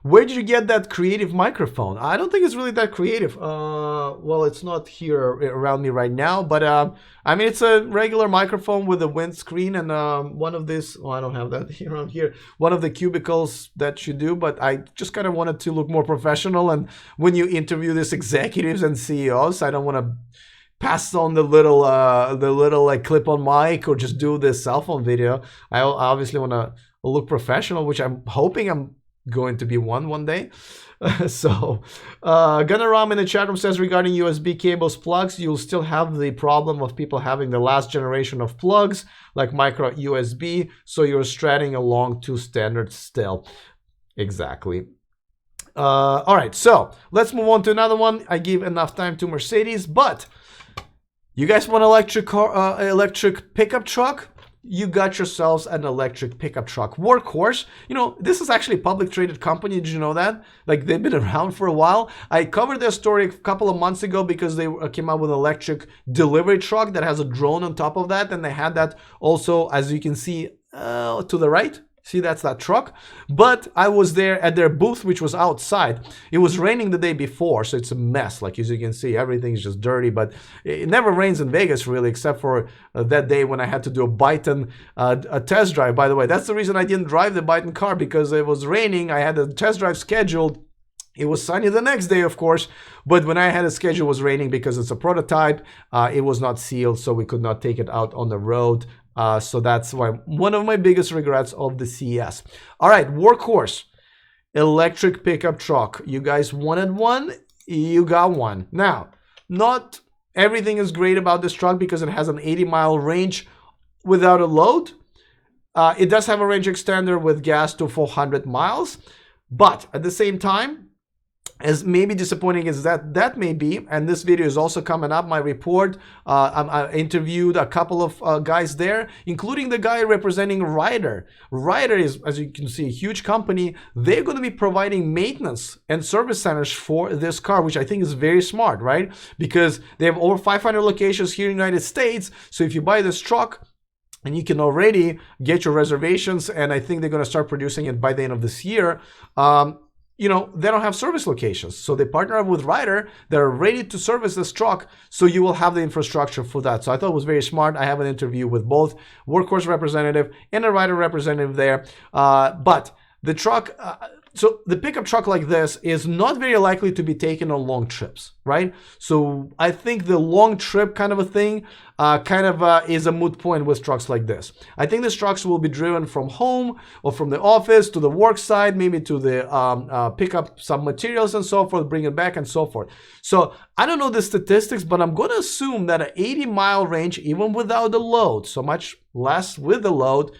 Where did you get that creative microphone? I don't think it's really that creative. Well, it's not here around me right now, but I mean, it's a regular microphone with a windscreen and one of this. Oh, I don't have that around here. One of the cubicles that you do, but I just kind of wanted to look more professional. And when you interview these executives and CEOs, I don't want to pass on the little like clip-on mic or just do this cell phone video. I obviously want to look professional, which I'm hoping I'm going to be one day. So Gunaram in the chat room says, regarding USB cables plugs, you'll still have the problem of people having the last generation of plugs like micro USB, so you're stratting along two standards still. Exactly. All right, so let's move on to another one. I give enough time to Mercedes, but you guys want electric pickup truck? You got yourselves an electric pickup truck. Workhorse, you know, this is actually a public traded company. Did you know that? Like, they've been around for a while. I covered their story a couple of months ago because they came out with an electric delivery truck that has a drone on top of that. And they had that also, as you can see to the right. See, that's that truck. But I was there at their booth, which was outside. It was raining the day before, so it's a mess. Like, as you can see, everything's just dirty. But it never rains in Vegas, really, except for that day when I had to do a Byton a test drive. By the way, that's the reason I didn't drive the Byton car, because it was raining. I had a test drive scheduled. It was sunny the next day, of course, but when I had a schedule, it was raining because it's a prototype. It was not sealed, so we could not take it out on the road. So that's why one of my biggest regrets of the CES. All right, Workhorse, electric pickup truck. You guys wanted one, you got one. Now, not everything is great about this truck because it has an 80-mile range without a load. It does have a range extender with gas to 400 miles, but at the same time, as maybe disappointing as that may be, and this video is also coming up, my report, I interviewed a couple of guys there, including the guy representing Ryder. Ryder is, as you can see, a huge company. They're going to be providing maintenance and service centers for this car, which I think is very smart, right? Because they have over 500 locations here in the United States. So if you buy this truck, and you can already get your reservations, and I think they're going to start producing it by the end of this year. You know, they don't have service locations. So they partner up with Ryder. They're ready to service this truck. So you will have the infrastructure for that. So I thought it was very smart. I have an interview with both Workhorse representative and a Ryder representative there. But the truck, So the pickup truck like this is not very likely to be taken on long trips, right? So I think the long trip kind of a thing is a moot point with trucks like this. I think these trucks will be driven from home or from the office to the work site, maybe to the pick up some materials and so forth, bring it back and so forth. So I don't know the statistics, but I'm going to assume that an 80-mile range, even without the load, so much less with the load,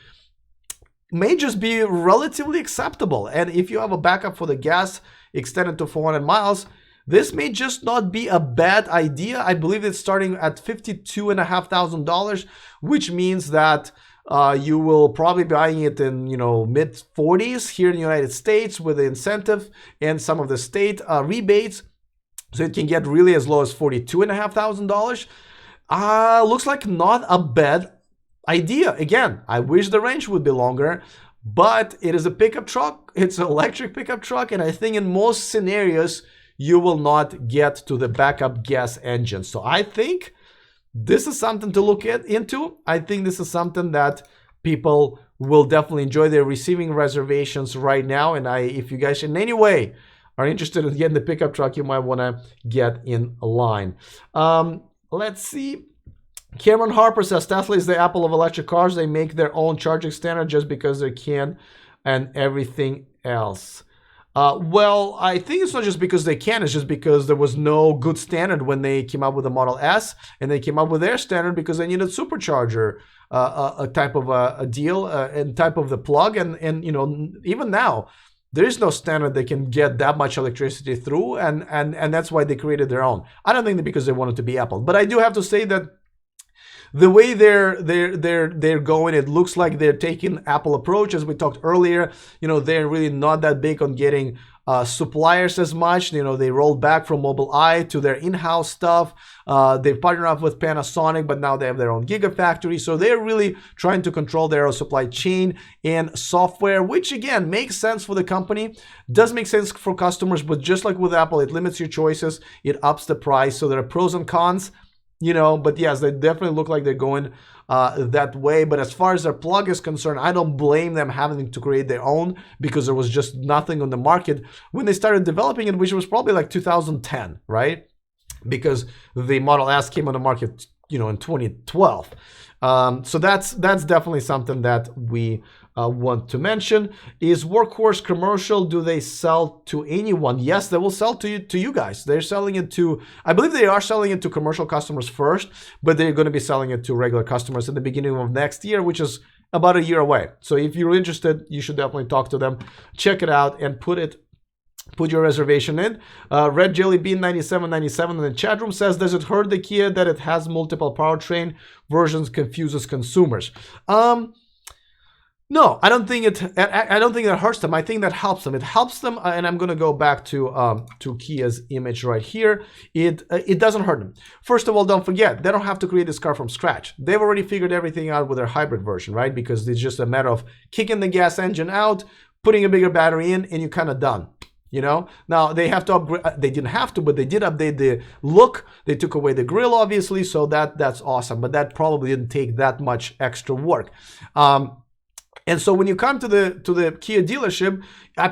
may just be relatively acceptable. And if you have a backup for the gas extended to 400 miles, this may just not be a bad idea. I believe it's starting at $52,500, which means that you will probably be buying it in, mid 40s here in the United States with the incentive and some of the state rebates. So it can get really as low as $42,500. Looks like not a bad idea. Again, I wish the range would be longer, but it is a pickup truck. It's an electric pickup truck, and I think in most scenarios you will not get to the backup gas engine. So I think this is something to look into. I think this is something that people will definitely enjoy. They're receiving reservations right now, and if you guys in any way are interested in getting the pickup truck, you might want to get in line. Let's see. Cameron Harper says Tesla is the Apple of electric cars. They make their own charging standard just because they can and everything else. Well, I think it's not just because they can, it's just because there was no good standard when they came up with the Model S, and they came up with their standard because they needed supercharger, a type of a deal, and type of the plug, and even now, there is no standard they can get that much electricity through, and that's why they created their own. I don't think that because they wanted to be Apple, but I do have to say that the way they're going, it looks like they're taking Apple approach, as we talked earlier. They're really not that big on getting suppliers as much. They rolled back from Mobileye to their in-house stuff. They've partnered up with Panasonic, but now they have their own Gigafactory. So they're really trying to control their own supply chain and software, which again makes sense for the company, does make sense for customers, but just like with Apple, it limits your choices, it ups the price. So there are pros and cons. But yes, they definitely look like they're going that way. But as far as their plug is concerned, I don't blame them having to create their own, because there was just nothing on the market when they started developing it, which was probably like 2010, right? Because the Model S came on the market, in 2012. So that's definitely something that we want to mention. Is Workhorse commercial? Do they sell to anyone? Yes, they will sell to you guys. They're selling it to, I believe they are selling it to commercial customers first, but they're going to be selling it to regular customers in the beginning of next year, which is about a year away. So if you're interested, you should definitely talk to them, check it out, and put your reservation in. Red Jelly Bean 9797 in the chat room says, does it hurt the Kia that it has multiple powertrain versions confuses consumers? No, I don't think that hurts them. I think that helps them. It helps them, and I'm going to go back to Kia's image right here. It doesn't hurt them. First of all, don't forget, they don't have to create this car from scratch. They've already figured everything out with their hybrid version, right? Because it's just a matter of kicking the gas engine out, putting a bigger battery in, and you're kind of done. Now they have to upgrade. They didn't have to, but they did update the look. They took away the grille, obviously, so that's awesome. But that probably didn't take that much extra work. And so when you come to the Kia dealership,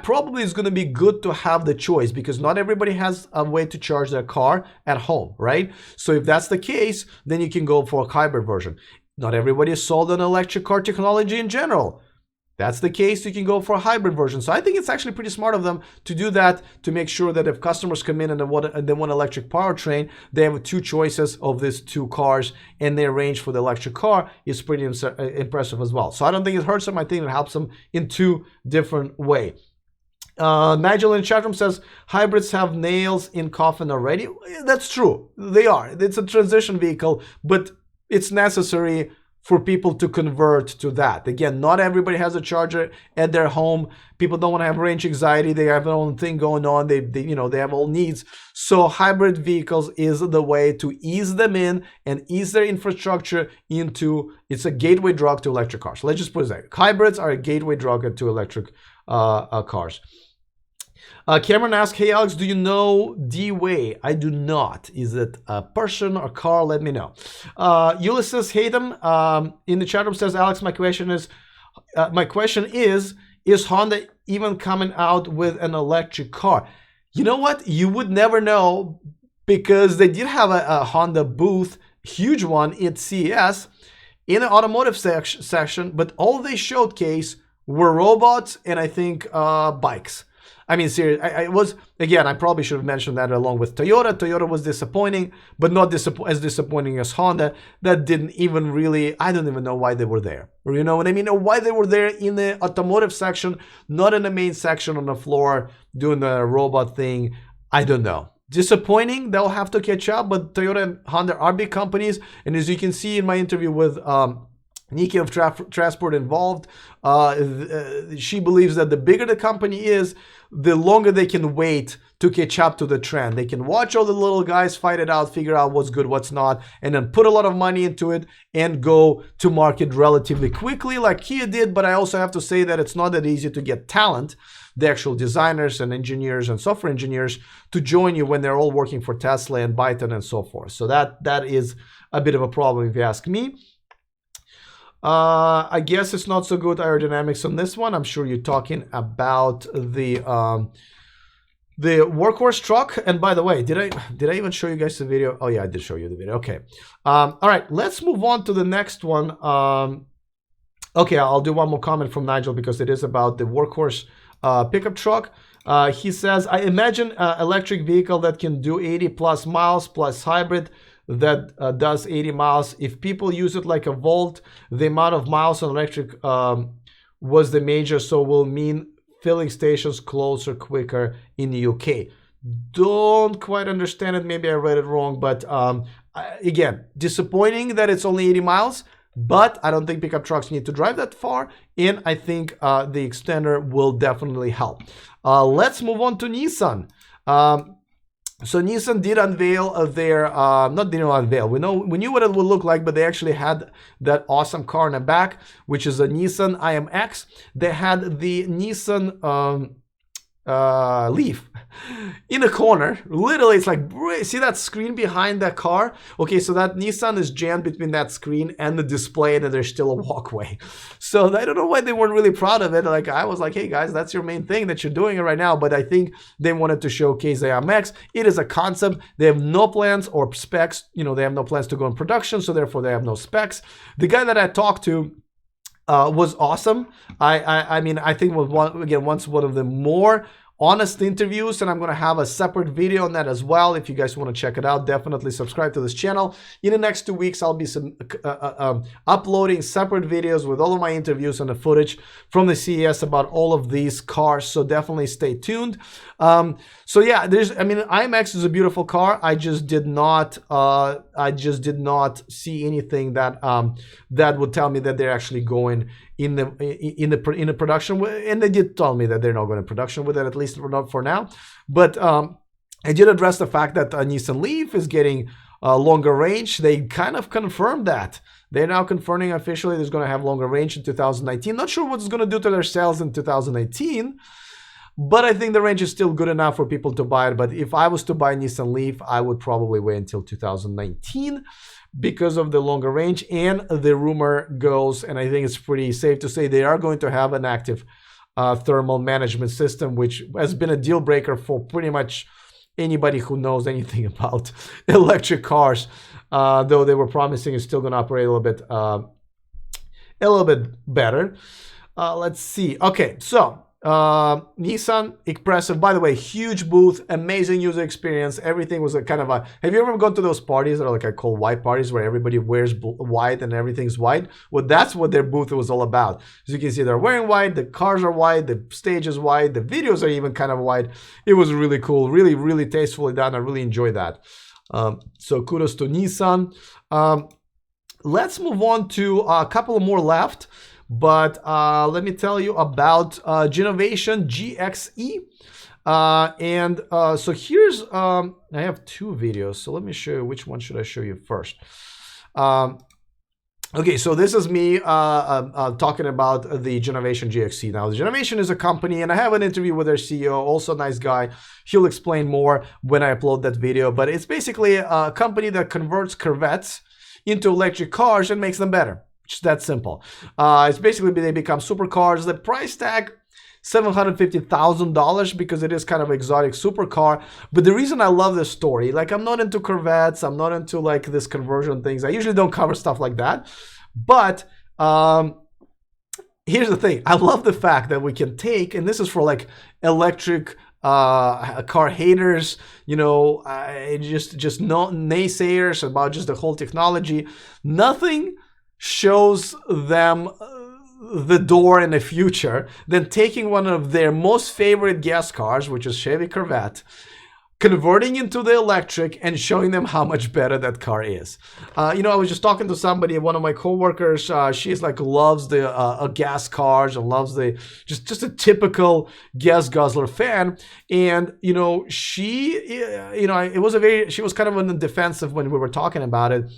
probably is going to be good to have the choice, because not everybody has a way to charge their car at home, right? So if that's the case, then you can go for a hybrid version. Not everybody is sold on electric car technology in general. That's the case, you can go for a hybrid version. So I think it's actually pretty smart of them to do that, to make sure that if customers come in and they want electric powertrain, they have two choices of these two cars, and their range for the electric car is pretty impressive as well. So I don't think it hurts them. I think it helps them in two different ways. Nigel in the chat room says, hybrids have nails in coffin already. That's true. They are. It's a transition vehicle, but it's necessary for people to convert to that. Again, not everybody has a charger at their home. People don't want to have range anxiety. They have their own thing going on. They have all needs. So hybrid vehicles is the way to ease them in and ease their infrastructure into, it's a gateway drug to electric cars. Let's just put it that. Hybrids are a gateway drug to electric cars. Cameron asks, hey Alex, do you know D-Way? I do not. Is it a person or car? Let me know. Ulysses Hayden in the chat room says, Alex, my question is, Is Honda even coming out with an electric car? You know what? You would never know, because they did have a Honda booth, huge one at CES in the automotive section, but all they showcased were robots and I think bikes. I mean, seriously, it was, again, I probably should have mentioned that along with Toyota. Toyota was disappointing, but not as disappointing as Honda. That didn't even really, I don't even know why they were there. You know what I mean? Or why they were there in the automotive section, not in the main section on the floor doing the robot thing. I don't know. Disappointing. They'll have to catch up, but Toyota and Honda are big companies. And as you can see in my interview with Nikki of Transport Involved, she believes that the bigger the company is, the longer they can wait to catch up to the trend. They can watch all the little guys fight it out, figure out what's good, what's not, and then put a lot of money into it and go to market relatively quickly like Kia did. But I also have to say that it's not that easy to get talent, the actual designers and engineers and software engineers, to join you when they're all working for Tesla and Byton and so forth. So that is a bit of a problem if you ask me. I guess it's not so good aerodynamics on this one. I'm sure you're talking about the workhorse truck. And by the way, did I even show you guys the video? Oh yeah, I did show you the video. Okay. All right, let's move on to the next one. Okay, I'll do one more comment from Nigel because it is about the workhorse pickup truck. He says, I imagine an electric vehicle that can do 80 plus miles plus hybrid that does 80 miles. If people use it like a Volt, the amount of miles on electric was the major, so will mean filling stations closer, quicker in the UK. Don't quite understand it. Maybe I read it wrong, but again, disappointing that it's only 80 miles, but I don't think pickup trucks need to drive that far, and I think the extender will definitely help. Let's move on to Nissan. So Nissan did unveil their, not didn't unveil, we knew what it would look like, but they actually had that awesome car in the back, which is a Nissan IMX. They had the Nissan Leaf in the corner. Literally, it's like, see that screen behind that car? Okay, so that Nissan is jammed between that screen and the display, and there's still a walkway. So I don't know why they weren't really proud of it. Like, I was like, hey guys, that's your main thing that you're doing it right now. But I think they wanted to showcase the IMX. It is a concept. They have no plans or specs. You know, they have no plans to go in production, so therefore they have no specs. The guy that I talked to was awesome. I mean, I think was one of the more honest interviews, and I'm going to have a separate video on that as well. If you guys want to check it out, definitely subscribe to this channel. In the next 2 weeks, I'll be uploading separate videos with all of my interviews and the footage from the CES about all of these cars, so definitely stay tuned. So yeah, I mean, IMX is a beautiful car. I just did not see anything that that would tell me that they're actually going in the production, and they did tell me that they're not going to production with it, at least not for now. But I did address the fact that Nissan Leaf is getting longer range. They kind of confirmed that. They're now confirming officially it's going to have longer range in 2019. Not sure what it's going to do to their sales in 2018, but I think the range is still good enough for people to buy it. But if I was to buy Nissan Leaf, I would probably wait until 2019 because of the longer range. And the rumor goes, and I think it's pretty safe to say, they are going to have an active thermal management system, which has been a deal breaker for pretty much anybody who knows anything about electric cars. Though they were promising it's still going to operate a little bit better. Let's see. Okay, so Nissan, impressive. By the way, huge booth, amazing user experience. Everything was a kind of a, have you ever gone to those parties that are like I call white parties where everybody wears white and everything's white? Well, that's what their booth was all about. As you can see, they're wearing white, the cars are white, the stage is white, the videos are even kind of white. It was really cool, really, really tastefully done. I really enjoyed that. So kudos to Nissan. Let's move on to a couple more left. But let me tell you about Genovation GXE. So here's, I have two videos. So let me show you, which one should I show you first? Okay, so this is me talking about the Genovation GXE. Now, the Genovation is a company, and I have an interview with their CEO, also a nice guy. He'll explain more when I upload that video. But it's basically a company that converts Corvettes into electric cars and makes them better. Just that simple. It's basically they become supercars. The price tag $750,000 because it is kind of an exotic supercar. But the reason I love this story, like I'm not into Corvettes, I'm not into like this conversion things. I usually don't cover stuff like that. But here's the thing. I love the fact that we can take, and this is for like electric car haters, you know, just no naysayers about just the whole technology. Nothing shows them the door in the future than taking one of their most favorite gas cars, which is Chevy Corvette, converting into the electric and showing them how much better that car is. You know, I was just talking to somebody, one of my coworkers, she's like loves the gas cars and loves the just a typical gas guzzler fan. And you know, she, you know, she was kind of on the defensive when we were talking about it.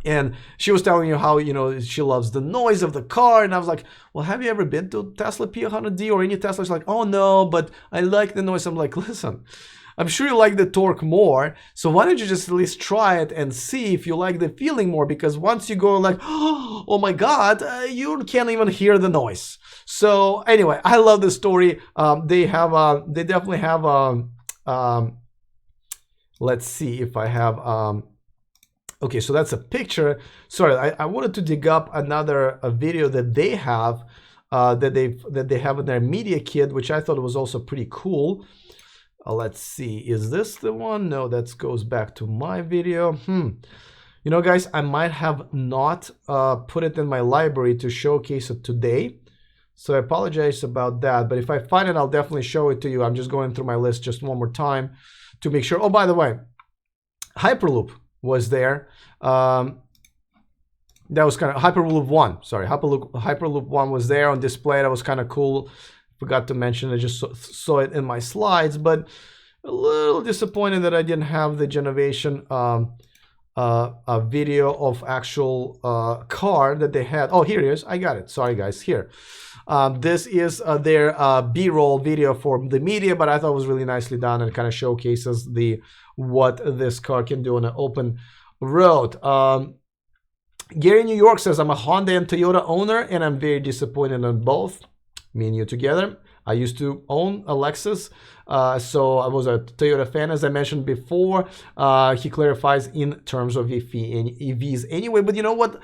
And she was telling you how, you know, she loves the noise of the car. And I was like, well, have you ever been to Tesla P100D or any Tesla? She's like, oh, no, but I like the noise. I'm like, listen, I'm sure you like the torque more. So why don't you just at least try it and see if you like the feeling more? Because once you go like, oh, my God, you can't even hear the noise. So anyway, I love this story. They definitely have, let's see if I have, okay, so that's a picture. Sorry, I wanted to dig up another video that they have that they have in their media kit, which I thought was also pretty cool. Let's see, is this the one? No, that goes back to my video. You know, guys, I might have not put it in my library to showcase it today, so I apologize about that. But if I find it, I'll definitely show it to you. I'm just going through my list just one more time to make sure. Oh, by the way, Hyperloop was there. That was kind of Hyperloop 1. Sorry, Hyperloop 1 was there on display. That was kind of cool. Forgot to mention, I just saw it in my slides, but a little disappointed that I didn't have the Genovation video of actual car that they had. Oh, here it is. I got it. Sorry, guys. Here. This is their B-roll video for the media, but I thought it was really nicely done and kind of showcases what this car can do on an open road. Gary New York says, I'm a Honda and Toyota owner, and I'm very disappointed in both. Me and you together. I used to own a Lexus, so I was a Toyota fan, as I mentioned before. He clarifies in terms of EVs anyway, but you know what?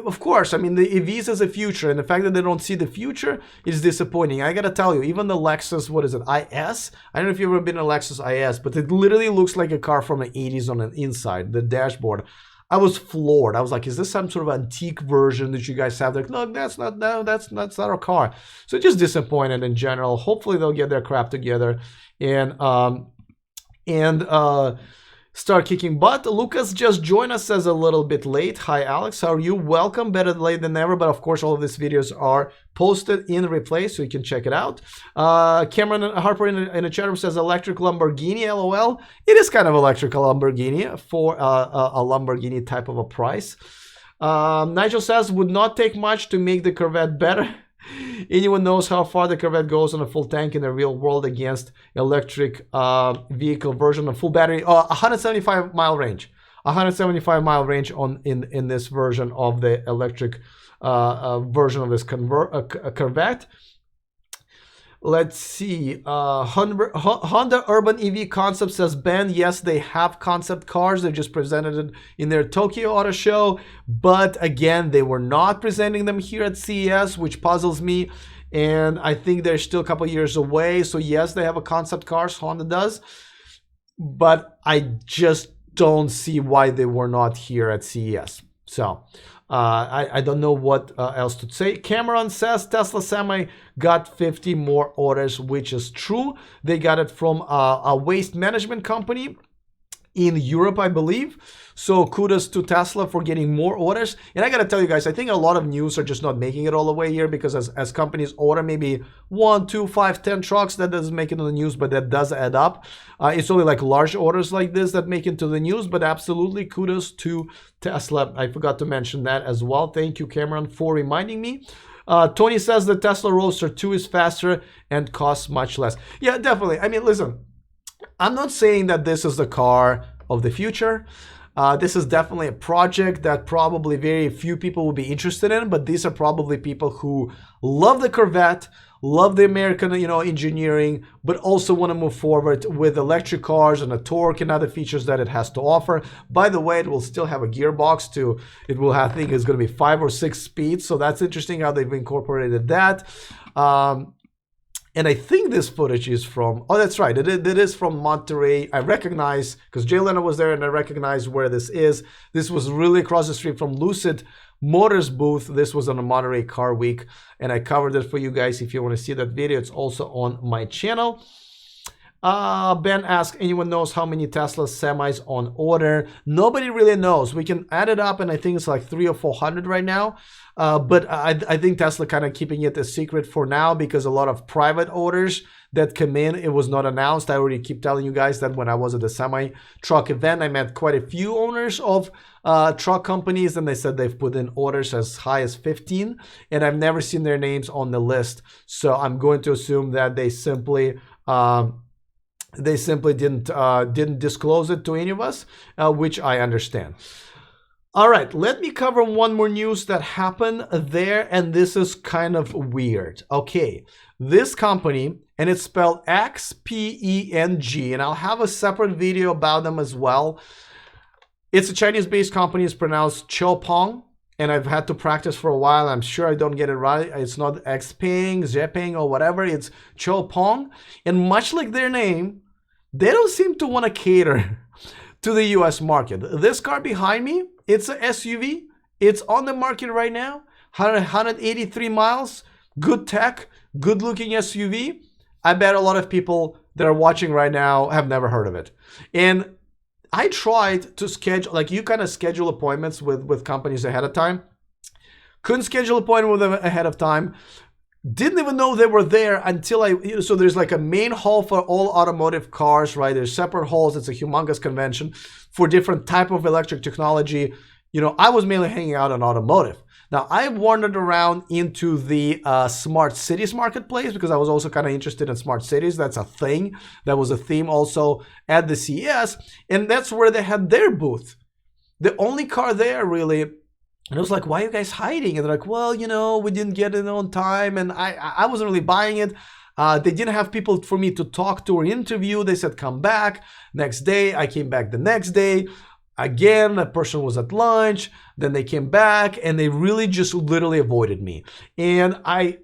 Of course, I mean, the EVs is the future, and the fact that they don't see the future is disappointing. I gotta tell you, even the Lexus, what is it, IS? I don't know if you've ever been in a Lexus IS, but it literally looks like a car from the 80s on the inside, the dashboard. I was floored. I was like, is this some sort of antique version that you guys have? They're like, no, that's not our car. So just disappointed in general. Hopefully they'll get their crap together and start kicking butt. Lucas just joined us as a little bit late. Hi, Alex. How are you? Welcome. Better late than never. But of course, all of these videos are posted in replay, so you can check it out. Cameron Harper in the chat room says electric Lamborghini. LOL. It is kind of electrical Lamborghini for a Lamborghini type of a price. Nigel says would not take much to make the Corvette better. Anyone knows how far the Corvette goes on a full tank in the real world against electric vehicle version of full battery? 175 mile range. 175 mile range in this version of the electric version of this Corvette. Let's see. Honda Urban EV Concept says, Ben, yes, they have concept cars. They just presented it in their Tokyo Auto Show. But again, they were not presenting them here at CES, which puzzles me. And I think they're still a couple years away. So yes, they have a concept cars, Honda does. But I just don't see why they were not here at CES. So I don't know what else to say. Cameron says Tesla Semi got 50 more orders, which is true. They got it from a waste management company in Europe, I believe. So kudos to Tesla for getting more orders. And I gotta tell you guys, I think a lot of news are just not making it all the way here, because as companies order maybe 1, 2, 5, 10 trucks, that doesn't make it in the news, but that does add up. It's only like large orders like this that make it into the news, but absolutely kudos to Tesla. I forgot to mention that as well. Thank you, Cameron, for reminding me. Tony says the Tesla Roadster 2 is faster and costs much less. Yeah, definitely. I mean, listen, I'm not saying that this is the car of the future. This is definitely a project that probably very few people will be interested in, but these are probably people who love the Corvette, love the American, engineering, but also want to move forward with electric cars and the torque and other features that it has to offer. By the way, it will still have a gearbox too. It will have, I think it's going to be 5 or 6 speeds. So that's interesting how they've incorporated that. And I think this footage is from, oh, that's right. It is from Monterey. I recognize, because Jay Leno was there and I recognize where this is. This was really across the street from Lucid Motors booth. This was on a Monterey Car Week, and I covered it for you guys. If you want to see that video, it's also on my channel. Ben asked, anyone knows how many Tesla semis on order? Nobody really knows. We can add it up, and I think it's like 300 or 400 right now. But I think Tesla kind of keeping it a secret for now, because a lot of private orders that come in, it was not announced. I already keep telling you guys that when I was at the semi truck event, I met quite a few owners of truck companies, and they said they've put in orders as high as 15, and I've never seen their names on the list. So I'm going to assume that they simply didn't disclose it to any of us, which I understand. All right, let me cover one more news that happened there, and this is kind of weird. Okay, this company, and it's spelled XPENG, and I'll have a separate video about them as well. It's a Chinese-based company. It's pronounced Chopong, and I've had to practice for a while. I'm sure I don't get it right. It's not Xpeng, Zepeng, or whatever. It's Chopong, and much like their name, they don't seem to want to cater to the US market. This car behind me, it's an SUV. It's on the market right now, 183 miles, good tech, good looking SUV. I bet a lot of people that are watching right now have never heard of it. And I tried to schedule, like you kind of schedule appointments with companies ahead of time. Couldn't schedule an appointment with them ahead of time. Didn't even know they were there until so there's like a main hall for all automotive cars, right? There's separate halls. It's a humongous convention for different type of electric technology. I was mainly hanging out on automotive. Now, I wandered around into the smart cities marketplace because I was also kind of interested in smart cities. That's a thing. That was a theme also at the CES. And that's where they had their booth. The only car there really, and I was like, why are you guys hiding? And they're like, well, we didn't get it on time. And I wasn't really buying it. They didn't have people for me to talk to or interview. They said, come back. Next day, I came back the next day. Again, that person was at lunch, then they came back, and they really just literally avoided me. And I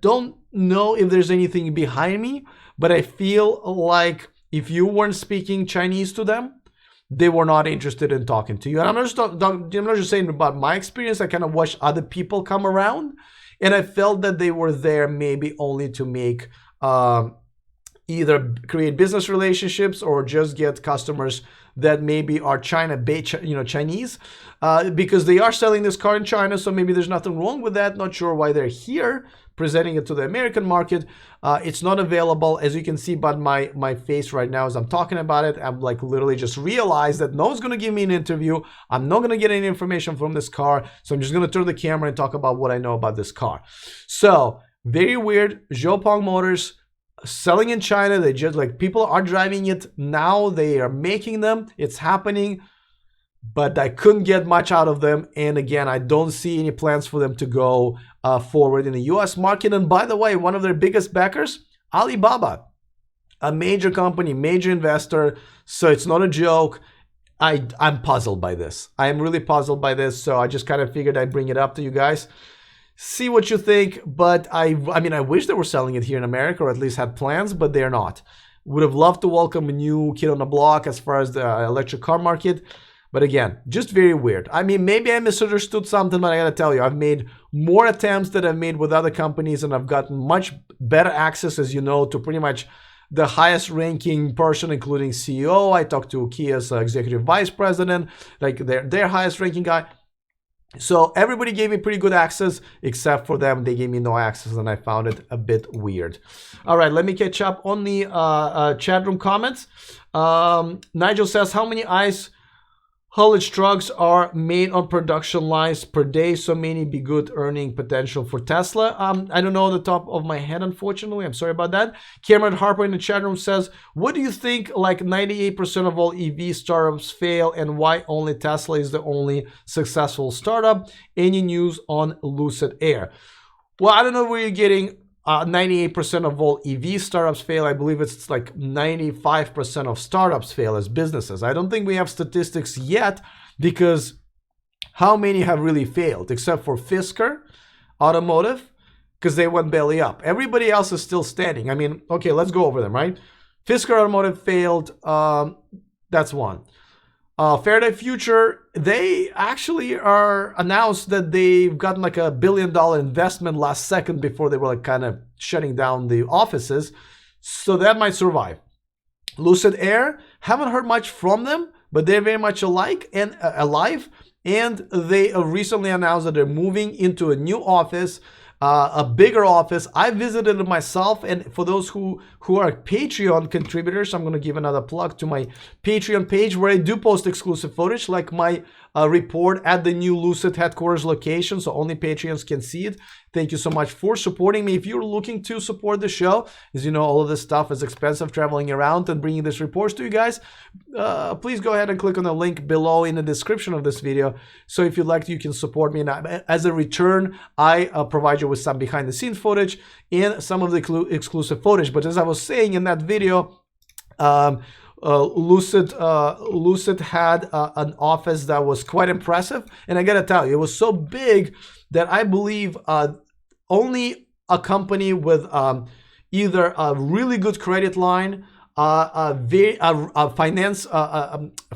don't know if there's anything behind me, but I feel like if you weren't speaking Chinese to them, they were not interested in talking to you. And I'm not just saying about my experience. I kind of watched other people come around, and I felt that they were there maybe only to make either create business relationships or just get customers that maybe are Chinese, because they are selling this car in China. So maybe there's nothing wrong with that. Not sure why they're here presenting it to the American market. It's not available, as you can see by my face right now as I'm talking about it. I'm like literally just realized that no one's going to give me an interview. I'm not going to get any information from this car. So I'm just going to turn the camera and talk about what I know about this car. So very weird. Zhopong Motors, selling in China. They just like, people are driving it now. They are making them. It's happening, but I couldn't get much out of them. And again, I don't see any plans for them to go forward in the US market. And by the way, one of their biggest backers, Alibaba, a major company, major investor. So it's not a joke. I'm puzzled by this. I am really puzzled by this. So I just kind of figured I'd bring it up to you guys. See what you think, but I mean, I wish they were selling it here in America, or at least had plans, but they're not. Would have loved to welcome a new kid on the block as far as the electric car market, but again, just very weird. I mean, maybe I misunderstood something, but I gotta tell you, I've made more attempts than I've made with other companies, and I've gotten much better access, as you know, to pretty much the highest ranking person, including CEO. I talked to Kia's executive vice president, like their highest ranking guy. So everybody gave me pretty good access, except for them. They gave me no access, and I found it a bit weird. All right, let me catch up on the chat room comments. Nigel says, how many eyes Haulage trucks are made on production lines per day, so many be good earning potential for Tesla. I don't know the top of my head, unfortunately. I'm sorry about that. Cameron Harper in the chat room says, what do you think like 98% of all EV startups fail and why only Tesla is the only successful startup? Any news on Lucid Air? Well, I don't know where you're getting 98% of all EV startups fail. I believe it's like 95% of startups fail as businesses. I don't think we have statistics yet because how many have really failed except for Fisker Automotive because they went belly up. Everybody else is still standing. I mean, okay, let's go over them, right? Fisker Automotive failed. That's one. Faraday Future, they actually are announced that they've gotten like $1 billion investment last second before they were like kind of shutting down the offices. So that might survive. Lucid Air, haven't heard much from them, but they're very much alive. And they recently announced that they're moving into a new office, a bigger office. I visited it myself, and for those who are Patreon contributors, I'm going to give another plug to my Patreon page where I do post exclusive footage, like my report at the new Lucid headquarters location, so only Patreons can see it. Thank you so much for supporting me. If you're looking to support the show, as you know, all of this stuff is expensive traveling around and bringing these reports to you guys, please go ahead and click on the link below in the description of this video. So if you'd like to, you can support me. And as a return, I provide you with some behind the scenes footage and some of the exclusive footage. But as I was saying in that video, Lucid had an office that was quite impressive, and I gotta tell you, it was so big that I believe only a company with either a really good credit line, a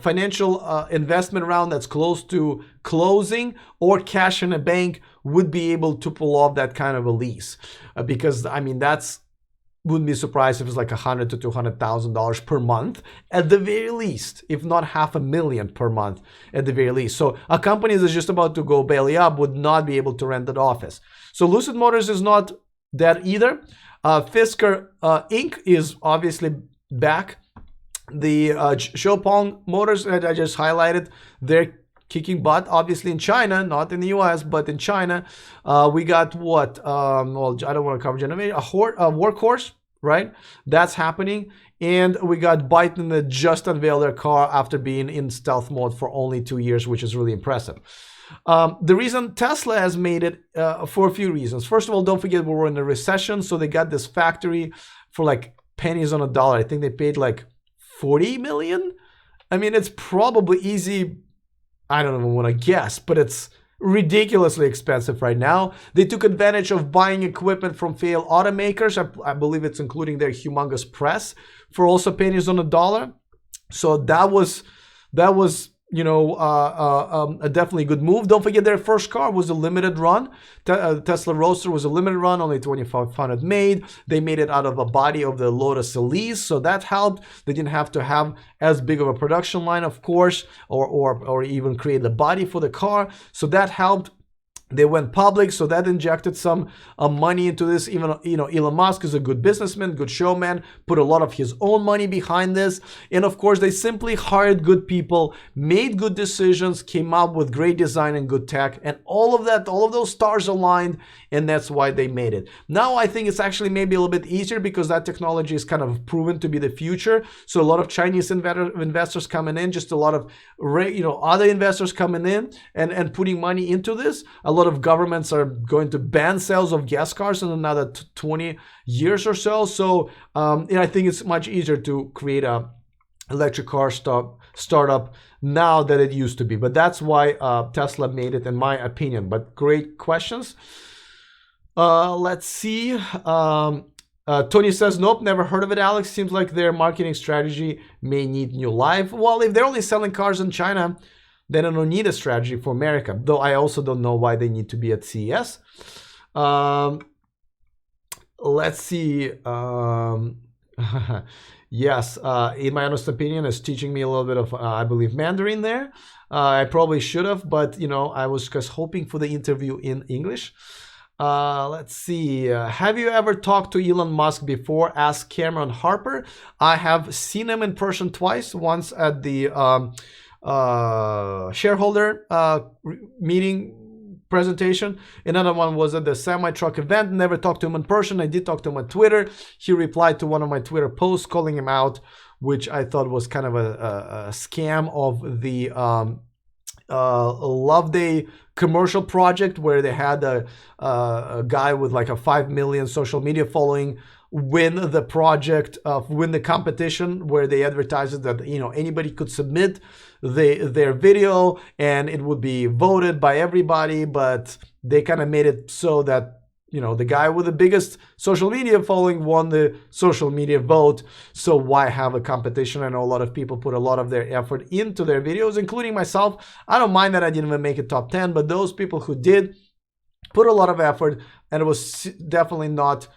financial investment round that's close to closing, or cash in a bank would be able to pull off that kind of a lease, because I mean wouldn't be surprised if it's like $100,000 to $200,000 per month at the very least, if not $500,000 per month at the very least. So a company that's just about to go belly up would not be able to rent that office. So Lucid Motors is not that either. Fisker Inc. is obviously back. The Xpeng Motors that I just highlighted, they're kicking butt, obviously in China, not in the US, but in China. We got what? Well, I don't want to cover generation. A Workhorse, right? That's happening. And we got Byton that just unveiled their car after being in stealth mode for only 2 years, which is really impressive. The reason Tesla has made it for a few reasons. First of all, don't forget we were in a recession, so they got this factory for like pennies on a dollar. I think they paid like 40 million. I mean, it's probably easy. I don't even want to guess, but it's ridiculously expensive right now. They took advantage of buying equipment from failed automakers. I believe it's including their humongous press for also pennies on a dollar. So that was you know, a definitely good move. Don't forget their first car was a limited run. Tesla Roadster was a limited run, only 2,500 made. They made it out of a body of the Lotus Elise, so that helped. They didn't have to have as big of a production line, of course, or even create the body for the car, so that helped. They went public, so that injected some money into this. Even, you know, Elon Musk is a good businessman, good showman, put a lot of his own money behind this. And of course, they simply hired good people, made good decisions, came up with great design and good tech, and all of that, all of those stars aligned, and that's why they made it. Now, I think it's actually maybe a little bit easier because that technology is kind of proven to be the future. So a lot of Chinese investors coming in, just a lot of, you know, other investors coming in and putting money into this. A lot of governments are going to ban sales of gas cars in another 20 years or so. So I think it's much easier to create a electric car startup now than it used to be. But that's why Tesla made it, in my opinion. But great questions. Let's see. Tony says, nope, never heard of it, Alex. Seems like their marketing strategy may need new life. Well, if they're only selling cars in China, then I don't need a strategy for America, though I also don't know why they need to be at CES. Let's see. Yes, in my honest opinion, it's teaching me a little bit of, I believe, Mandarin there. I probably should have, but, you know, I was just hoping for the interview in English. Let's see. Have you ever talked to Elon Musk before? Asked Cameron Harper. I have seen him in person twice. Once at the shareholder meeting presentation. Another one was at the semi-truck event. Never talked to him in person. I did talk to him on Twitter. He replied to one of my Twitter posts calling him out, which I thought was kind of a scam of the Love Day commercial project, where they had a guy with like a 5 million social media following win the project, win the competition, where they advertised that, you know, anybody could submit their video and it would be voted by everybody, but they kind of made it so that, you know, the guy with the biggest social media following won the social media vote. So why have a competition? I know a lot of people put a lot of their effort into their videos, including myself. I don't mind that I didn't even make it top 10, but those people who did put a lot of effort, and it was definitely not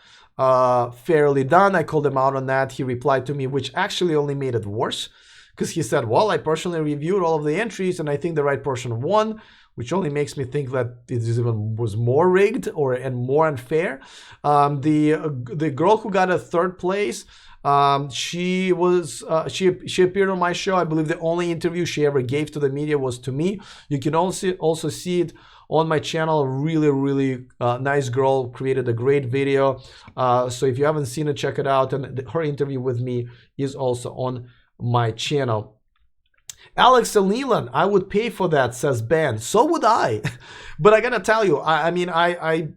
fairly done. I called him out on that. He replied to me, which actually only made it worse, because he said, well, I personally reviewed all of the entries and I think the right person won, which only makes me think that it even was more rigged and more unfair. The girl who got a third place, she appeared on my show. I believe the only interview she ever gave to the media was to me. You can also see it on my channel. Really nice girl, created a great video. So if you haven't seen it, check it out. And her interview with me is also on my channel. Alex and Leland, I would pay for that, says Ben. So would I. But I gotta tell you, I mean, I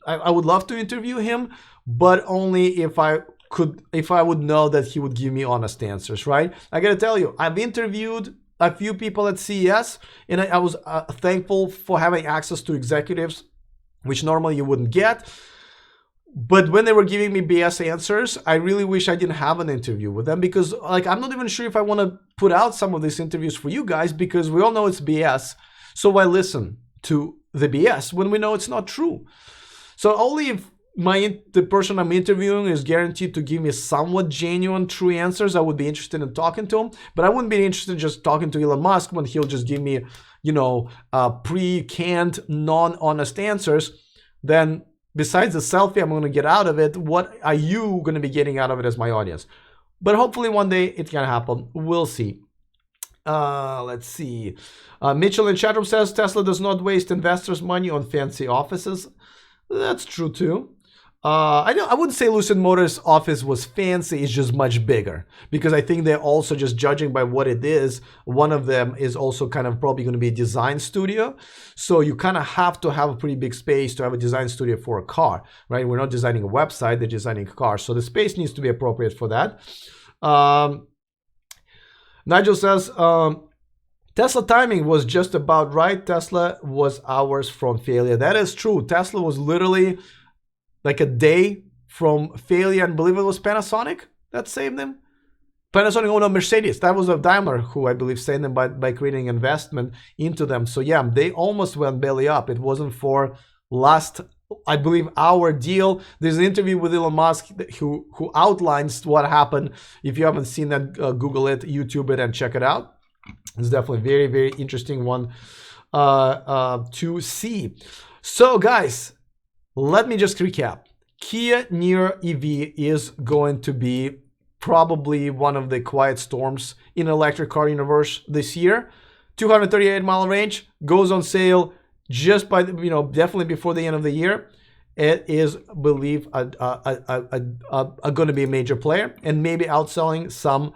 would love to interview him, but only if I would know that he would give me honest answers, right? I gotta tell you, I've interviewed a few people at CES, and I was thankful for having access to executives, which normally you wouldn't get. But when they were giving me BS answers, I really wish I didn't have an interview with them, because like, I'm not even sure if I want to put out some of these interviews for you guys, because we all know it's BS. So why listen to the BS when we know it's not true? So only if the person I'm interviewing is guaranteed to give me somewhat genuine, true answers, I would be interested in talking to him. But I wouldn't be interested in just talking to Elon Musk when he'll just give me, you know, pre-canned, non-honest answers. Then besides the selfie I'm going to get out of it, what are you going to be getting out of it as my audience? But hopefully one day it can happen. We'll see. Let's see. Mitchell in chatroom says Tesla does not waste investors' money on fancy offices. That's true too. I wouldn't say Lucid Motors' office was fancy, it's just much bigger, because I think they're also just judging by what it is. One of them is also kind of probably going to be a design studio. So you kind of have to have a pretty big space to have a design studio for a car, right? We're not designing a website, they're designing a car. So the space needs to be appropriate for that. Nigel says, Tesla timing was just about right. Tesla was hours from failure. That is true. Tesla was literally like a day from failure, and believe it was Panasonic that saved them. Panasonic, oh no, Mercedes. That was a Daimler who I believe saved them by creating investment into them. So yeah, they almost went belly up. It wasn't for last, I believe, hour deal. There's an interview with Elon Musk who outlines what happened. If you haven't seen that, Google it, YouTube it, and check it out. It's definitely a very interesting one to see. So guys, let me just recap. Kia Niro EV is going to be probably one of the quiet storms in electric car universe this year. 238-mile range, goes on sale just by, definitely before the end of the year. It is, believe, going to be a major player, and maybe outselling some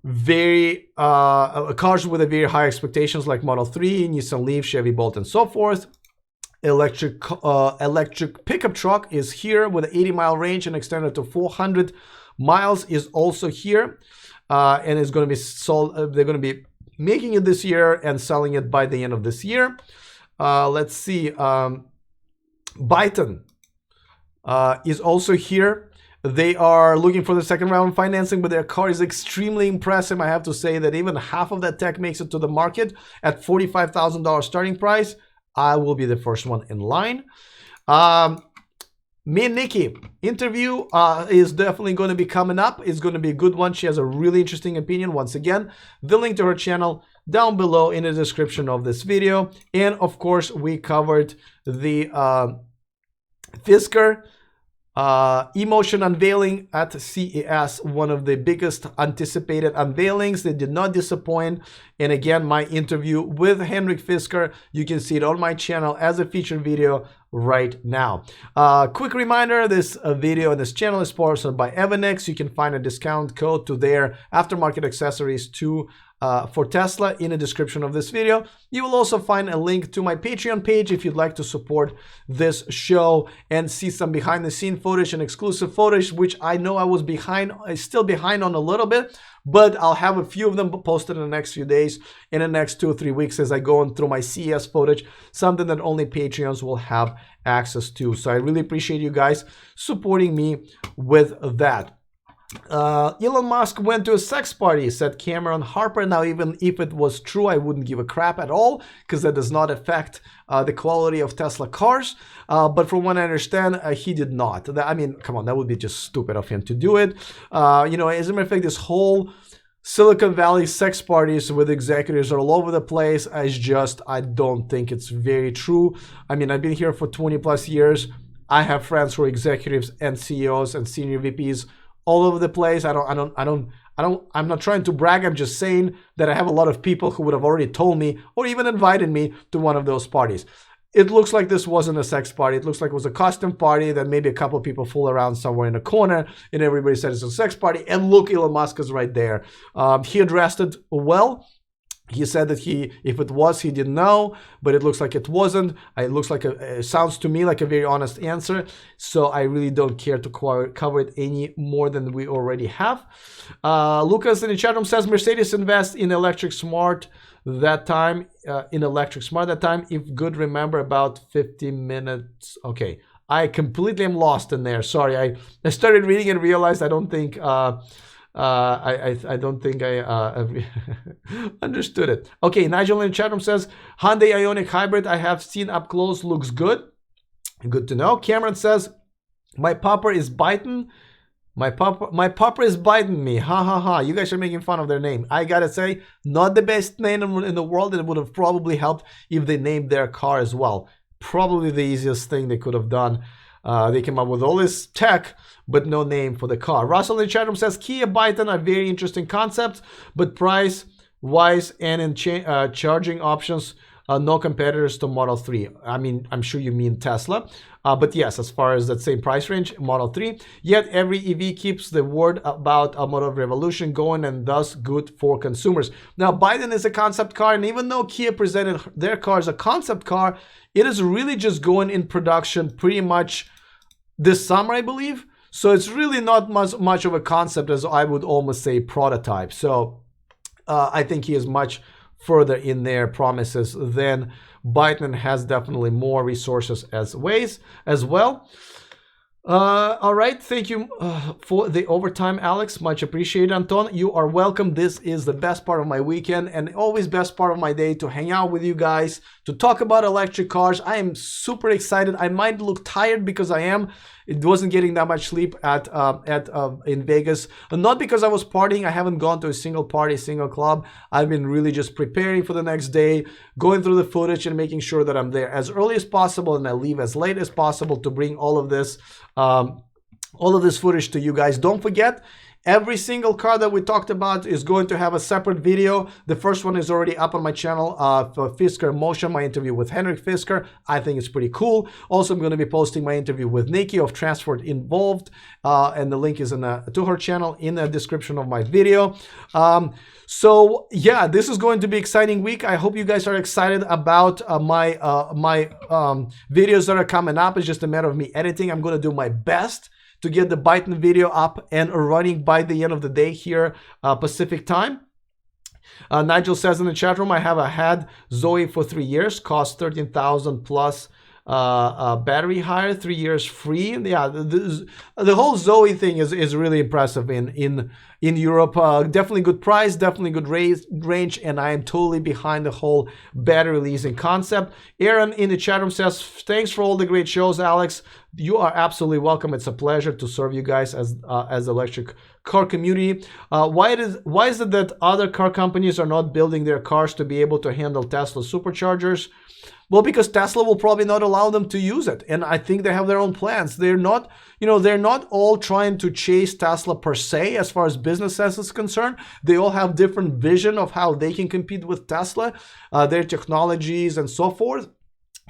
very cars with a very high expectations like Model 3, Nissan Leaf, Chevy Bolt, and so forth. Electric pickup truck is here with an 80-mile range and extended to 400 miles is also here, and it's going to be sold. They're going to be making it this year and selling it by the end of this year. Let's see. Byton is also here. They are looking for the second round financing, but their car is extremely impressive. I have to say that even half of that tech makes it to the market at $45,000 starting price. I will be the first one in line. Me and Nikki interview is definitely going to be coming up. It's going to be a good one. She has a really interesting opinion. Once again, the link to her channel down below in the description of this video. And of course, we covered the Fisker Emotion unveiling at CES, one of the biggest anticipated unveilings. They did not disappoint. And again, my interview with Henrik Fisker, you can see it on my channel as a featured video right now. Quick reminder, this video and this channel is sponsored by Evanix. You can find a discount code to their aftermarket accessories for Tesla in the description of this video. You will also find a link to my Patreon page if you'd like to support this show and see some behind the scene footage and exclusive footage, which I know I was still behind on a little bit, but I'll have a few of them posted in the next few days, in the next 2 or 3 weeks as I go on through my CES footage, something that only Patreons will have access to. So I really appreciate you guys supporting me with that. Elon Musk went to a sex party, said Cameron Harper. Now, even if it was true, I wouldn't give a crap at all, because that does not affect the quality of Tesla cars. But from what I understand, he did not. I mean, come on, that would be just stupid of him to do it. You know, as a matter of fact, this whole Silicon Valley sex parties with executives are all over the place. I don't think it's very true. I mean, I've been here for 20 plus years. I have friends who are executives and CEOs and senior VPs all over the place. I'm not trying to brag. I'm just saying that I have a lot of people who would have already told me or even invited me to one of those parties. It looks like this wasn't a sex party. It looks like it was a costume party that maybe a couple of people fool around somewhere in a corner and everybody said it's a sex party. And look, Elon Musk is right there. He addressed it well. He said that if it was, he didn't know, but it looks like it wasn't. It looks like it sounds to me like a very honest answer. So I really don't care to cover it any more than we already have. Lucas in the chat room says Mercedes invest in electric smart that time. If good, remember about 50 minutes. Okay, I completely am lost in there. Sorry, I started reading and realized I don't think. I don't think I understood it. Okay, Nigel in the chat room says Hyundai Ioniq Hybrid I have seen up close, looks good. Good to know. Cameron says my papa is Byton. My papa is biting me. Ha ha ha. You guys are making fun of their name. I gotta say, not the best name in the world. It would have probably helped if they named their car as well. Probably the easiest thing they could have done. They came up with all this tech, but no name for the car. Russell in the chat room says Kia Byton are very interesting concepts, but price-wise and in charging options, no competitors to Model 3. I mean, I'm sure you mean Tesla. But yes, as far as that same price range, Model 3. Yet every EV keeps the word about a model revolution going and thus good for consumers. Now, Byton is a concept car, and even though Kia presented their car as a concept car, it is really just going in production pretty much this summer, I believe. So it's really not much of a concept, as I would almost say prototype. So I think he is much further in their promises than Byton. Has definitely more resources as well. All right, thank you for the overtime, Alex. Much appreciated, Anton. You are welcome. This is the best part of my weekend and always best part of my day to hang out with you guys, to talk about electric cars. I am super excited. I might look tired because I am. It wasn't getting that much sleep in Vegas. Not because I was partying. I haven't gone to a single party, single club. I've been really just preparing for the next day, going through the footage and making sure that I'm there as early as possible and I leave as late as possible to bring all of this footage to you guys. Don't forget, every single car that we talked about is going to have a separate video. The first one is already up on my channel for Fisker Motion, my interview with Henrik Fisker. I think it's pretty cool. Also, I'm going to be posting my interview with Nikki of Transport Involved, and the link is to her channel in the description of my video. So yeah, this is going to be an exciting week. I hope you guys are excited about my videos that are coming up. It's just a matter of me editing. I'm going to do my best to get the Byton video up and running by the end of the day here, Pacific time. Nigel says in the chat room, I have had Zoe for 3 years, cost 13,000 plus battery hire, 3 years free. Yeah, the whole Zoe thing is really impressive in Europe. Definitely good price, definitely good range, and I am totally behind the whole battery leasing concept. Aaron in the chat room says, thanks for all the great shows, Alex. You are absolutely welcome. It's a pleasure to serve you guys as electric car community. Why is it that other car companies are not building their cars to be able to handle Tesla superchargers? Well, because Tesla will probably not allow them to use it. And I think they have their own plans. They're not, they're not all trying to chase Tesla per se, as far as business sense is concerned. They all have different vision of how they can compete with Tesla, their technologies and so forth.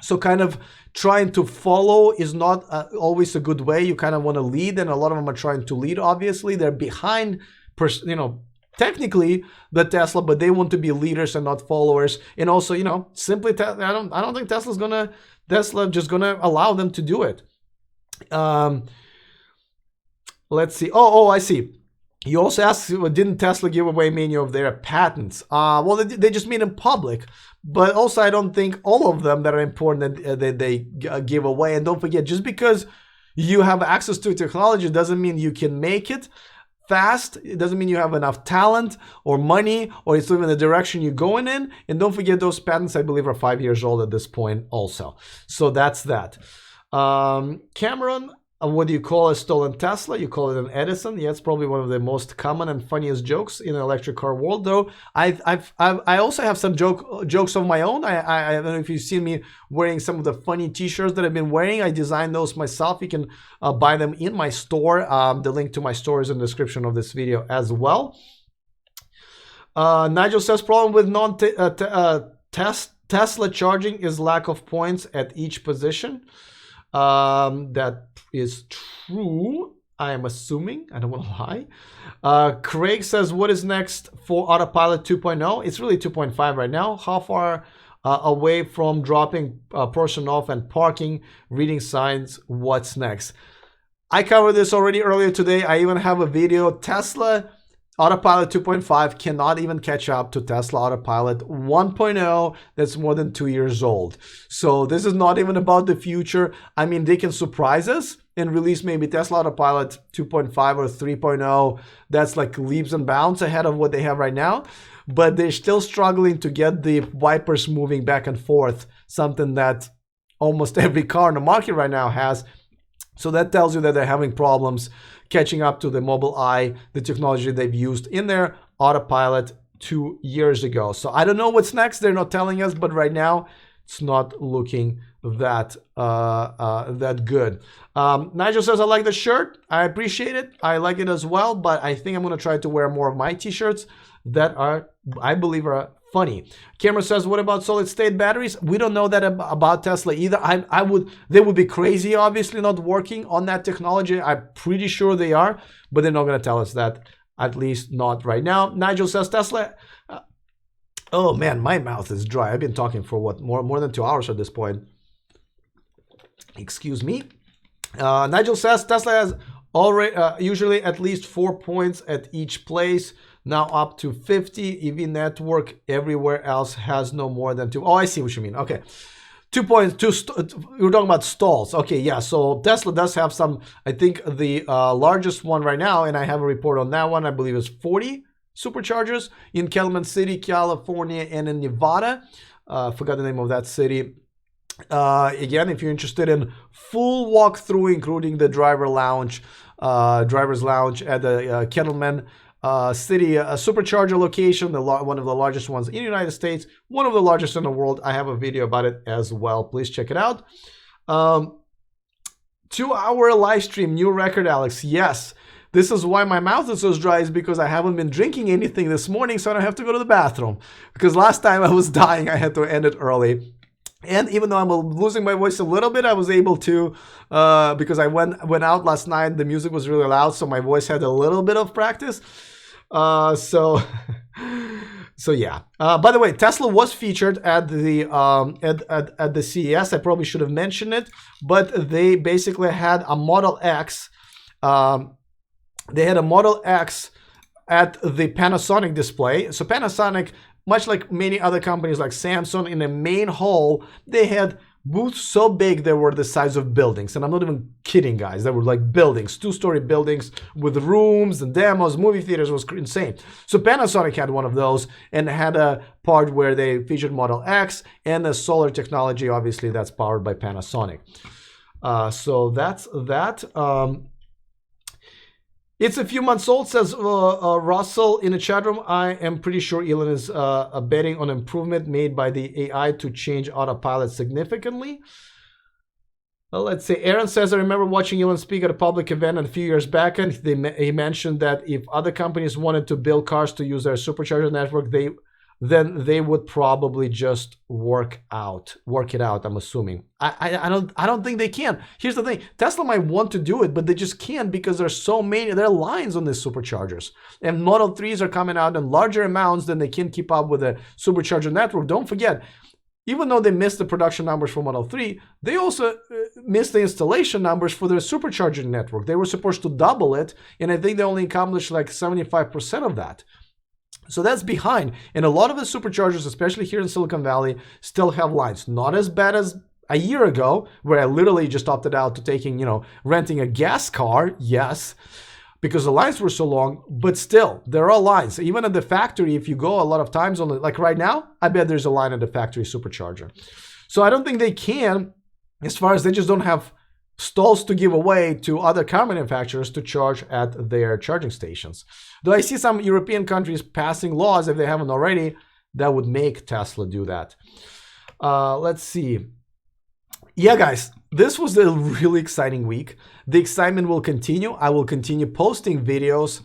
So kind of trying to follow is not always a good way. You kind of want to lead, and a lot of them are trying to lead. Obviously, they're behind, technically the Tesla, but they want to be leaders and not followers. And also, simply, I don't think Tesla just gonna allow them to do it. Let's see. Oh, I see. You also asked, didn't Tesla give away many of their patents? Well, they just made them public. But also, I don't think all of them that are important that they give away. And don't forget, just because you have access to technology doesn't mean you can make it fast. It doesn't mean you have enough talent or money, or it's even the direction you're going in. And don't forget, those patents, I believe, are 5 years old at this point also. So that's that. Cameron, what do you call a stolen Tesla? You call it an Edison. Yeah, it's probably one of the most common and funniest jokes in the electric car world. Though I also have some jokes of my own. I don't know if you've seen me wearing some of the funny T-shirts that I've been wearing. I designed those myself. You can buy them in my store. The link to my store is in the description of this video as well. Nigel says problem with Tesla charging is lack of points at each position. That is true, I am assuming. I don't want to lie. Craig says, what is next for Autopilot 2.0? It's really 2.5 right now. How far away from dropping a person off and parking, reading signs? What's next? I covered this already earlier today. I even have a video. Tesla Autopilot 2.5 cannot even catch up to Tesla Autopilot 1.0 that's more than 2 years old. So this is not even about the future. I mean, they can surprise us and release maybe Tesla Autopilot 2.5 or 3.0. That's like leaps and bounds ahead of what they have right now. But they're still struggling to get the wipers moving back and forth, something that almost every car in the market right now has. So that tells you that they're having problems catching up to the Mobileye, the technology they've used in their Autopilot 2 years ago. So I don't know what's next. They're not telling us, but right now it's not looking that good. Nigel says, I like the shirt. I appreciate it. I like it as well, but I think I'm going to try to wear more of my t-shirts that are, I believe, are funny. Cameron says, what about solid state batteries? We don't know that about Tesla either. They would be crazy, obviously, not working on that technology. I'm pretty sure they are, but they're not going to tell us that, at least not right now. Nigel says, Tesla, oh man, my mouth is dry. I've been talking for what, more than 2 hours at this point. Excuse me. Nigel says, Tesla has already usually at least 4 points at each place. Now up to 50. EV network everywhere else has no more than 2. Oh, I see what you mean. Okay. 2 points. We're talking about stalls. Okay, yeah. So Tesla does have some, I think the largest one right now, and I have a report on that one, I believe is 40 superchargers in Calumet City, California, and in Nevada. Forgot the name of that city. Again, if you're interested in full walkthrough, including the driver's lounge at the Cattleman City supercharger location, one of the largest ones in the United States, one of the largest in the world. I have a video about it as well. Please check it out. 2-hour live stream, new record, Alex. Yes, this is why my mouth is so dry, is because I haven't been drinking anything this morning, so I don't have to go to the bathroom. Because last time I was dying, I had to end it early. And even though I'm losing my voice a little bit, I was able to, because I went out last night, the music was really loud, so my voice had a little bit of practice. So yeah. By the way, Tesla was featured at the at the CES. I probably should have mentioned it, but they basically had a Model X. They had a Model X at the Panasonic display. So Panasonic, much like many other companies like Samsung, in the main hall, they had booths so big they were the size of buildings. And I'm not even kidding, guys. They were like buildings, 2-story buildings with rooms and demos, movie theaters. Was insane. So Panasonic had one of those and had a part where they featured Model X and the solar technology, obviously, that's powered by Panasonic. So that's that. It's a few months old, says Russell in the chat room. I am pretty sure Elon is betting on improvement made by the AI to change Autopilot significantly. Let's see. Aaron says, I remember watching Elon speak at a public event a few years back, and he mentioned that if other companies wanted to build cars to use their supercharger network, then they would probably just work it out, I'm assuming. I don't think they can. Here's the thing. Tesla might want to do it, but they just can't because there's so many, there are lines on these superchargers. And Model 3s are coming out in larger amounts than they can keep up with the supercharger network. Don't forget, even though they missed the production numbers for Model 3, they also missed the installation numbers for their supercharger network. They were supposed to double it, and I think they only accomplished like 75% of that. So that's behind. And a lot of the superchargers, especially here in Silicon Valley, still have lines. Not as bad as a year ago, where I literally just opted out to taking, renting a gas car, yes, because the lines were so long, but still, there are lines. Even at the factory, if you go a lot of times, like right now, I bet there's a line at the factory supercharger. So I don't think they can, as far as they just don't have stalls to give away to other car manufacturers to charge at their charging stations. Though I see some European countries passing laws, if they haven't already, that would make Tesla do that. Let's see. Yeah, guys, this was a really exciting week. The excitement will continue. I will continue posting videos,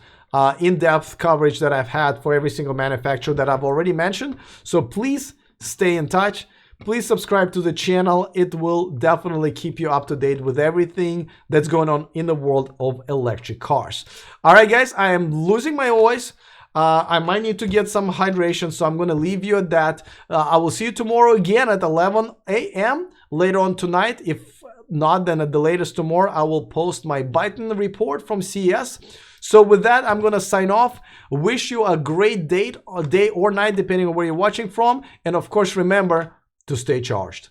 in-depth coverage that I've had for every single manufacturer that I've already mentioned. So please stay in touch. Please subscribe to the channel. It will definitely keep you up to date with everything that's going on in the world of electric cars. All right, guys, I am losing my voice. I might need to get some hydration, so I'm going to leave you at that. I will see you tomorrow again at 11 a.m. later on tonight. If not, then at the latest tomorrow, I will post my Byton report from CES. So with that, I'm going to sign off. Wish you a great day or night, depending on where you're watching from. And of course, remember to stay charged.